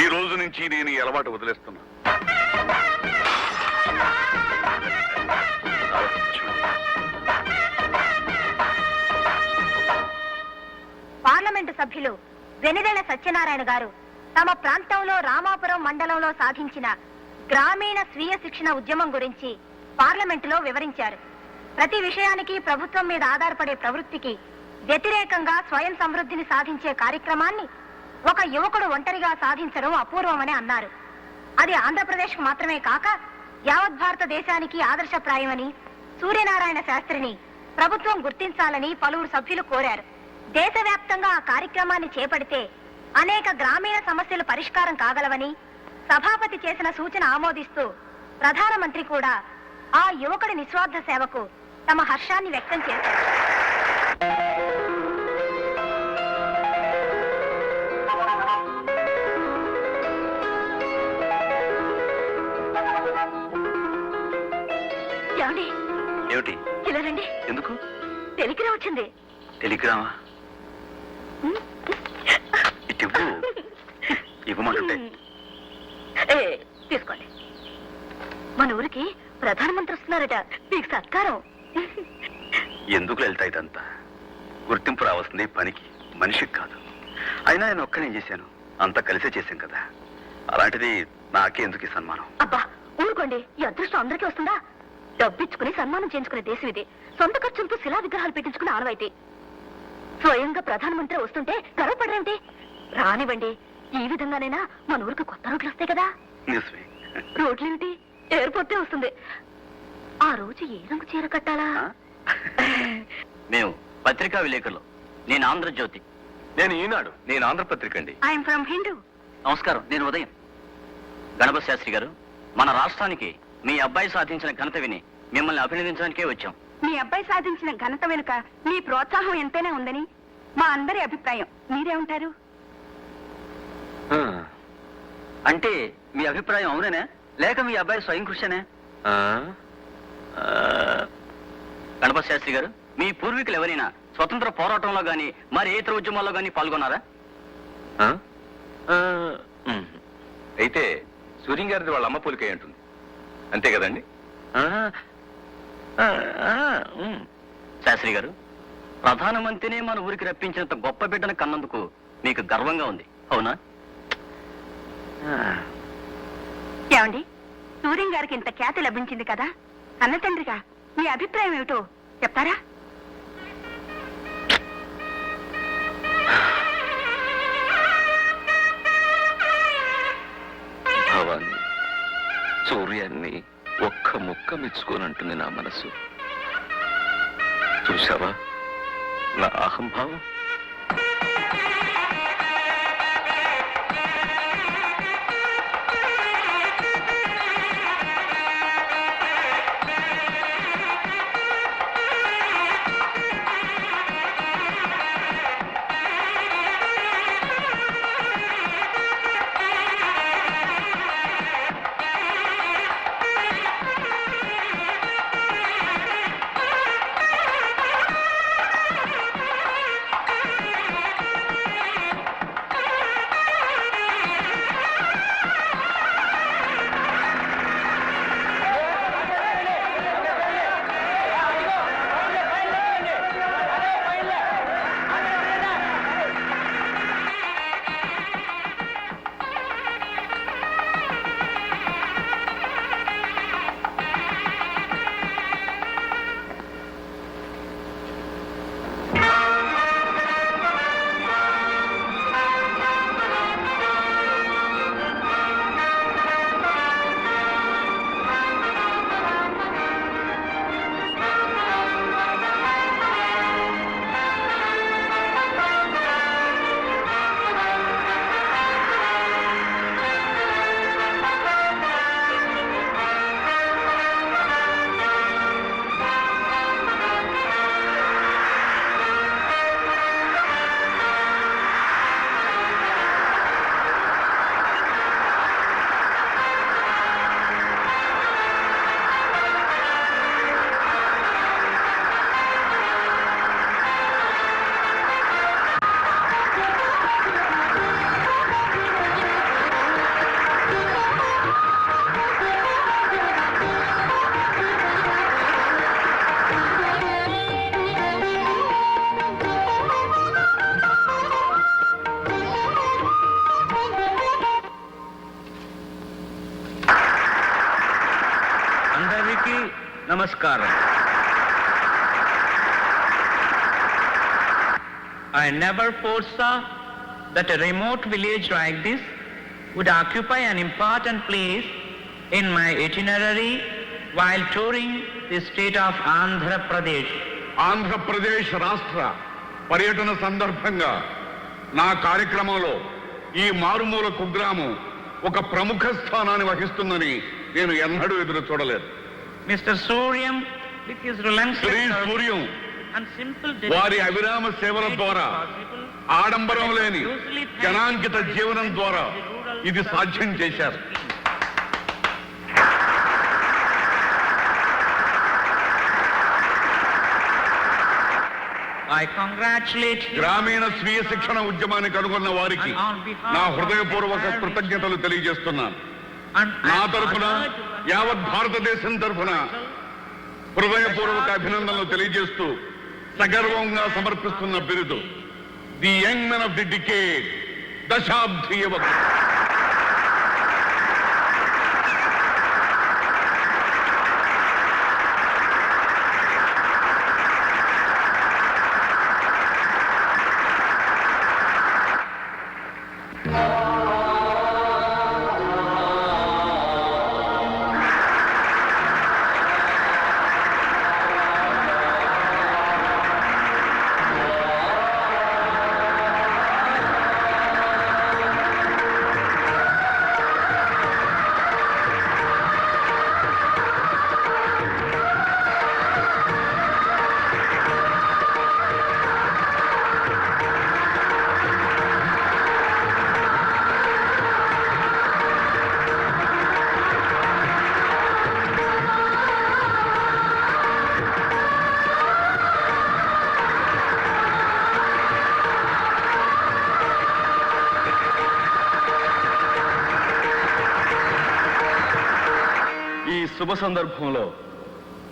ఈ రోజు నుంచి నేను ఈ అలవాటు వదిలేస్తున్నా.
పార్లమెంటు సభ్యులు వెనిదెల సత్యనారాయణ గారు తమ ప్రాంతంలో రామాపురం మండలంలో సాధించిన గ్రామీణ స్వీయ శిక్షణ ఉద్యమం గురించి పార్లమెంటులో వివరించారు. ప్రతి విషయానికి ప్రభుత్వం మీద ఆధారపడే ప్రవృత్తికి వ్యతిరేకంగా స్వయం సమృద్ధిని సాధించే కార్యక్రమాన్ని ఒక యువకుడు ఒంటరిగా సాధించడం అపూర్వమని అన్నారు. అది ఆంధ్రప్రదేశ్ కు మాత్రమే కాక యావత్ భారతదేశానికి ఆదర్శప్రాయమని సూర్యనారాయణ శాస్త్రిని ప్రభుత్వం గుర్తించాలని పలువురు సభ్యులు కోరారు. దేశవ్యాప్తంగా ఆ కార్యక్రమాన్ని చేపడితే అనేక గ్రామీణ సమస్యలు పరిష్కారం కాగలవని సభాపతి చేసిన సూచన ఆమోదిస్తూ ప్రధానమంత్రి కూడా ఆ యువకుడి నిస్వార్థ సేవకు తమ హర్షాన్ని వ్యక్తం చేశారు.
ఏమిటి?
ఇలా రండి.
ఎందుకు?
టెలిగ్రామ్ వచ్చింది.
టెలిగ్రామా? ఇటు ఇవ్వమంటుంటే.
తీసుకోండి. మన ఊరికి ప్రధానమంత్రి వస్తున్నారట, మీకు సత్కారం.
ఎందుకు వెళ్తా ఇదంతా? గుర్తింపు రావాల్సింది పనికి, మనిషికి కాదు. అయినా నేను ఒక్కనే చేశాను, అంతా కలిసే చేశాం కదా. అలాంటిది నాకే ఎందుకు ఈ సన్మానం?
అబ్బా ఊరుకోండి, ఈ అదృష్టం అందరికీ వస్తుందా? డబ్బిచ్చుకుని సన్మానం చేయించుకునే దేశం ఇది. సొంత ఖర్చులతో శిలా విగ్రహాలు పెట్టించుకునే ఆనవాయితీ. స్వయంగా ప్రధానమంత్రి వస్తుంటే గర్వపడరేమిటి? రానివ్వండి. ఈ విధంగానైనా మన ఊరికి కొత్త రోడ్లు వస్తాయి కదా.
నిజమే.
రోడ్లేమిటి, ఎయిర్పోర్టే వస్తుంది. ఆ రోజు ఏ రంగు చీర కట్టాలా?
మేము పత్రికా విలేకరులు. నేను ఆంధ్రజ్యోతి.
నేను ఈనాడు. నేను ఆంధ్రపత్రిక అండి.
I'm from Hindu.
నమస్కారం, నేను ఉదయం. గణపతి శాస్త్రి గారు, మన రాష్ట్రానికి మీ అబ్బాయి సాధించిన ఘనత విని మిమ్మల్ని అభినందించడానికే వచ్చాం.
మీ అబ్బాయి సాధించిన ఘనత వెనుక మీ ప్రోత్సాహం ఎంతైనా ఉందని మా అందరి అభిప్రాయం. మీరేమంటారు?
అంటే మీ అభిప్రాయం అవునేనా, లేక మీ అబ్బాయి స్వయం కృషినే? గణపతి శాస్త్రి గారు, మీ పూర్వీకులు ఎవరైనా స్వతంత్ర పోరాటంలో గాని మరి ఏ ఇతర ఉద్యమాల్లో గాని పాల్గొన్నారా?
అయితే సూర్యం గారిది వాళ్ళ అమ్మ పోలికే ఉంటుంది, అంతే కదండి?
శాస్త్రి గారు, ప్రధానమంత్రిని మన ఊరికి రప్పించినంత గొప్ప బిడ్డను కన్నందుకు మీకు గర్వంగా ఉంది, అవునా?
ఏమండి, సూర్యం గారికి ఇంత ఖ్యాతి లభించింది కదా, కన్న తండ్రిగా మీ అభిప్రాయం ఏమిటో చెప్తారా?
భావాన్ని, సూర్యాన్ని ఒక్క ముక్క మెచ్చుకోనంటుంది నా మనసు. చూసావా నా అహంభావం?
నమస్కారం. I never foresaw that a remote village like this would occupy an important place in my itinerary while touring the state of Andhra Pradesh.
Andhra Pradesh రాష్ట్ర పర్యటన సందర్భంగా నా కార్యక్రమంలో ఈ మారుమూల కుగ్రామం ఒక ప్రముఖ స్థానాన్ని వహిస్తుందని నేను ఎన్నడూ ఎదురు చూడలేదు.
Mr. Suryam, with his relentless
Shri Suryam
and simple
వారి అవిరామ సేవల ద్వారా, ఆడంబరం లేని జనాంకిత జీవనం ద్వారా ఇది సాధ్యం చేశారు.
I congratulate you.
గ్రామీణ స్వీయ శిక్షణ ఉద్యమాన్ని కనుగొన్న వారికి నా హృదయపూర్వక కృతజ్ఞతలు తెలియజేస్తున్నాను. నా తరఫున, యావత్ భారతదేశం తరఫున హృదయపూర్వక అభినందనలు తెలియజేస్తూ సగర్వంగా సమర్పిస్తున్న బిరుదు the young men of the decade, దశాబ్ది యువకుడు.
ఈ శుభ సందర్భంలో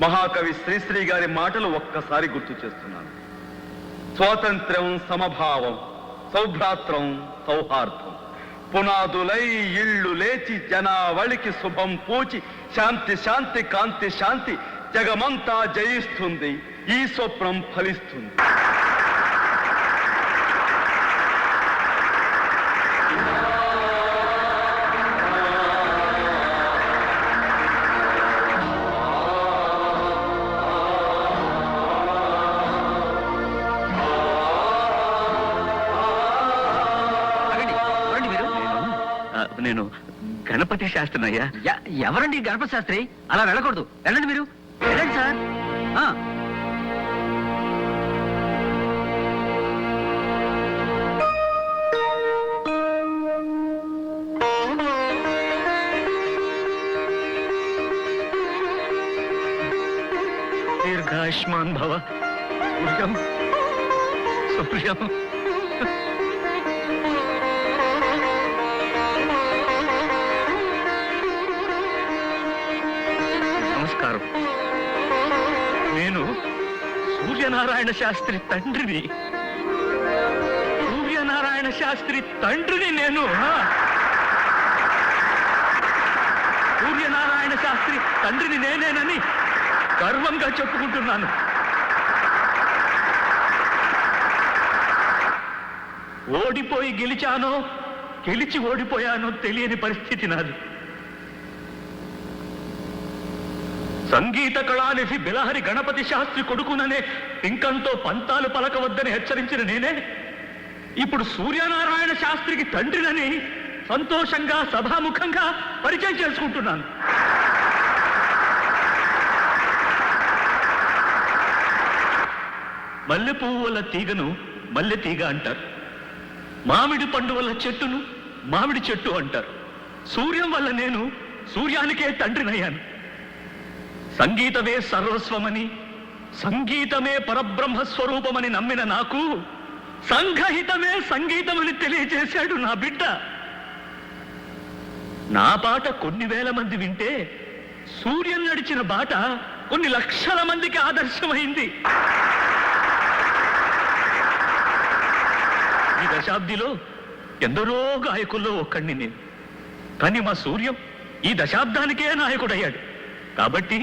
మహాకవి శ్రీశ్రీ గారి మాటలు ఒక్కసారి గుర్తు చేస్తున్నాను. స్వాతంత్ర్యం, సమభావం, సౌభ్రాత్రం, సౌహార్దం పునాదులై ఇళ్ళు లేచి జనావళికి శుభం పూచి శాంతి శాంతి కాంతి శాంతి జగమంతా జయిస్తుంది, ఈ స్వప్నం ఫలిస్తుంది.
నేను గణపతి శాస్త్రి అయ్యా.
ఎవరండి గణపతి శాస్త్రి? అలా వెళ్ళకూడదు, వెళ్ళండి మీరు, వెళ్ళండి సార్.
దీర్ఘాయుష్మాన్ భవ. సూర్యం సూర్యం. నమస్కారం. నేను సూర్యనారాయణ శాస్త్రి తండ్రిని. సూర్యనారాయణ శాస్త్రి తండ్రిని నేను. సూర్యనారాయణ శాస్త్రి తండ్రిని నేనేనని గర్వంగా చెప్పుకుంటున్నాను. ఓడిపోయి గెలిచానో, గెలిచి ఓడిపోయానో తెలియని పరిస్థితి నాది. సంగీత కళానిధి బిలహరి గణపతి శాస్త్రి కొడుకుననే పింకంతో పంతాలు పలకవద్దని హెచ్చరించిన నేనే ఇప్పుడు సూర్యనారాయణ శాస్త్రికి తండ్రినని సంతోషంగా సభాముఖంగా పరిచయం చేసుకుంటున్నాను. మల్లె పువ్వు వల్ల తీగను మల్లె తీగ అంటారు. మామిడి పండు వల్ల చెట్టును మామిడి చెట్టు అంటారు. సూర్యం వల్ల నేను సూర్యానికే తండ్రినయ్యాను. సంగీతమే సర్వస్వమని, సంగీతమే పరబ్రహ్మ స్వరూపమని నమ్మిన నాకు సంఘహితమే సంగీతమని తెలియజేశాడు నా బిడ్డ. నా పాట కొన్ని వేల మంది వింటే సూర్యం నడిచిన బాట కొన్ని లక్షల మందికి ఆదర్శమైంది. ఈ దశాబ్దిలో ఎందరో గాయకుల్లో ఒక్కడిని నేను. కానీ మా సూర్యం ఈ దశాబ్దానికే నాయకుడయ్యాడు. కాబట్టి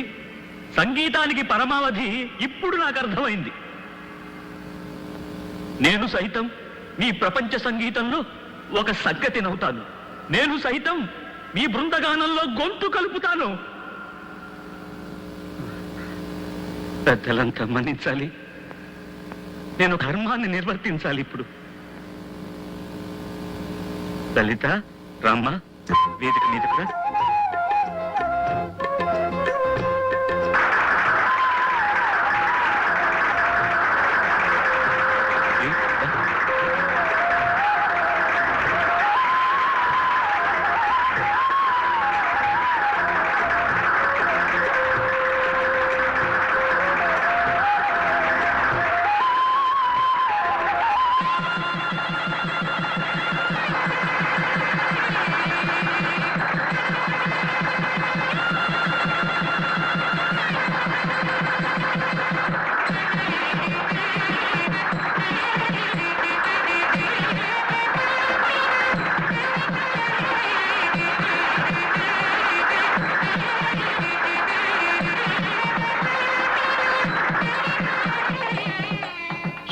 సంగీతానికి పరమావధి ఇప్పుడు నాకు అర్థమైంది. నేను సైతం మీ ప్రపంచ సంగీతంలో ఒక సంగతినవుతాను. నేను సైతం మీ బృందగానంలో గొంతు కలుపుతాను. పెద్దలంతా మన్నించాలి. నేను ధర్మాన్ని నిర్వర్తించాలి. ఇప్పుడు లలిత, రామ్మ, వేదిక మీదకు రా.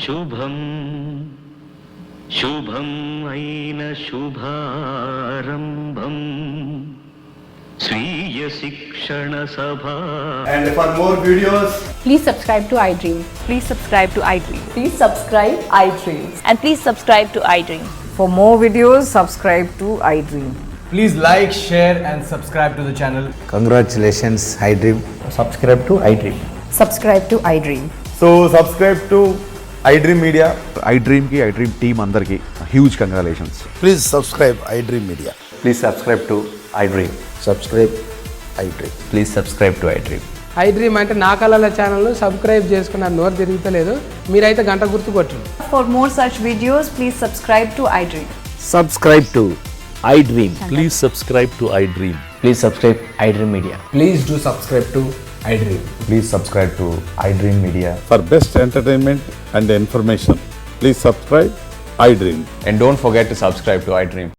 శుభం శుభం అయిన శుభారంభం స్వీయ శిక్షణ సభా.
And for more videos,
please subscribe to iDream.
Please subscribe to iDream.
Please subscribe iDream.
And please subscribe to iDream.
For more videos, subscribe to iDream.
please like, share and subscribe to the channel.
Congratulations, iDream.
Subscribe to iDream.
Subscribe to iDream.
So subscribe to iDream Media.
iDream ki iDream team andarki huge congratulations.
Please subscribe iDream Media.
Please subscribe to iDream.
Subscribe iDream.
Please subscribe to iDream.
iDream అంటే నా కళల channel subscribe చేసుకున్న నోరు తిరుగుతలేదు. మీరైతే గంట గుర్తు కొట్టండి. For more such videos, please subscribe to iDream.
Subscribe to iDream.
Please subscribe to iDream.
Please subscribe iDream Media.
Please do subscribe to iDream.
Please subscribe to iDream Media.
For best entertainment and information, please subscribe iDream.
And don't forget to subscribe to iDream.